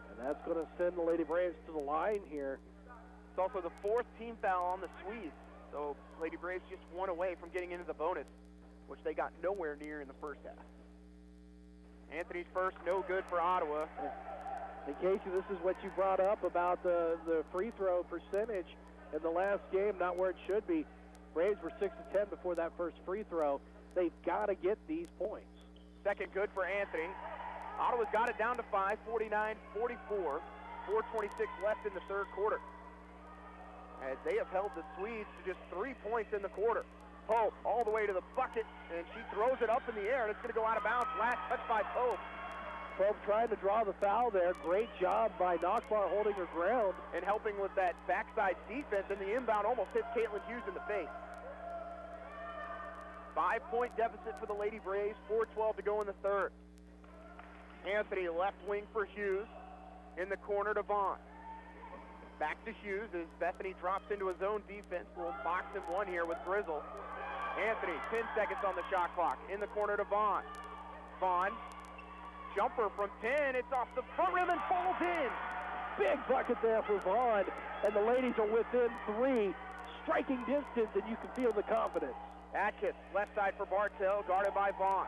And that's going to send the Lady Braves to the line here.
It's also the 4th team foul on the Swedes. So Lady Braves just 1 away from getting into the bonus, which they got nowhere near in the first half. Anthony's first, no good for Ottawa.
And Casey, this is what you brought up about the free throw percentage in the last game, not where it should be. Braves were 6 of 10 before that first free throw. They've got to get these points.
Second good for Anthony. Ottawa's got it down to 5, 49-44. 4:26 left in the third quarter. As they have held the Swedes to just 3 points in the quarter. Pope all the way to the bucket, and she throws it up in the air, and it's going to go out of bounds. Last touch by Pope.
Pope trying to draw the foul there. Great job by Nockbar holding her ground.
And helping with that backside defense, and the inbound almost hits Caitlin Hughes in the face. 5-point deficit for the Lady Braves, 4:12 to go in the third. Anthony left wing for Hughes. In the corner to Vaughn. Back to Hughes as Bethany drops into his own defense. We'll box him one here with Grizzle. Anthony, 10 seconds on the shot clock. In the corner to Vaughn. Vaughn, jumper from 10. It's off the front rim and falls in.
Big bucket there for Vaughn. And the ladies are within 3. Striking distance, and you can feel the confidence.
Atkins, left side for Bartell, guarded by Vaughn.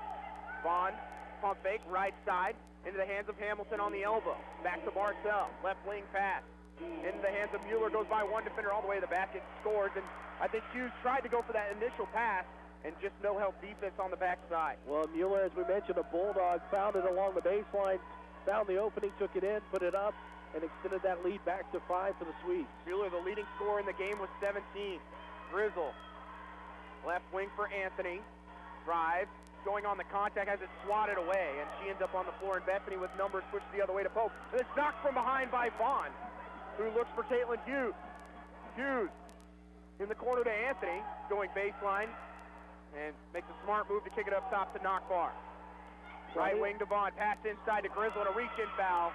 Vaughn, pump fake, right side. Into the hands of Hamilton on the elbow. Back to Bartell. Left wing pass. Into the hands of Mueller, goes by one defender all the way to the basket, scores, and I think Hughes tried to go for that initial pass, and just no help defense on the backside.
Well, Mueller, as we mentioned, a Bulldog, found it along the baseline, found the opening, took it in, put it up, and extended that lead back to 5 for the Swedes.
Mueller, the leading scorer in the game, with 17. Grizzle, left wing for Anthony, drives, going on the contact, has it swatted away, and she ends up on the floor, and Bethany with numbers pushed the other way to Pope. And it's knocked from behind by Vaughn, who looks for Caitlin Hughes. Hughes in the corner to Anthony, going baseline, and makes a smart move to kick it up top to Knockbar. Right wing to Vaughn, pass inside to Grizzle, and a reach-in foul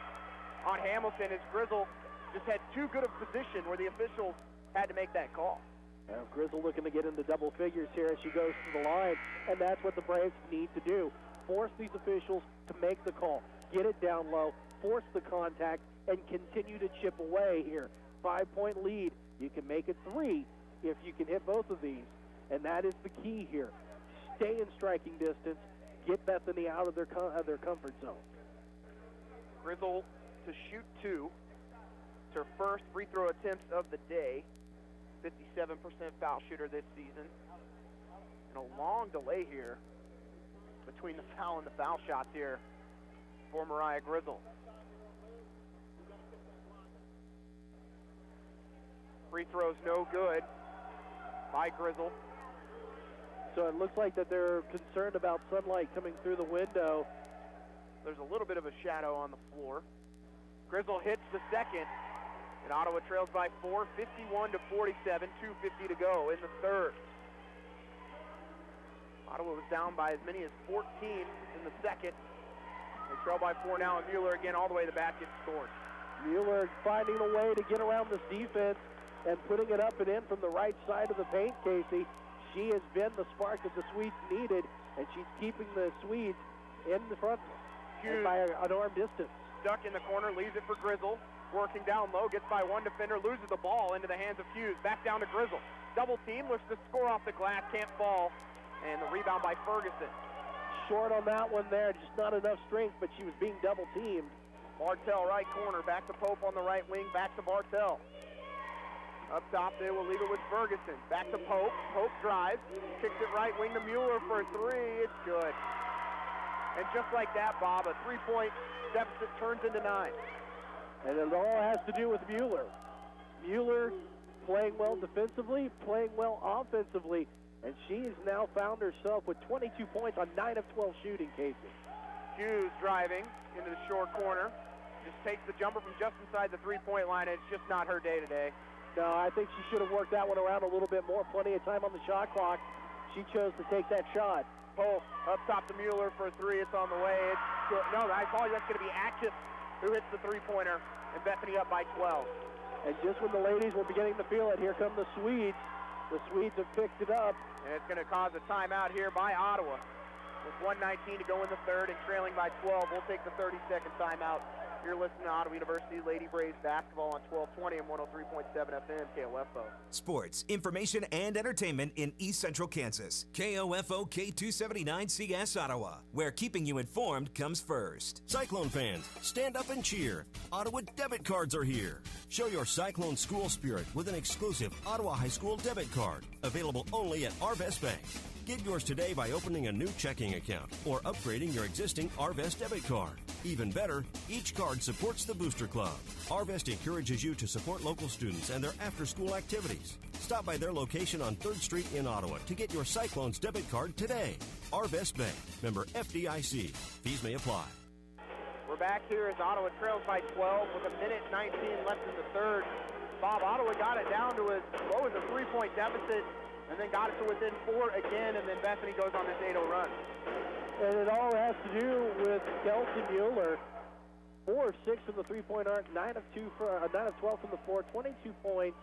on Hamilton, as Grizzle just had too good of position where the officials had to make that call.
Now Grizzle looking to get into double figures here as she goes to the line, and that's what the Braves need to do. Force these officials to make the call. Get it down low, force the contact, and continue to chip away here. 5-point lead. You can make it 3 if you can hit both of these, and that is the key here. Stay in striking distance. Get Bethany out of their comfort zone.
Grizzle to shoot 2. It's her first free throw attempts of the day. 57% foul shooter this season. And a long delay here between the foul and the foul shots here for Mariah Grizzle. Free throw's no good by Grizzle.
So it looks like that they're concerned about sunlight coming through the window.
There's a little bit of a shadow on the floor. Grizzle hits the second, and Ottawa trails by 4, 51-47, 2:50 to go in the third. Ottawa was down by as many as 14 in the second. They trail by 4 now, and Mueller again all the way to the basket scored.
Mueller finding a way to get around this defense and putting it up and in from the right side of the paint, Casey. She has been the spark that the Swedes needed, and she's keeping the Swedes in the front by an arm distance.
Stuck in the corner, leaves it for Grizzle. Working down low, gets by one defender, loses the ball into the hands of Hughes. Back down to Grizzle. Double team, looks to score off the glass, can't fall. And the rebound by Ferguson.
Short on that one there, just not enough strength, but she was being double teamed.
Bartell right corner, back to Pope on the right wing, back to Bartell. Up top, they will leave it with Ferguson. Back to Pope. Pope drives, kicks it right wing to Mueller for a 3. It's good. And just like that, Bob, a 3-point deficit turns into 9.
And it all has to do with Mueller. Mueller playing well defensively, playing well offensively, and she has now found herself with 22 points on 9 of 12 shooting, Casey.
Hughes driving into the short corner. Just takes the jumper from just inside the 3-point line, and it's just not her day today.
No, I think she should have worked that one around a little bit more. Plenty of time on the shot clock. She chose to take that shot.
Pope up top to Mueller for a 3. It's on the way. It's good. No, I apologize. That's going to be Atkins who hits the 3-pointer, and Bethany up by 12.
And just when the ladies were beginning to feel it, here come the Swedes. The Swedes have picked it up.
And it's going to cause a timeout here by Ottawa. With 1:19 to go in the third and trailing by 12, we'll take the 30-second timeout. You're listening to Ottawa University Lady Braves basketball on 1220 and 103.7 FM KOFO.
Sports, information, and entertainment in East Central Kansas. KOFO K279CS Ottawa, where keeping you informed comes first.
Cyclone fans, stand up and cheer. Ottawa debit cards are here. Show your Cyclone school spirit with an exclusive Ottawa High School debit card, available only at Arvest Bank. Get yours today by opening a new checking account or upgrading your existing Arvest debit card. Even better, each card supports the Booster Club. Arvest encourages you to support local students and their after-school activities. Stop by their location on 3rd Street in Ottawa to get your Cyclones debit card today. Arvest Bank, member FDIC. Fees may apply.
We're back here as Ottawa trails by 12 with 1:19 left in the third. Bob, Ottawa got it down to as low as a 3-point deficit, and then got it to within 4 again, and then Bethany goes on this 8-0 run.
And it all has to do with Kelsey Mueller. 4 of 6 from the 3-point arc, 9 of 12 from the floor, 22 points.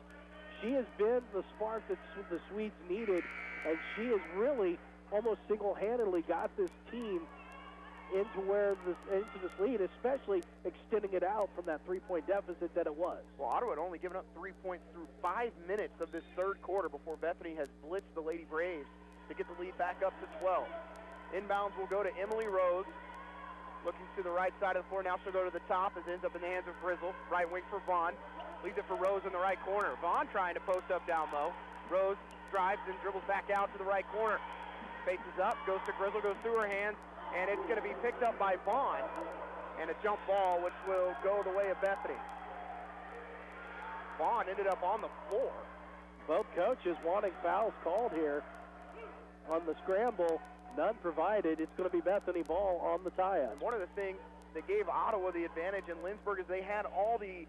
She has been the spark that the Swedes needed, and she has really almost single-handedly got this team into this lead, especially extending it out from that 3-point deficit that it was.
Well, Ottawa had only given up 3 points through 5 minutes of this third quarter before Bethany has blitzed the Lady Braves to get the lead back up to 12. Inbounds will go to Emily Rose, looking to the right side of the floor. Now she'll go to the top as it ends up in the hands of Grizzle. Right wing for Vaughn. Leaves it for Rose in the right corner. Vaughn trying to post up down low. Rose drives and dribbles back out to the right corner. Faces up, goes to Grizzle, goes through her hands, and it's going to be picked up by Vaughn. And a jump ball, which will go the way of Bethany. Vaughn ended up on the floor.
Both coaches wanting fouls called here on the scramble. None provided. It's going to be Bethany ball on the tie-up.
One of the things that gave Ottawa the advantage in Lindsborg is they had all the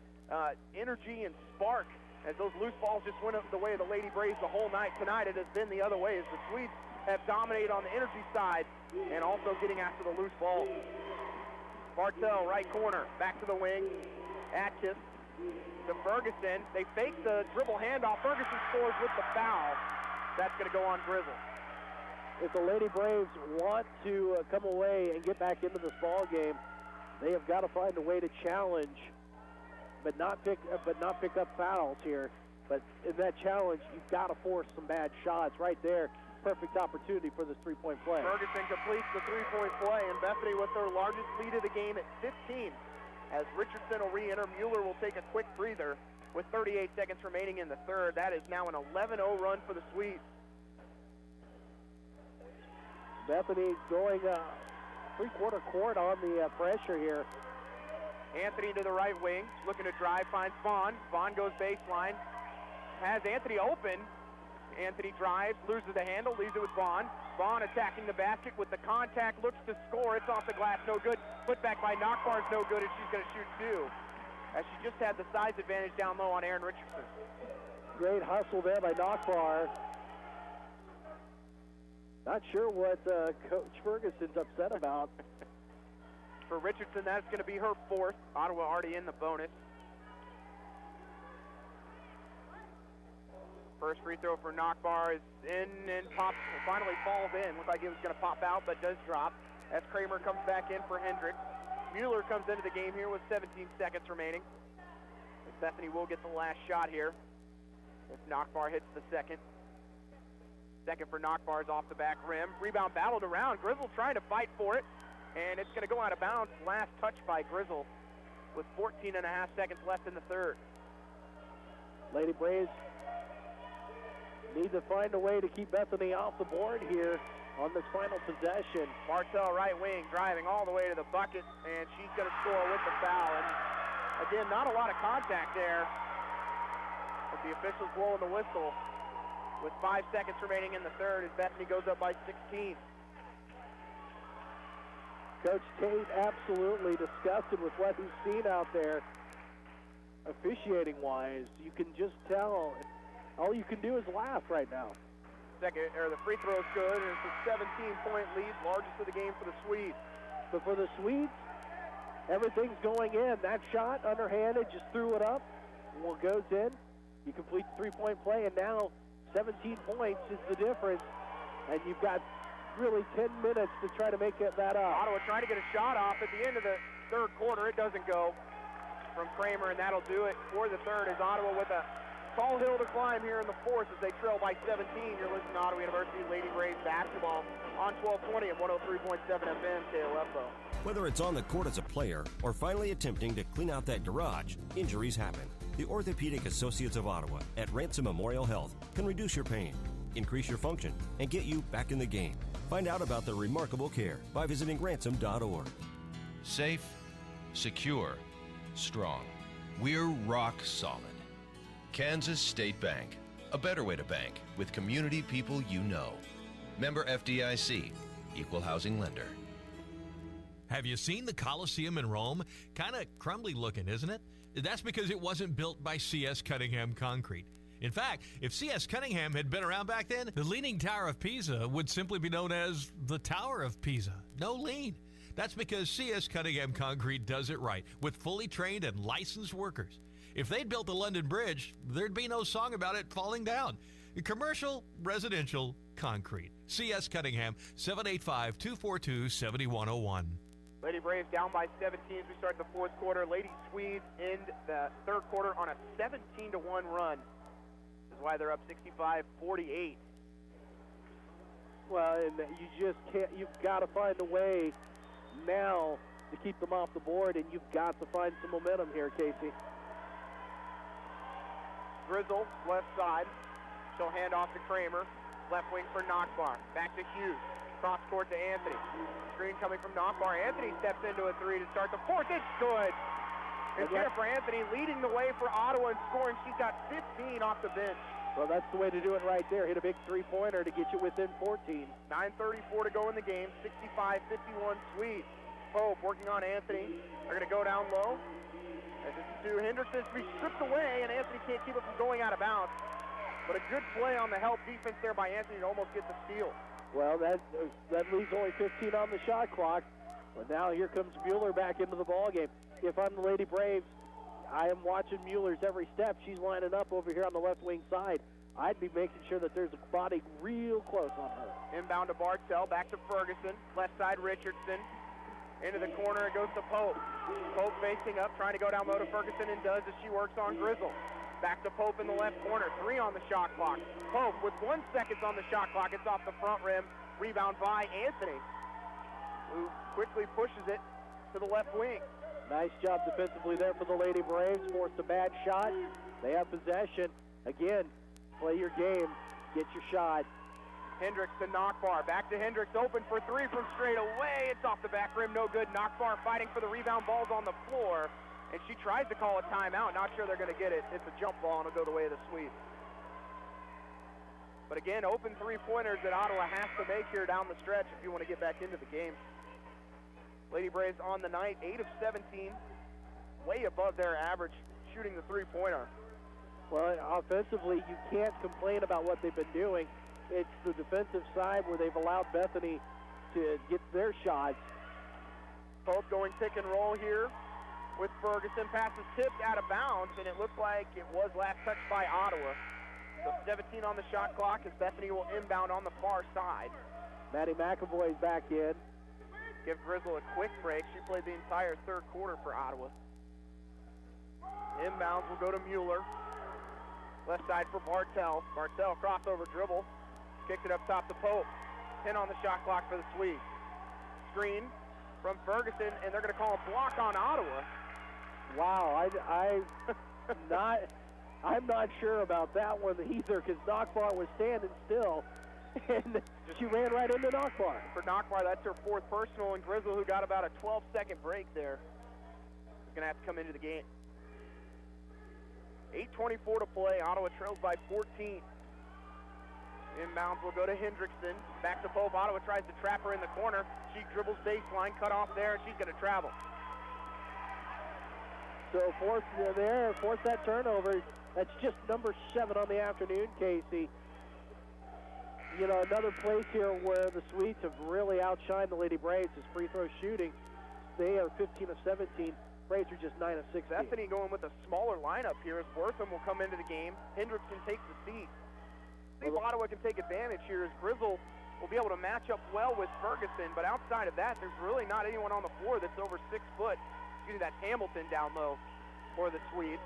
energy and spark as those loose balls just went up the way of the Lady Braves the whole night. Tonight it has been the other way as the Swedes have dominated on the energy side and also getting after the loose ball. Bartel, right corner, back to the wing. Atkins to Ferguson. They fake the dribble handoff. Ferguson scores with the foul. That's going to go on Grizzle.
If the Lady Braves want to come away and get back into this ball game, they have got to find a way to challenge, but not pick up fouls here. But in that challenge, you've got to force some bad shots right there. Perfect opportunity for this three-point play.
Ferguson completes the three-point play, and Bethany with their largest lead of the game at 15. As Richardson will re-enter, Mueller will take a quick breather with 38 seconds remaining in the third. That is now an 11-0 run for the Swedes.
Bethany going three-quarter court on the pressure here.
Anthony to the right wing, looking to drive, finds Vaughn. Vaughn goes baseline, has Anthony open. Anthony drives, loses the handle, leaves it with Vaughn. Vaughn attacking the basket with the contact, looks to score. It's off the glass, no good. Put back by Nockbar's no good, and she's going to shoot two. As she just had the size advantage down low on Aaron Richardson.
Great hustle there by Nockbar. Not sure what Coach Ferguson's upset about.
For Richardson, that's going to be her fourth. Ottawa already in the bonus. First free throw for Nockbar is in and finally falls in. Looked like it was going to pop out, but does drop. As Kramer comes back in for Hendricks. Mueller comes into the game here with 17 seconds remaining. Bethany will get the last shot here if Nockbar hits the second. Second for Nockbar is off the back rim. Rebound battled around. Grizzle trying to fight for it, and it's going to go out of bounds. Last touch by Grizzle with 14 and a half seconds left in the third.
Lady Braves need to find a way to keep Bethany off the board here on this final possession.
Bartel, right wing, driving all the way to the bucket, and she's going to score with the foul. And again, not a lot of contact there, but the officials blowing the whistle with 5 seconds remaining in the third as Bethany goes up by 16.
Coach Tate absolutely disgusted with what he's seen out there, officiating-wise. You can just tell. All you can do is laugh right now.
The free throw is good, and it's a 17-point lead, largest of the game for the Swedes.
But for the Swedes, everything's going in. That shot, underhanded, just threw it up. Well, it goes in. You complete the three-point play, and now 17 points is the difference. And you've got really 10 minutes to try to make that up.
Ottawa trying to get a shot off at the end of the third quarter. It doesn't go from Kramer, and that'll do it for the third as Ottawa with a tall hill to climb here in the fourth as they trail by 17. You're listening to Ottawa University Lady Braves basketball on 1220 and 103.7 FM KOFO.
Whether it's on the court as a player or finally attempting to clean out that garage, injuries happen. The Orthopedic Associates of Ottawa at Ransom Memorial Health can reduce your pain, increase your function, and get you back in the game. Find out about their remarkable care by visiting ransom.org.
Safe, secure, strong. We're rock solid. Kansas State Bank, a better way to bank with community people you know. Member FDIC, equal housing lender.
Have you seen the Coliseum in Rome? Kind of crumbly looking, isn't it? That's because it wasn't built by C.S. Cunningham Concrete. In fact, if C.S. Cunningham had been around back then, the Leaning Tower of Pisa would simply be known as the Tower of Pisa. No lean. That's because C.S. Cunningham Concrete does it right with fully trained and licensed workers. If they'd built the London Bridge, there'd be no song about it falling down. Commercial, residential, concrete. C.S. Cunningham, 785-242-7101.
Lady Braves down by 17 as we start the fourth quarter. Lady Swedes end the third quarter on a 17-1 run. This is why they're up 65-48.
Well, and you just can't. You've got to find a way now to keep them off the board, and you've got to find some momentum here, Casey.
Grizzle, left side. She'll hand off to Kramer. Left wing for Nockbar. Back to Hughes. Cross court to Anthony. Screen coming from Nockbar. Anthony steps into a three to start the fourth. It's good. It's here for Anthony, leading the way for Ottawa and scoring. She's got 15 off the bench.
Well, that's the way to do it right there. Hit a big three-pointer to get you within 14.
9:34 to go in the game. 65-51 Swedes. Pope working on Anthony. They're going to go down low. As this is to Hendrickson to be stripped away, and Anthony can't keep it from going out of bounds. But a good play on the help defense there by Anthony to almost get the steal.
Well, that leaves only 15 on the shot clock. But now here comes Mueller back into the ballgame. If I'm the Lady Braves, I am watching Mueller's every step. She's lining up over here on the left wing side. I'd be making sure that there's a body real close on her.
Inbound to Bartell, back to Ferguson. Left side Richardson. Into the corner, it goes to Pope. Pope facing up, trying to go down low to Ferguson, and does as she works on Grizzle. Back to Pope in the left corner, 3 on the shot clock. Pope with 1 second on the shot clock. It's off the front rim. Rebound by Anthony, who quickly pushes it to the left wing.
Nice job defensively there for the Lady Braves. Forced a bad shot. They have possession. Again, play your game. Get your shot.
Hendricks to Nockbar. Back to Hendricks. Open for 3 from straight away. It's off the back rim. No good. Nockbar fighting for the rebound. Ball's on the floor. And she tries to call a timeout. Not sure they're going to get it. It's a jump ball, and it'll go the way of the Swedes. But again, open three-pointers that Ottawa has to make here down the stretch if you want to get back into the game. Lady Braves on the night, 8 of 17, way above their average, shooting the three-pointer.
Well, offensively, you can't complain about what they've been doing. It's the defensive side where they've allowed Bethany to get their shots.
Pope going pick and roll here with Ferguson. Pass is tipped out of bounds, and it looked like it was last touched by Ottawa. So 17 on the shot clock as Bethany will inbound on the far side.
Maddie McAvoy's back in.
Give Grizzle a quick break. She played the entire third quarter for Ottawa. Inbounds will go to Mueller. Left side for Bartell. Bartell crossover dribble. Kicks it up top to Pope. 10 on the shot clock for the Swedes. Screen from Ferguson, and they're going to call a block on Ottawa.
Wow, I'm not sure about that one either, because Nockbar was standing still, and she ran right into Nockbar.
For Nockbar, that's her 4th personal, and Grizzle, who got about a 12-second break there, is going to have to come into the game. 8:24 to play. Ottawa trails by 14. Inbounds will go to Hendrickson. Back to Pope. Ottawa tries to trap her in the corner. She dribbles baseline, cut off there, and she's going to travel.
So force that turnover. That's just number 7 on the afternoon, Casey. You know, another place here where the Swedes have really outshined the Lady Braves is free throw shooting. They are 15 of 17. Braves are just 9 of 16.
Bethany going with a smaller lineup here as Wortham will come into the game. Hendrickson takes the seat. I think Ottawa can take advantage here as Grizzle will be able to match up well with Ferguson, but outside of that, there's really not anyone on the floor that's over 6 foot. Excuse me, that's Hamilton down low for the Swedes.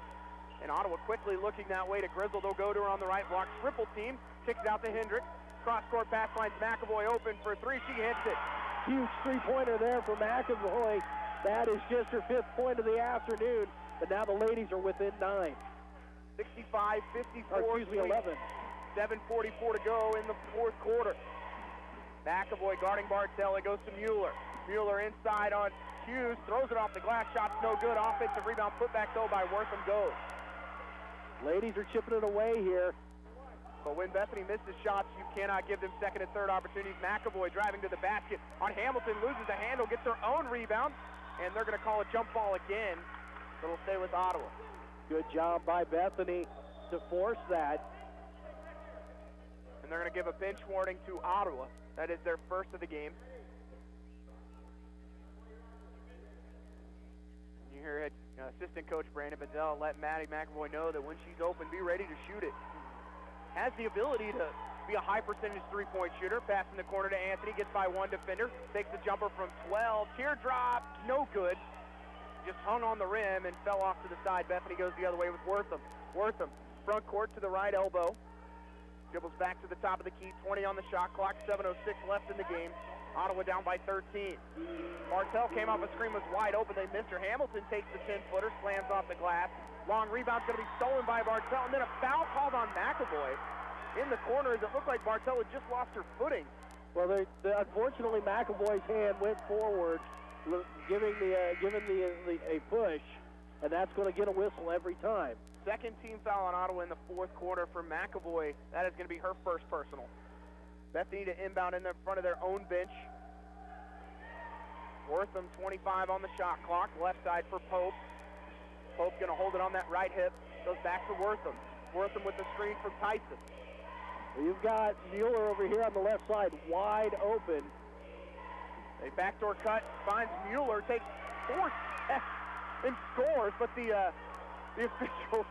And Ottawa quickly looking that way to Grizzle. They'll go to her on the right block. Triple team, kicks it out to Hendricks. Cross-court pass lines McAvoy open for 3. She hits it.
Huge three-pointer there for McAvoy. That is just her 5th point of the afternoon, but now the ladies are within 9.
65-54.
Excuse me, 11.
7:44 to go in the 4th quarter. McAvoy guarding Bartell. It goes to Mueller. Mueller inside on Hughes. Throws it off the glass. Shot's no good. Offensive rebound put back though by Wortham goes.
Ladies are chipping it away here.
But when Bethany misses shots, you cannot give them 2nd and 3rd opportunities. McAvoy driving to the basket on Hamilton. Loses the handle. Gets her own rebound. And they're going to call a jump ball again. So it'll stay with Ottawa.
Good job by Bethany to force that.
And they're going to give a bench warning to Ottawa. That is their 1st of the game. You hear assistant coach Brandon Bedell let Maddie McAvoy know that when she's open, be ready to shoot it. Has the ability to be a high percentage three-point shooter. Pass in the corner to Anthony, gets by one defender, takes the jumper from 12, teardrop, no good. Just hung on the rim and fell off to the side. Bethany goes the other way with Wortham. Wortham, front court to the right elbow. Dribbles back to the top of the key, 20 on the shot clock, 7:06 left in the game. Ottawa down by 13. Bartell came off a screen, was wide open. They missed her. Hamilton takes the 10-footer, slams off the glass. Long rebound's going to be stolen by Bartell, and then a foul called on McAvoy in the corner as it looked like Bartell had just lost her footing.
Well, unfortunately, McAvoy's hand went forward, giving a push, and that's going to get a whistle every time.
Second team foul on Ottawa in the fourth quarter for McAvoy. That is going to be her first personal. Bethany to inbound in the front of their own bench. Wortham 25 on the shot clock. Left side for Pope. Pope going to hold it on that right hip. Goes back to Wortham. Wortham with the screen from Tyson.
You've got Mueller over here on the left side, wide open.
A backdoor cut finds Mueller, takes 4 steps and scores, but the official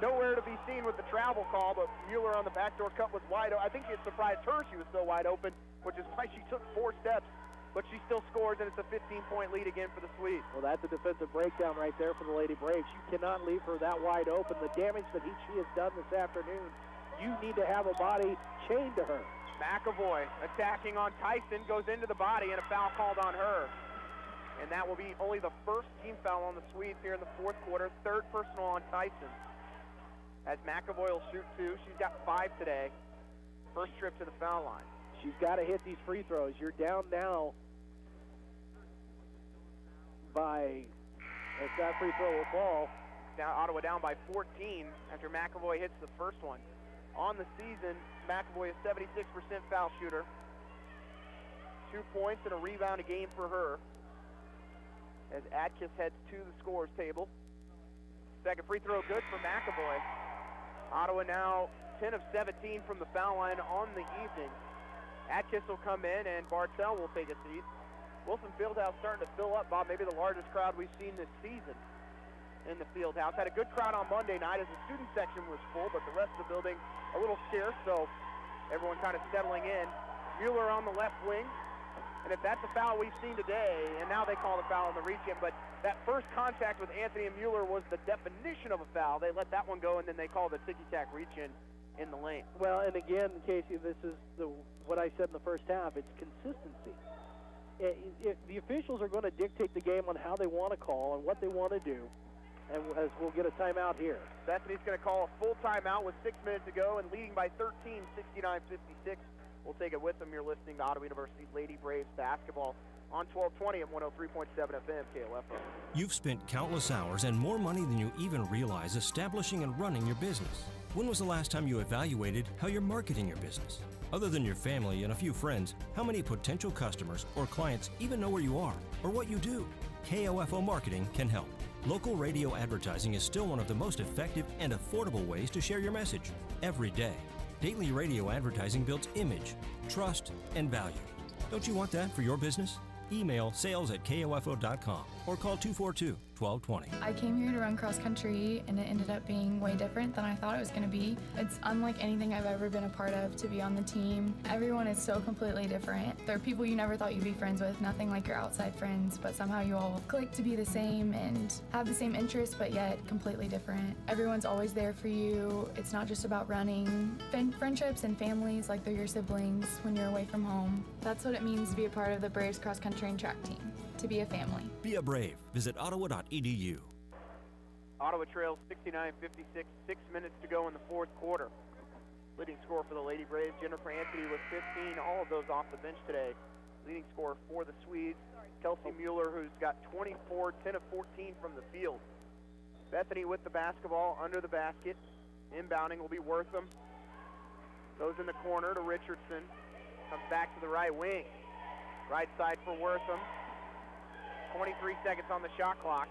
nowhere to be seen with the travel call, but Mueller on the backdoor cut was wide open. I think it surprised her she was so wide open, which is why she took 4 steps, but she still scores, and it's a 15-point lead again for the Swedes.
Well, that's a defensive breakdown right there for the Lady Braves. You cannot leave her that wide open. The damage that she has done this afternoon, you need to have a body chained to her.
McAvoy attacking on Tyson, goes into the body, and a foul called on her. And that will be only the first team foul on the Swedes here in the fourth quarter. Third personal on Tyson. As McAvoy will shoot 2. She's got 5 today. First trip to the foul line.
She's got to hit these free throws. You're down now by, if that free throw will fall.
Now Ottawa down by 14 after McAvoy hits the first one. On the season, McAvoy is 76% foul shooter. 2 points and a rebound a game for her. As Atkins heads to the scores table. Second free throw good for McAvoy. Ottawa now 10 of 17 from the foul line on the evening. Atkins will come in and Bartell will take a seat. Wilson Fieldhouse starting to fill up, Bob, maybe the largest crowd we've seen this season in the Fieldhouse. Had a good crowd on Monday night as the student section was full, but the rest of the building a little scarce, so everyone kind of settling in. Mueller on the left wing. And if that's a foul we've seen today, and now they call the foul on the reach-in, but that first contact with Anthony and Mueller was the definition of a foul. They let that one go, and then they call the ticky-tack reach-in in the lane.
Well, and again, Casey, this is what I said in the first half. It's consistency. The officials are going to dictate the game on how they want to call and what they want to do, and as we'll get a timeout here.
Bethany's going to call a full timeout with 6 minutes to go and leading by 13, 69-56. We'll take it with them. You're listening to Ottawa University's Lady Braves basketball on 1220 and 103.7 FM KOFO.
You've spent countless hours and more money than you even realize establishing and running your business. When was the last time you evaluated how you're marketing your business? Other than your family and a few friends, how many potential customers or clients even know where you are or what you do? KOFO Marketing can help. Local radio advertising is still one of the most effective and affordable ways to share your message every day. Daily radio advertising builds image, trust, and value. Don't you want that for your business? Email sales@kofo.com or call 242-1220.
I came here to run cross country and it ended up being way different than I thought it was going to be. It's unlike anything I've ever been a part of to be on the team. Everyone is so completely different. There are people you never thought you'd be friends with, nothing like your outside friends, but somehow you all click to be the same and have the same interests, but yet completely different. Everyone's always there for you. It's not just about running. Friendships and families like they're your siblings when you're away from home. That's what it means to be a part of the Braves cross country and track team. To be a family.
Be a Brave. Visit ottawa.edu.
Ottawa trails 69-56, 6 minutes to go in the fourth quarter. Leading scorer for the Lady Braves, Jennifer Anthony with 15, all of those off the bench today. Leading scorer for the Swedes, Kelsey Mueller, who's got 24, 10 of 14 from the field. Bethany with the basketball under the basket. Inbounding will be Wortham. Goes in the corner to Richardson. Comes back to the right wing. Right side for Wortham. 23 seconds on the shot clock.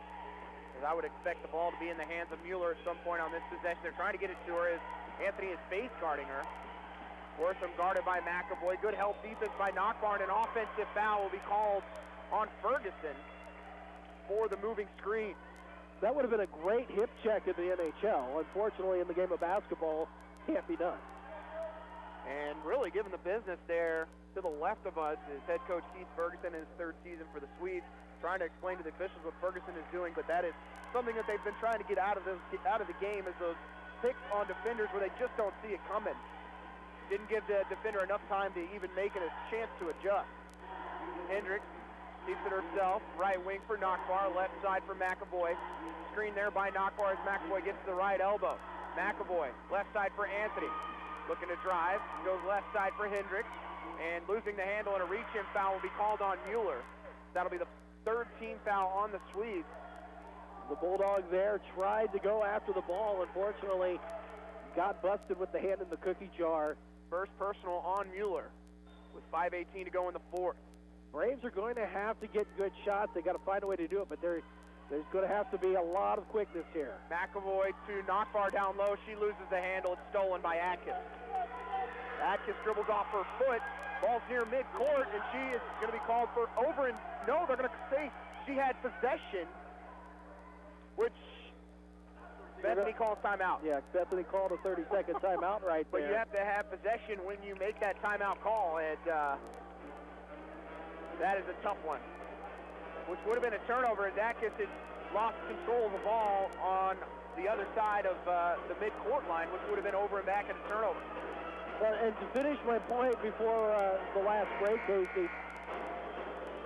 As I would expect the ball to be in the hands of Mueller at some point on this possession. They're trying to get it to her as Anthony is face guarding her. Wortham guarded by McAvoy. Good help defense by Knockbarn. An offensive foul will be called on Ferguson for the moving screen.
That would have been a great hip check in the NHL. Unfortunately, in the game of basketball, can't be done.
And really giving the business there to the left of us is head coach Keith Ferguson in his third season for the Swedes, trying to explain to the officials what Ferguson is doing, but that is something that they've been trying to get out of the game, is those picks on defenders where they just don't see it coming. Didn't give the defender enough time to even make it a chance to adjust. Hendricks. Keeps it herself. Right wing for Nockbar. Left side for McAvoy. Screen there by Nockbar as McAvoy gets to the right elbow. McAvoy, left side for Anthony. Looking to drive. Goes left side for Hendricks. And losing the handle, and a reach-in foul will be called on Mueller. That'll be the third team foul on the Swedes.
The Bulldogs there tried to go after the ball. Unfortunately, got busted with the hand in the cookie jar.
First personal on Mueller with 5:18 to go in the fourth.
Braves are going to have to get good shots. They got to find a way to do it, but there's going to have to be a lot of quickness here.
McAvoy to Nockbar down low. She loses the handle. It's stolen by Atkins. Atkins dribbles off her foot. Ball's near midcourt, and she is going to be called for over. And no, they're going to say she had possession, which Bethany calls timeout.
Yeah, Bethany called a 30-second timeout right there.
But you have to have possession when you make that timeout call, and that is a tough one, which would have been a turnover as Atkins had lost control of the ball on the other side of the midcourt line, which would have been over and back at a turnover.
Well, and to finish my point before the last break, Casey,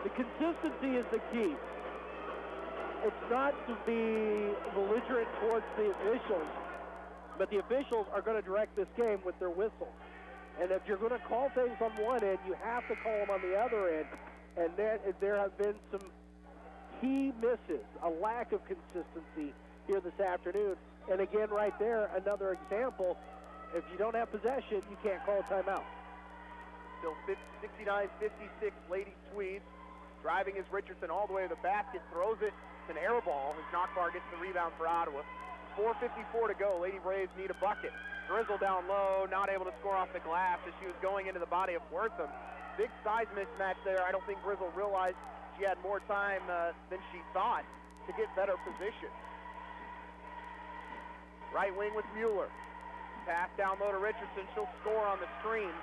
the consistency is the key. It's not to be belligerent towards the officials, but the officials are going to direct this game with their whistle. And if you're going to call things on one end, you have to call them on the other end. And there have been some key misses, a lack of consistency here this afternoon. And again, right there, another example. If you don't have possession, you can't call a timeout.
Still 69-56, Lady Swedes. Driving is Richardson all the way to the basket, throws it. It's an air ball as Nockbar gets the rebound for Ottawa. 4:54 to go. Lady Braves need a bucket. Drizzle down low, not able to score off the glass as she was going into the body of Wortham. Big size mismatch there. I don't think Grizzle realized she had more time than she thought to get better position. Right wing with Mueller. Pass down low to Richardson. She'll score on the screen.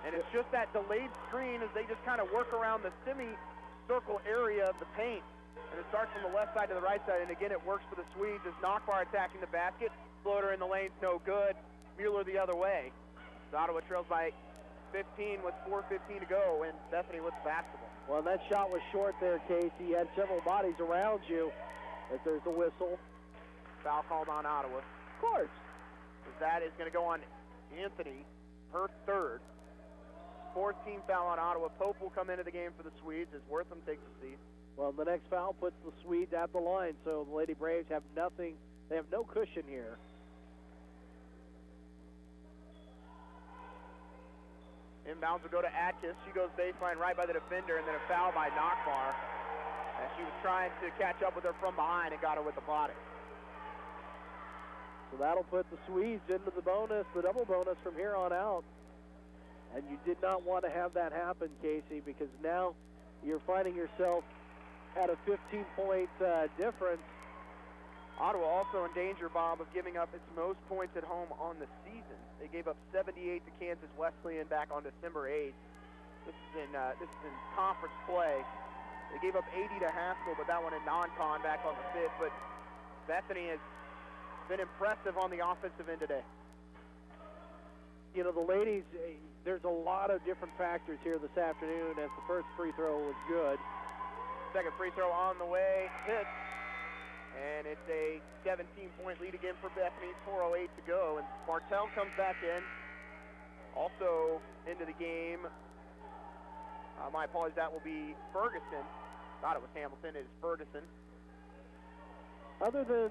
And it's just that delayed screen as they just kind of work around the semi-circle area of the paint. And it starts from the left side to the right side. And again, it works for the Swedes as Nockbar attacking the basket. Floater in the lane's no good. Mueller the other way. So Ottawa trails by 15 with 4:15 to go, and Bethany with the basketball.
Well, that shot was short there, Casey. You had several bodies around you. If there's a whistle.
Foul called on Ottawa.
Of course.
That is going to go on Anthony, her third. Fourth team foul on Ottawa. Pope will come into the game for the Swedes as Wortham takes a seat.
Well, the next foul puts the Swedes at the line, so the Lady Braves have nothing. They have no cushion here.
Inbounds will go to Atkins. She goes baseline right by the defender, and then a foul by Nockbar as she was trying to catch up with her from behind and got her with the body.
So that'll put the Swedes into the bonus, the double bonus from here on out. And you did not want to have that happen, Casey, because now you're finding yourself at a 15-point difference.
Ottawa also in danger, Bob, of giving up its most points at home on the season. They gave up 78 to Kansas Wesleyan back on December 8th. This is in conference play. They gave up 80 to Haskell, but that one in non-con back on the 5th. But Bethany has been impressive on the offensive end today.
You know, the ladies, there's a lot of different factors here this afternoon as the first free throw was good.
Second free throw on the way, hit. And it's a 17-point lead again for Bethany, 4:08 to go. And Bartell comes back in. Also into the game, my apologies, that will be Ferguson. Thought it was Hamilton, it is Ferguson.
Other than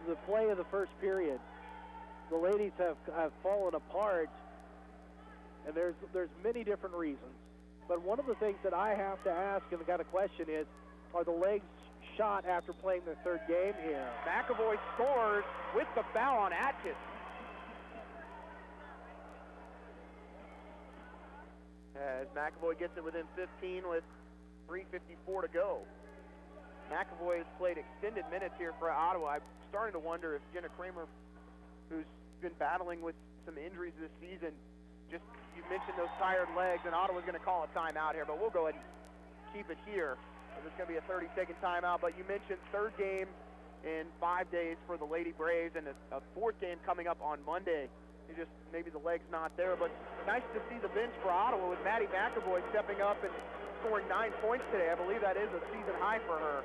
the play of the first period, the ladies have fallen apart, and there's many different reasons. But one of the things that I have to ask and got a question is, are the legs shot after playing their third game here?
McAvoy scores with the foul on Atkins. As McAvoy gets it within 15 with 3:54 to go. McAvoy has played extended minutes here for Ottawa. I'm starting to wonder if Jenna Kramer, who's been battling with some injuries this season, you mentioned those tired legs, and Ottawa's going to call a timeout here, but we'll go ahead and keep it here. There's going to be a 30-second timeout, but you mentioned third game in 5 days for the Lady Braves and a fourth game coming up on Monday Just maybe the leg's not there, but nice to see the bench for Ottawa with Maddie McAvoy stepping up and scoring 9 points today. I believe that is a season high for her.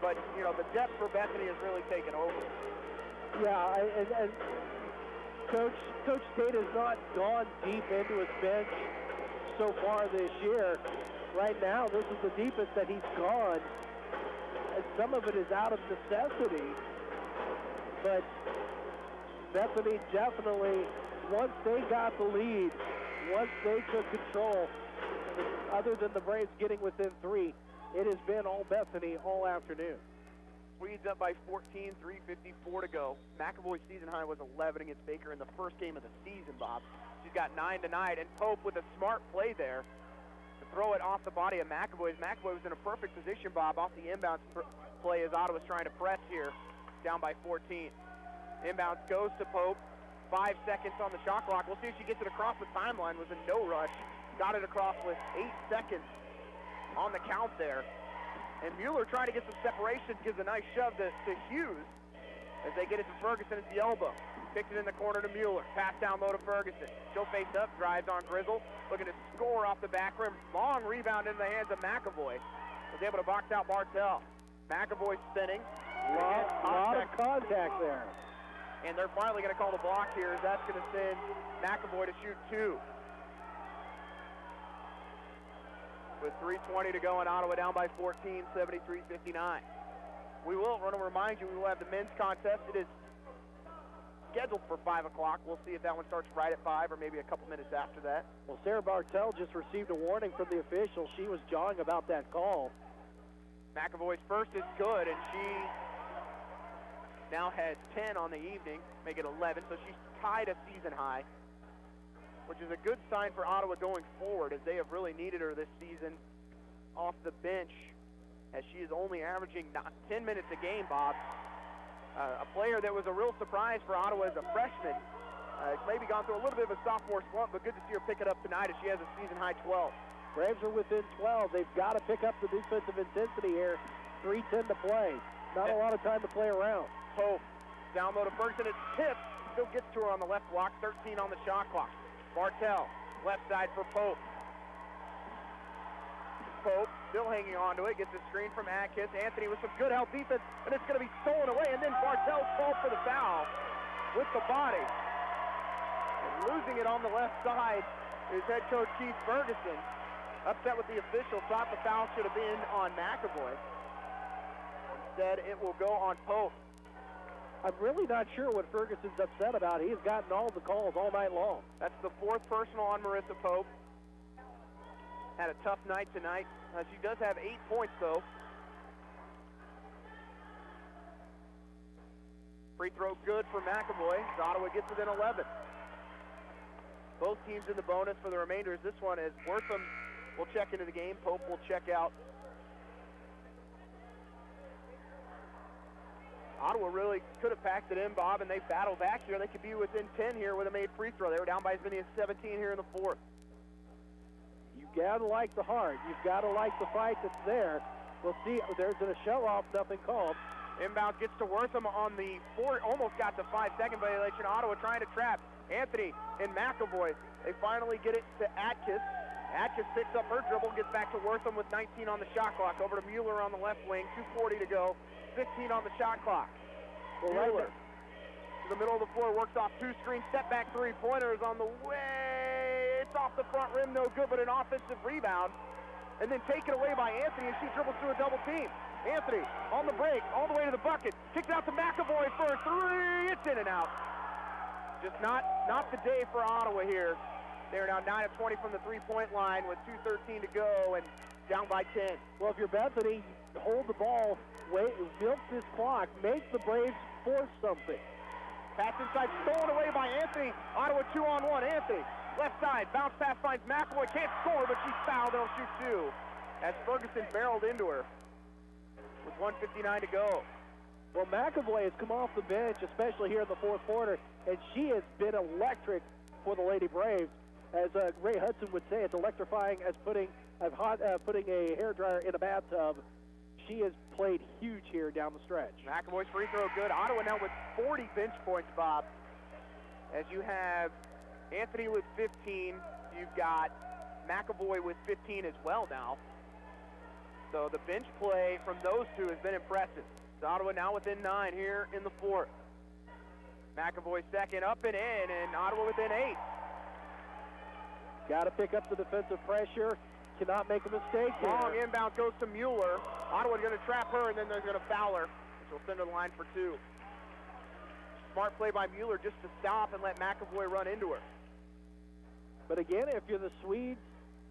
But, you know, the depth for Bethany has really taken over.
Yeah, and Coach Tate has not gone deep into his bench so far this year. Right now, this is the deepest that he's gone. And some of it is out of necessity. But Bethany definitely, once they got the lead, once they took control, other than the Braves getting within 3, it has been all Bethany all afternoon.
Swedes up by 14, 3:54 to go. McAvoy's season high was 11 against Baker in the first game of the season, Bob. She's got 9 tonight, and Pope with a smart play there to throw it off the body of McAvoy. McAvoy was in a perfect position, Bob, off the inbounds play as Ottawa's trying to press here, down by 14. Inbounds goes to Pope. 5 seconds on the shot clock. We'll see if she gets it across the timeline. Was a no rush. Got it across with 8 seconds on the count there. And Mueller trying to get some separation, gives a nice shove to Hughes as they get it to Ferguson at the elbow. Kicks it in the corner to Mueller. Pass down low to Ferguson. She'll face up, drives on Grizzle. Looking to score off the back rim. Long rebound into the hands of McAvoy. Was able to box out Bartell. McAvoy spinning.
Lot of contact there.
And they're finally going to call the block here, as that's going to send McAvoy to shoot 2. With 3:20 to go, and Ottawa down by 14, 73-59. We will want to remind you, we will have the men's contest. It is scheduled for 5 o'clock. We'll see if that one starts right at 5 or maybe a couple minutes after that.
Well, Sarah Bartell just received a warning from the official. She was jawing about that call.
McAvoy's first is good, and she now has 10 on the evening, make it 11, so she's tied a season high, which is a good sign for Ottawa going forward, as they have really needed her this season off the bench, as she is only averaging 10 minutes a game, Bob. A player that was a real surprise for Ottawa as a freshman. Maybe gone through a little bit of a sophomore slump, but good to see her pick it up tonight as she has a season-high 12.
Braves are within 12. They've got to pick up the defensive intensity here. 3:10 to play. Not a lot of time to play around.
Pope down low to Ferguson. It's tipped. Still gets to her on the left block. 13 on the shot clock. Bartell, left side for Pope. Pope still hanging on to it. Gets a screen from Atkins. Anthony with some good help defense, and it's going to be stolen away. And then Bartell's called for the foul with the body. And losing it on the left side is head coach Keith Ferguson. Upset with the official. Thought the foul should have been on McAvoy. Instead, it will go on Pope.
I'm really not sure what Ferguson's upset about. He's gotten all the calls all night long.
That's the 4th personal on Marissa Pope. Had a tough night tonight. She does have 8 points, though. Free throw good for McAvoy. Ottawa gets within 11. Both teams in the bonus for the remainders. This one is Wortham will check into the game. Pope will check out. Ottawa really could have packed it in, Bob, and they battled back here. They could be within 10 here with a made free throw. They were down by as many as 17 here in the 4th.
You got to like the heart. You've got to like the fight that's there. We'll see. There's a show-off, nothing called.
Inbound gets to Wortham on the 4, almost got the 5-second violation. Ottawa trying to trap Anthony and McAvoy. They finally get it to Atkins. Atkins picks up her dribble, gets back to Wortham with 19 on the shot clock. Over to Mueller on the left wing, 2:40 to go. 15 on the shot clock.
Well,
Mueller to the middle of the floor, works off 2 screens, step back 3-pointers on the way. It's off the front rim, no good, but an offensive rebound. And then taken away by Anthony, and she dribbles through a double team. Anthony on the break, all the way to the bucket. Kicks out to McAvoy for a 3. It's in and out. Just not the day for Ottawa here. They're now 9 of 20 from the 3-point line with 2:13 to go and down by 10.
Well, if you're Bethany, hold the ball, milk this clock, make the Braves force something.
Pass inside, stolen away by Anthony. Ottawa 2-on-1. Anthony, left side, bounce pass finds McAvoy. Can't score, but she's fouled. They'll shoot 2. As Ferguson barreled into her with 1:59 to go.
Well, McAvoy has come off the bench, especially here in the 4th quarter, and she has been electric for the Lady Braves. As Ray Hudson would say, it's electrifying as putting a hairdryer in a bathtub. She has played huge here down the stretch.
McAvoy's free throw good. Ottawa now with 40 bench points, Bob. as you have Anthony with 15. You've got McAvoy with 15 as well now. So the bench play from those two has been impressive. So Ottawa now within 9 here in the fourth. McAvoy second, up and in, and Ottawa within 8.
Got to pick up the defensive pressure. Cannot make a mistake here.
Long inbound goes to Mueller. Ottawa's going to trap her, and then they're going to foul her, which will send her to the line for 2. Smart play by Mueller just to stop and let McAvoy run into her.
But again, if you're the Swedes,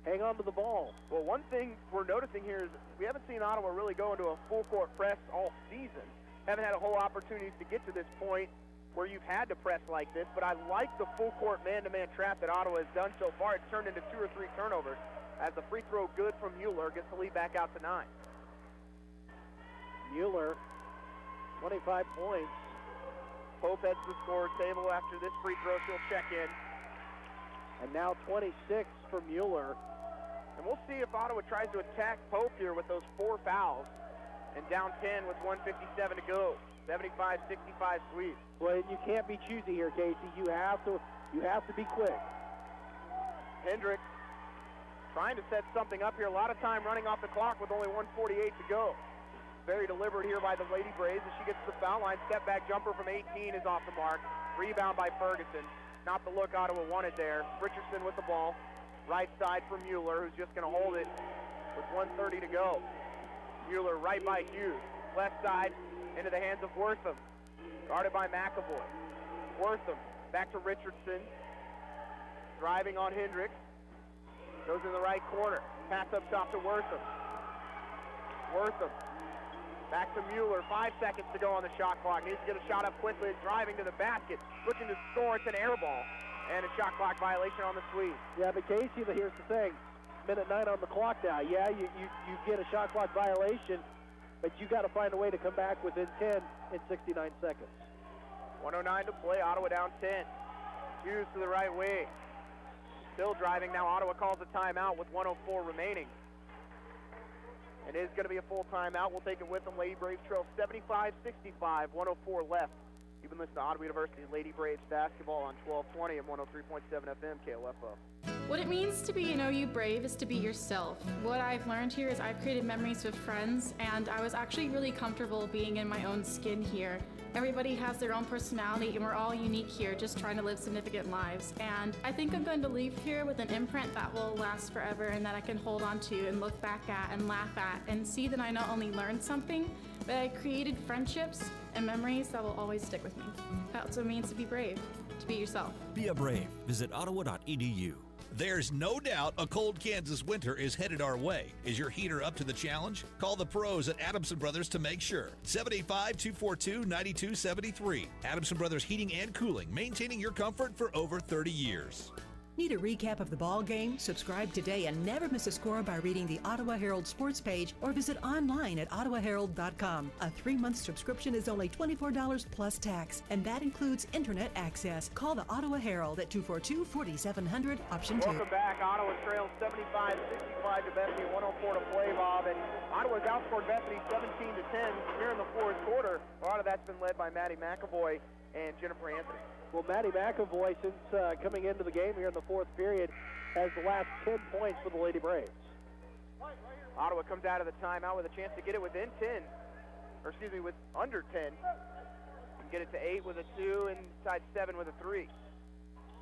hang on to the ball.
Well, one thing we're noticing here is we haven't seen Ottawa really go into a full-court press all season. Haven't had a whole opportunities to get to this point where you've had to press like this, but I like the full-court man-to-man trap that Ottawa has done so far. It's turned into 2 or 3 turnovers as the free throw good from Mueller gets the lead back out to 9.
Mueller, 25 points.
Pope heads to the score table after this free throw. She'll check in.
And now 26 for Mueller.
And we'll see if Ottawa tries to attack Pope here with those 4 fouls. And down 10 with 1:57 to go. 75-65 Swedes.
Well, you can't be choosy here, Casey. You have to be quick.
Hendricks trying to set something up here. A lot of time running off the clock with only 1:48 to go. Very deliberate here by the Lady Braves as she gets to the foul line. Step back jumper from 18 is off the mark. Rebound by Ferguson. Not the look Ottawa wanted there. Richardson with the ball. Right side for Mueller, who's just going to hold it with 1:30 to go. Mueller right by Hughes. Left side into the hands of Wortham. Guarded by McAvoy. Wortham back to Richardson. Driving on Hendricks. Goes in the right corner. Pass up top to Wortham. Wortham back to Mueller. 5 seconds to go on the shot clock. Needs to get a shot up quickly. Driving to the basket. Looking to score. It's an air ball. And a shot clock violation on the Swedes.
Yeah, but Casey, here's the thing. Minute 9 on the clock now. Yeah, you get a shot clock violation, but you got to find a way to come back within 10 in 69 seconds.
1:09 to play. Ottawa down 10. Hughes to the right wing. Still driving now. Ottawa calls a timeout with 1:04 remaining. It is going to be a full timeout. We'll take it with them. Lady Braves trail 75-65. 1:04 left. You've been listening to Ottawa University Lady Braves basketball on 1220 and 103.7 FM KOFO.
What it means to be an OU Brave is to be yourself. What I've learned here is I've created memories with friends, and I was actually really comfortable being in my own skin here. Everybody has their own personality, and we're all unique here, just trying to live significant lives. And I think I'm going to leave here with an imprint that will last forever and that I can hold on to and look back at and laugh at and see that I not only learned something, but I created friendships and memories that will always stick with me. That's what it means to be brave, to be yourself.
Be a brave. Visit ottawa.edu.
There's no doubt a cold Kansas winter is headed our way. Is your heater up to the challenge? Call the pros at Adamson Brothers to make sure. 785-242-9273. Adamson Brothers Heating and Cooling, maintaining your comfort for over 30 years.
Need a recap of the ball game? Subscribe today and never miss a score by reading the Ottawa Herald sports page or visit online at ottawaherald.com. A 3-month subscription is only $24 plus tax, and that includes internet access. Call the Ottawa Herald at 242-4700, option 2.
Welcome back. Ottawa trails 75-65 to Bethany, 1:04 to play, Bob. And Ottawa's outscored Bethany 17-10 here in the fourth quarter. A lot of that's been led by Maddie McAvoy and Jennifer Anthony.
Well, Maddie McAvoy, since coming into the game here in the fourth period, has the last 10 points for the Lady Braves.
Ottawa comes out of the timeout with a chance to get it within 10, or excuse me, with under 10. And get it to 8 with a 2, inside 7 with a 3.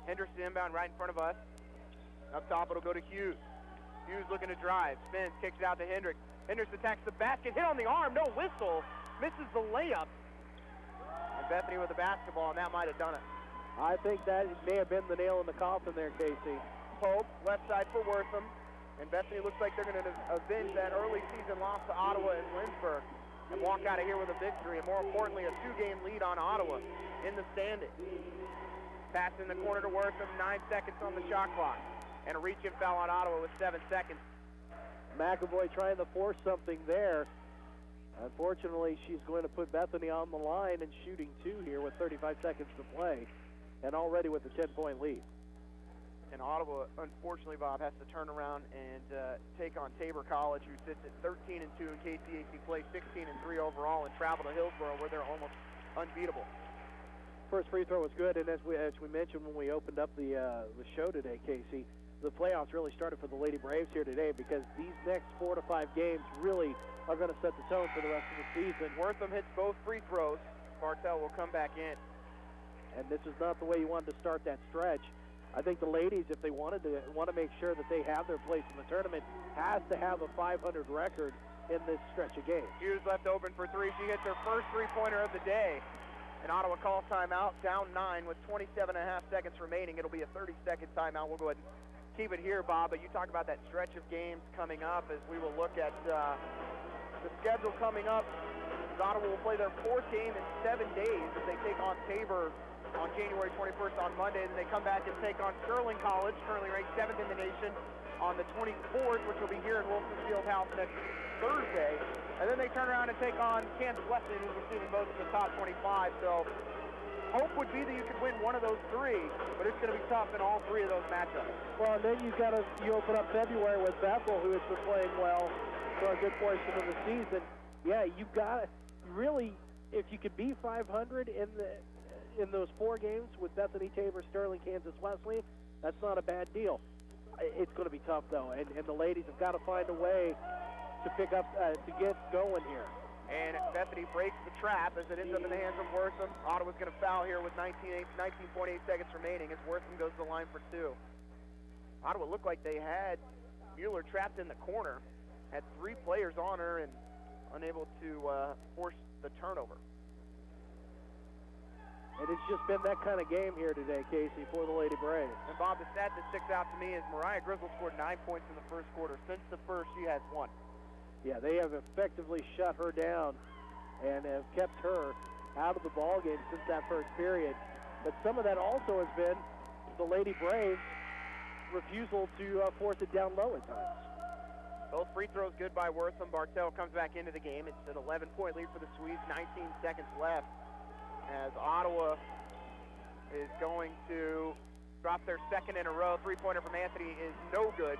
Henderson inbound right in front of us. Up top, it'll go to Hughes. Hughes looking to drive, spins, kicks it out to Hendricks. Hendricks attacks the basket, hit on the arm, no whistle, misses the layup. And Bethany with the basketball, and that might have done it.
I think that may have been the nail in the coffin there, Casey.
Pope, left side for Wortham. And Bethany looks like they're going to avenge that early season loss to Ottawa and Lynchburg and walk out of here with a victory, and more importantly, a 2-game lead on Ottawa in the standings. Pass in the corner to Wortham, 9 seconds on the shot clock. And a reach-in foul on Ottawa with 7 seconds.
McAvoy trying to force something there. Unfortunately, she's going to put Bethany on the line and shooting 2 here with 35 seconds to play, and already with a 10-point lead.
And Ottawa, unfortunately, Bob, has to turn around and take on Tabor College, who sits at 13-2 in KCAC play, 16-3 overall, and travel to Hillsborough, where they're almost unbeatable.
First free throw was good, and as we mentioned when we opened up the show today, Casey, the playoffs really started for the Lady Braves here today because these next 4 to 5 games really are going to set the tone for the rest of the season.
Wortham hits both free throws. Bartell will come back in.
And this is not the way you wanted to start that stretch. I think the ladies, if they want to make sure that they have their place in the tournament, has to have a 500 record in this stretch of games.
Hughes left open for three. She hits her first three-pointer of the day. And Ottawa calls timeout, down 9 with 27.5 seconds remaining. It'll be a 30-second timeout. We'll go ahead and keep it here, Bob. But you talk about that stretch of games coming up as we will look at the schedule coming up. Ottawa will play their 4th game in 7 days as they take on Tabor on January 21st on Monday. And then they come back and take on Sterling College, currently ranked 7th in the nation, on the 24th, which will be here in Wilson Fieldhouse next Thursday. And then they turn around and take on Kansas Wesleyan, who's receiving both in the top 25. So hope would be that you could win one of those 3, but it's going to be tough in all 3 of those matchups.
Well, and then you open up February with Bethel, who has been playing well for a good portion of the season. Yeah, you've got to really, if you could be 500 in those 4 games with Bethany, Tabor, Sterling, Kansas Wesleyan, that's not a bad deal. It's going to be tough, though, and the ladies have got to find a way to pick up, to get going here.
And Bethany breaks the trap as it ends up in the hands of Wortham. Ottawa's going to foul here with 19.8 seconds remaining as Wortham goes to the line for 2. Ottawa looked like they had Mueller trapped in the corner, had 3 players on her and unable to force the turnover.
And it's just been that kind of game here today, Casey, for the Lady Braves.
And Bob, the stat that sticks out to me is Mariah Grizzle scored 9 points in the first quarter. Since the first, she has 1.
Yeah, they have effectively shut her down and have kept her out of the ball game since that first period. But some of that also has been the Lady Braves' refusal to force it down low at times.
Both free throws good by Wortham. Bartell comes back into the game. It's an 11-point lead for the Swedes, 19 seconds left, as Ottawa is going to drop their 2nd in a row. 3-pointer from Anthony is no good.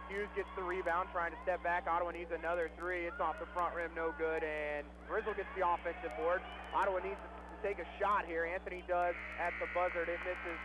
Hughes gets the rebound, trying to step back. Ottawa needs another 3. It's off the front rim, no good. And Grizzle gets the offensive board. Ottawa needs to take a shot here. Anthony does at the buzzer. It misses,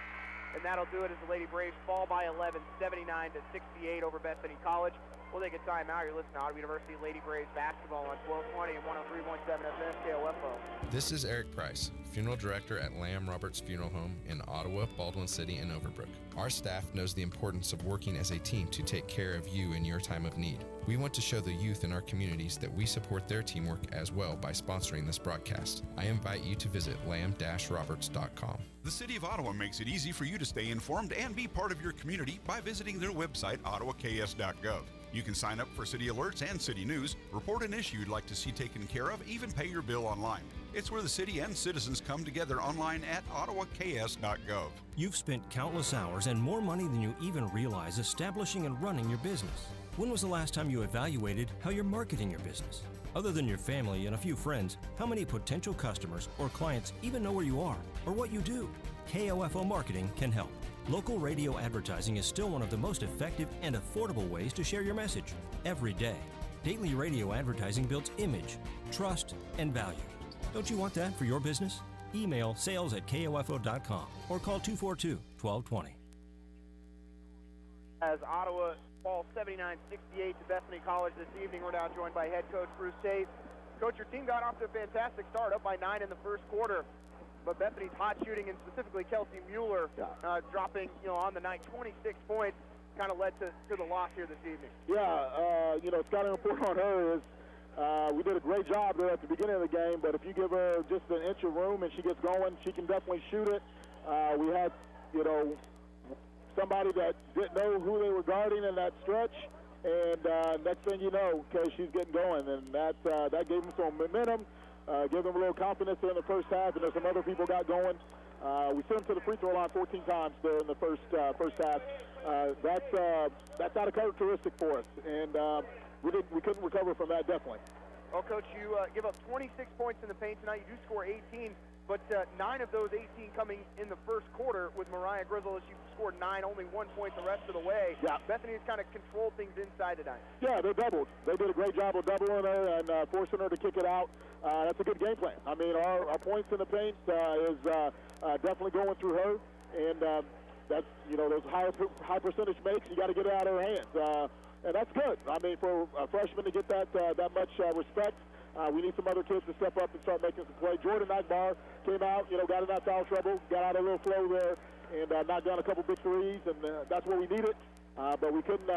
and that'll do it as the Lady Braves fall by 11, 79-68 over Bethany College. We'll take a timeout. You're listening to Ottawa University Lady Braves basketball on 1220 and 103.7 FM KOFO.
This is Eric Price, Funeral Director at Lamb Roberts Funeral Home in Ottawa, Baldwin City, and Overbrook. Our staff knows the importance of working as a team to take care of you in your time of need. We want to show the youth in our communities that we support their teamwork as well by sponsoring this broadcast. I invite you to visit lamb-roberts.com.
The City of Ottawa makes it easy for you to stay informed and be part of your community by visiting their website, ottawaks.gov. You can sign up for city alerts and city news, report an issue you'd like to see taken care of, even pay your bill online. It's where the city and citizens come together online at ottawaks.gov.
You've spent countless hours and more money than you even realize establishing and running your business. When was the last time you evaluated how you're marketing your business? Other than your family and a few friends, how many potential customers or clients even know where you are or what you do? KOFO Marketing can help. Local radio advertising is still one of the most effective and affordable ways to share your message every day. Daily radio advertising builds image, trust, and value. Don't you want that for your business? Email sales@kofo.com or call 242-1220.
As Ottawa falls 79-68 to Bethany College this evening, we're now joined by head coach Bruce Tate. Coach, your team got off to a fantastic start, up by 9 in the first quarter. But Bethany's hot shooting, and specifically Kelsey Mueller dropping, on the night 26 points, kind of led to the loss here this evening.
Yeah, it's got to report on her is we did a great job there at the beginning of the game, but if you give her just an inch of room and she gets going, she can definitely shoot it. We had, somebody that didn't know who they were guarding in that stretch, and next thing you know, okay, she's getting going, and that gave them some momentum. Give them a little confidence in the first half, and there's some other people got going. We sent them to the free throw line 14 times during the first half. That's not a characteristic for us, and we couldn't recover from that, definitely.
Well, Coach, you give up 26 points in the paint tonight. You do score 18, but 9 of those 18 coming in the first quarter with Mariah Grizzle, as she scored 9, only 1 point the rest of the way.
Yeah.
Bethany has kind of controlled things inside tonight.
Yeah, they doubled. They did a great job of doubling her and forcing her to kick it out. that's a good game plan. I mean, our points in the paint is definitely going through her, and that's, you know, those high percentage makes, you got to get it out of her hands. And that's good. I mean, for a freshman to get that much respect, we need some other kids to step up and start making some play. Jordan Akbar came out, you know, got in that foul trouble, got out a little flow there, and knocked down a couple big threes, and that's what we needed. But we couldn't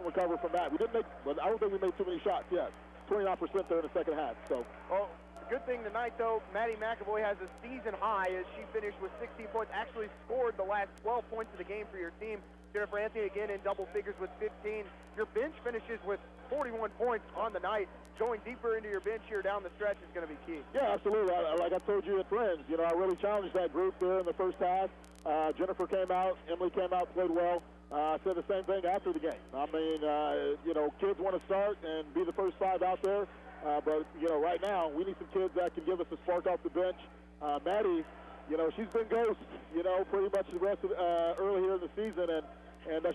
recover from that. We didn't make. Well, I don't think we made too many shots yet. 29% there in the second half. So.
Well, the good thing tonight, though, Maddie McAvoy has a season high as she finished with 16 points. Actually scored the last 12 points of the game for your team. Jennifer Anthony again in double figures with 15. Your bench finishes with 41 points on the night. Going deeper into your bench here down the stretch is going to be key.
Yeah, absolutely. Like I told you at Friends, you know, I really challenged that group there in the first half. Jennifer came out, Emily came out, played well. I said the same thing after the game. I mean, you know, kids want to start and be the first five out there. But, you know, right now, we need some kids that can give us a spark off the bench. Maddie, you know, she's been ghost, you know, pretty much the rest of early here in the season, and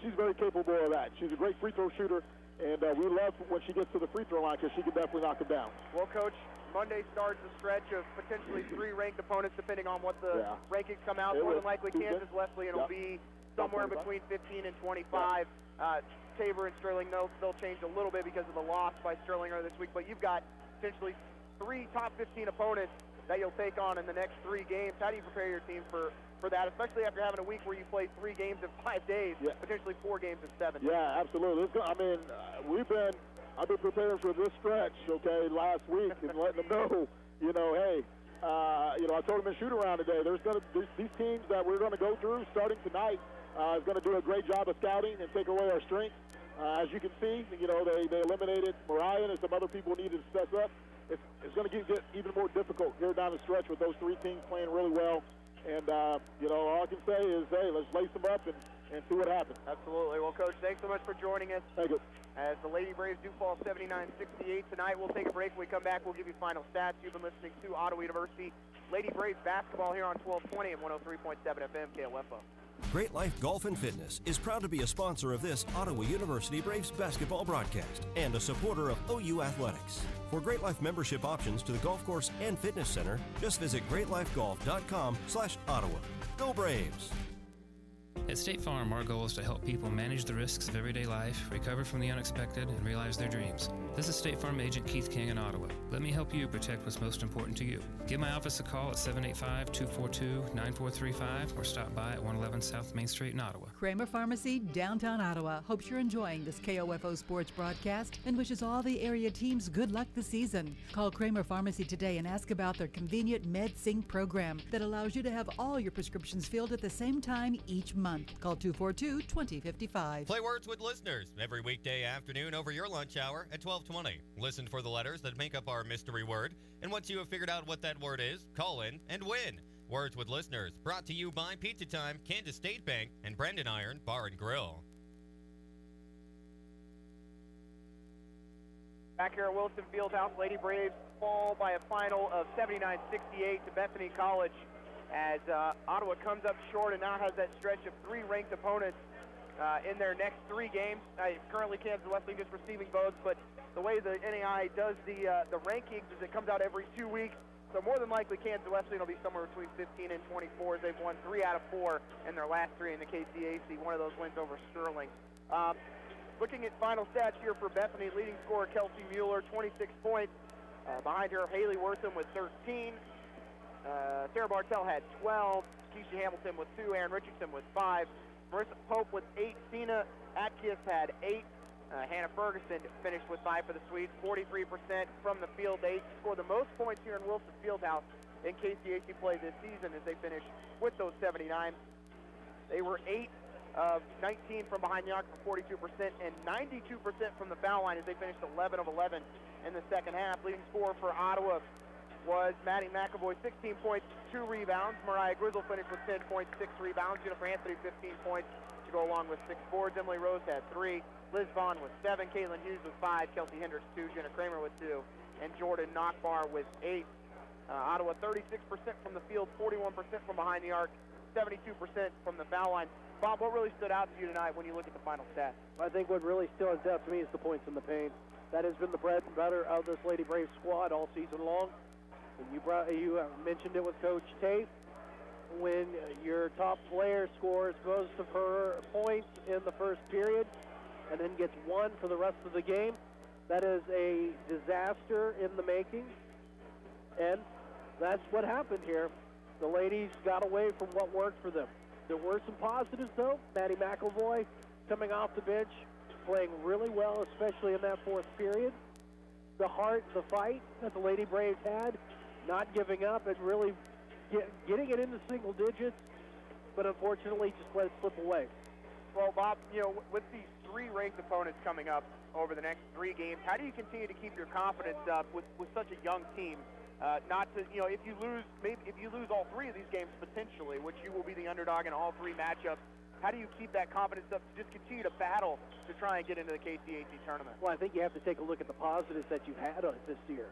she's very capable of that. She's a great free throw shooter, and we love when she gets to the free throw line because she can definitely knock them down.
Well, Coach, Monday starts a stretch of potentially 3 ranked opponents, depending on what the rankings come out. More than likely, Kansas Wesleyan will be somewhere between 15 and 25. Tabor and Sterling, they'll change a little bit because of the loss by Sterling earlier this week, but you've got potentially 3 top 15 opponents that you'll take on in the next 3 games. How do you prepare your team for that, especially after having a week where you play 3 games in 5 days, potentially 4 games in 7 days?
Yeah, absolutely. I mean, I've been preparing for this stretch, okay, last week, and letting them know, you know, hey, you know, I told them in shoot-around today, there's these teams that we're going to go through starting tonight is going to do a great job of scouting and take away our strength. As you can see, you know, they eliminated Mariah and some other people needed to step up. It's going to get even more difficult here down the stretch with those 3 teams playing really well. And, you know, all I can say is, hey, let's lace them up and see what happens.
Absolutely. Well, Coach, thanks so much for joining us.
Thank you.
As the Lady Braves do fall 79-68 tonight, we'll take a break. When we come back, we'll give you final stats. You've been listening to Ottawa University Lady Braves basketball here on 1220 and 103.7 FM KOFO.
Great Life Golf and Fitness is proud to be a sponsor of this Ottawa University Braves basketball broadcast and a supporter of OU Athletics. For Great Life membership options to the golf course and fitness center, just visit greatlifegolf.com/Ottawa. Go Braves!
At State Farm, our goal is to help people manage the risks of everyday life, recover from the unexpected, and realize their dreams. This is State Farm Agent Keith King in Ottawa. Let me help you protect what's most important to you. Give my office a call at 785-242-9435 or stop by at 111 South Main Street in Ottawa.
Kramer Pharmacy, downtown Ottawa, hopes you're enjoying this KOFO Sports broadcast and wishes all the area teams good luck this season. Call Kramer Pharmacy today and ask about their convenient MedSync program that allows you to have all your prescriptions filled at the same time each month. Call 242-2055.
Play Words with Listeners every weekday afternoon over your lunch hour at 12:20. Listen for the letters that make up our mystery word, and once you have figured out what that word is, call in and win. Words with Listeners, brought to you by Pizza Time, Kansas State Bank, and Brendan Iron Bar and Grill.
Back here at Wilson Fieldhouse, Lady Braves fall by a final of 79-68 to Bethany College as Ottawa comes up short and now has that stretch of 3 ranked opponents in their next 3 games. Currently, Kansas Wesleyan just receiving votes, but the way the NAI does the rankings is it comes out every 2 weeks. So more than likely, Kansas Wesleyan will be somewhere between 15 and 24 as they've won 3 out of 4 in their last 3 in the KCAC. One of those wins over Sterling. Looking at final stats here for Bethany, leading scorer Kelsey Mueller, 26 points. Behind her, Haley Wortham with 13. Sarah Bartell had 12. Keisha Hamilton with 2. Aaron Richardson with 5. Marissa Pope with 8. Cena Atkins had 8. Hannah Ferguson finished with 5 for the Swedes. 43% from the field. They scored the most points here in Wilson Fieldhouse in KCAC play this season as they finished with those 79. They were 8 of 19 from behind the arc for 42% and 92% from the foul line as they finished 11 of 11 in the second half. Leading scorer for Ottawa was Maddie McAvoy, 16 points, 2 rebounds. Mariah Grizzle finished with 10 points, 6 rebounds. Jennifer Anthony, 15 points to go along with 6 boards. Emily Rose had 3. Liz Vaughn with 7. Caitlin Hughes with 5. Kelsey Hendricks 2. Jenna Kramer with 2. And Jordan Knockbar with 8. Ottawa 36% from the field, 41% from behind the arc, 72% from the foul line. Bob, what really stood out to you tonight when you look at the final stats?
I think what really stands out to me is the points in the paint. That has been the bread and butter of this Lady Braves squad all season long. You mentioned it with Coach Tate. When your top player scores most of her points in the first period and then gets one for the rest of the game, that is a disaster in the making. And that's what happened here. The ladies got away from what worked for them. There were some positives, though. Maddie McElvoy coming off the bench, playing really well, especially in that fourth period. The heart, the fight that the Lady Braves had, not giving up and really getting it into single digits, but unfortunately just let it slip away.
Well, Bob, with these 3 ranked opponents coming up over the next 3 games, how do you continue to keep your confidence up with such a young team? Not to, if you lose all 3 of these games potentially, which you will be the underdog in all 3 matchups, how do you keep that confidence up to just continue to battle to try and get into the KCAC tournament?
Well, I think you have to take a look at the positives that you've had on it this year.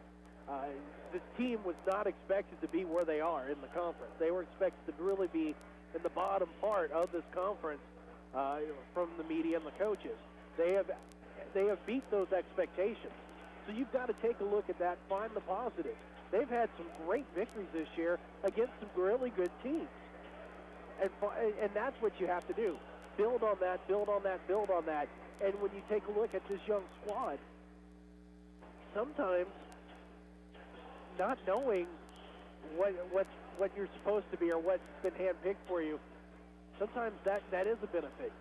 This team was not expected to be where they are in the conference. They were expected to really be in the bottom part of this conference from the media and the coaches. They have beat those expectations. So you've got to take a look at that, find the positives. They've had some great victories this year against some really good teams. And that's what you have to do. Build on that, build on that, build on that. And when you take a look at this young squad, sometimes not knowing what you're supposed to be or what's been handpicked for you, sometimes that is a benefit.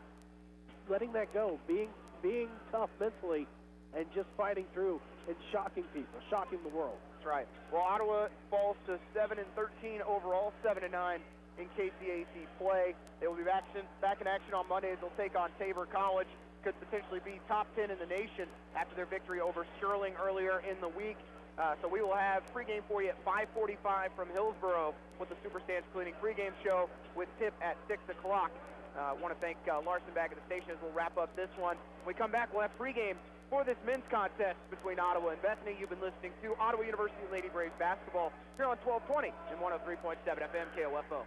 Letting that go, being tough mentally, and just fighting through and shocking people, shocking the world.
That's right. Well, Ottawa falls to 7-13 overall, 7-9 in KCAC play. They will be back in action on Monday. They'll take on Tabor College. Could potentially be top 10 in the nation after their victory over Sterling earlier in the week. So we will have pregame for you at 5:45 from Hillsboro with the Superstands Cleaning pregame show with tip at 6 o'clock. I want to thank Larson back at the station as we'll wrap up this one. When we come back, we'll have pregame for this men's contest between Ottawa and Bethany. You've been listening to Ottawa University Lady Braves basketball here on 1220 and 103.7 FM KOFO.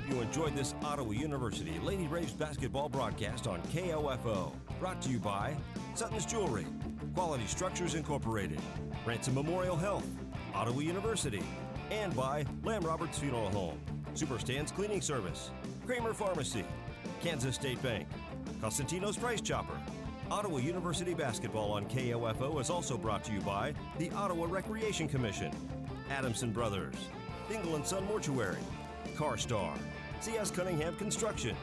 You enjoyed this Ottawa University Lady Braves basketball broadcast on KOFO. Brought to you by Sutton's Jewelry, Quality Structures Incorporated, Ransom Memorial Health, Ottawa University, and by Lamb Roberts Funeral Home, Superstands Cleaning Service, Kramer Pharmacy, Kansas State Bank, Costantino's Price Chopper. Ottawa University basketball on KOFO is also brought to you by the Ottawa Recreation Commission, Adamson Brothers, Dingle & Son Mortuary, CarStar, C.S. Cunningham Construction,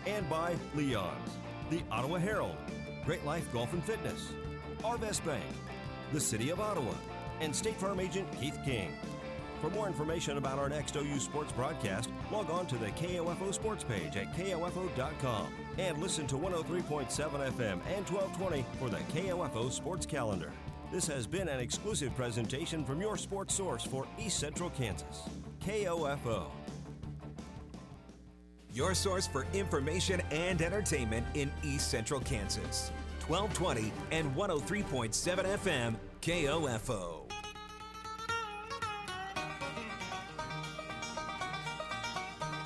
and by Leon's, the Ottawa Herald, Great Life Golf and Fitness, Arvest Bank, the City of Ottawa, and State Farm Agent Keith King. For more information about our next OU Sports broadcast, log on to the KOFO Sports page at KOFO.com and listen to 103.7 FM and 1220 for the KOFO Sports Calendar. This has been an exclusive presentation from your sports source for East Central Kansas, KOFO.
Your source for information and entertainment in East Central Kansas. 1220 and 103.7 FM, KOFO.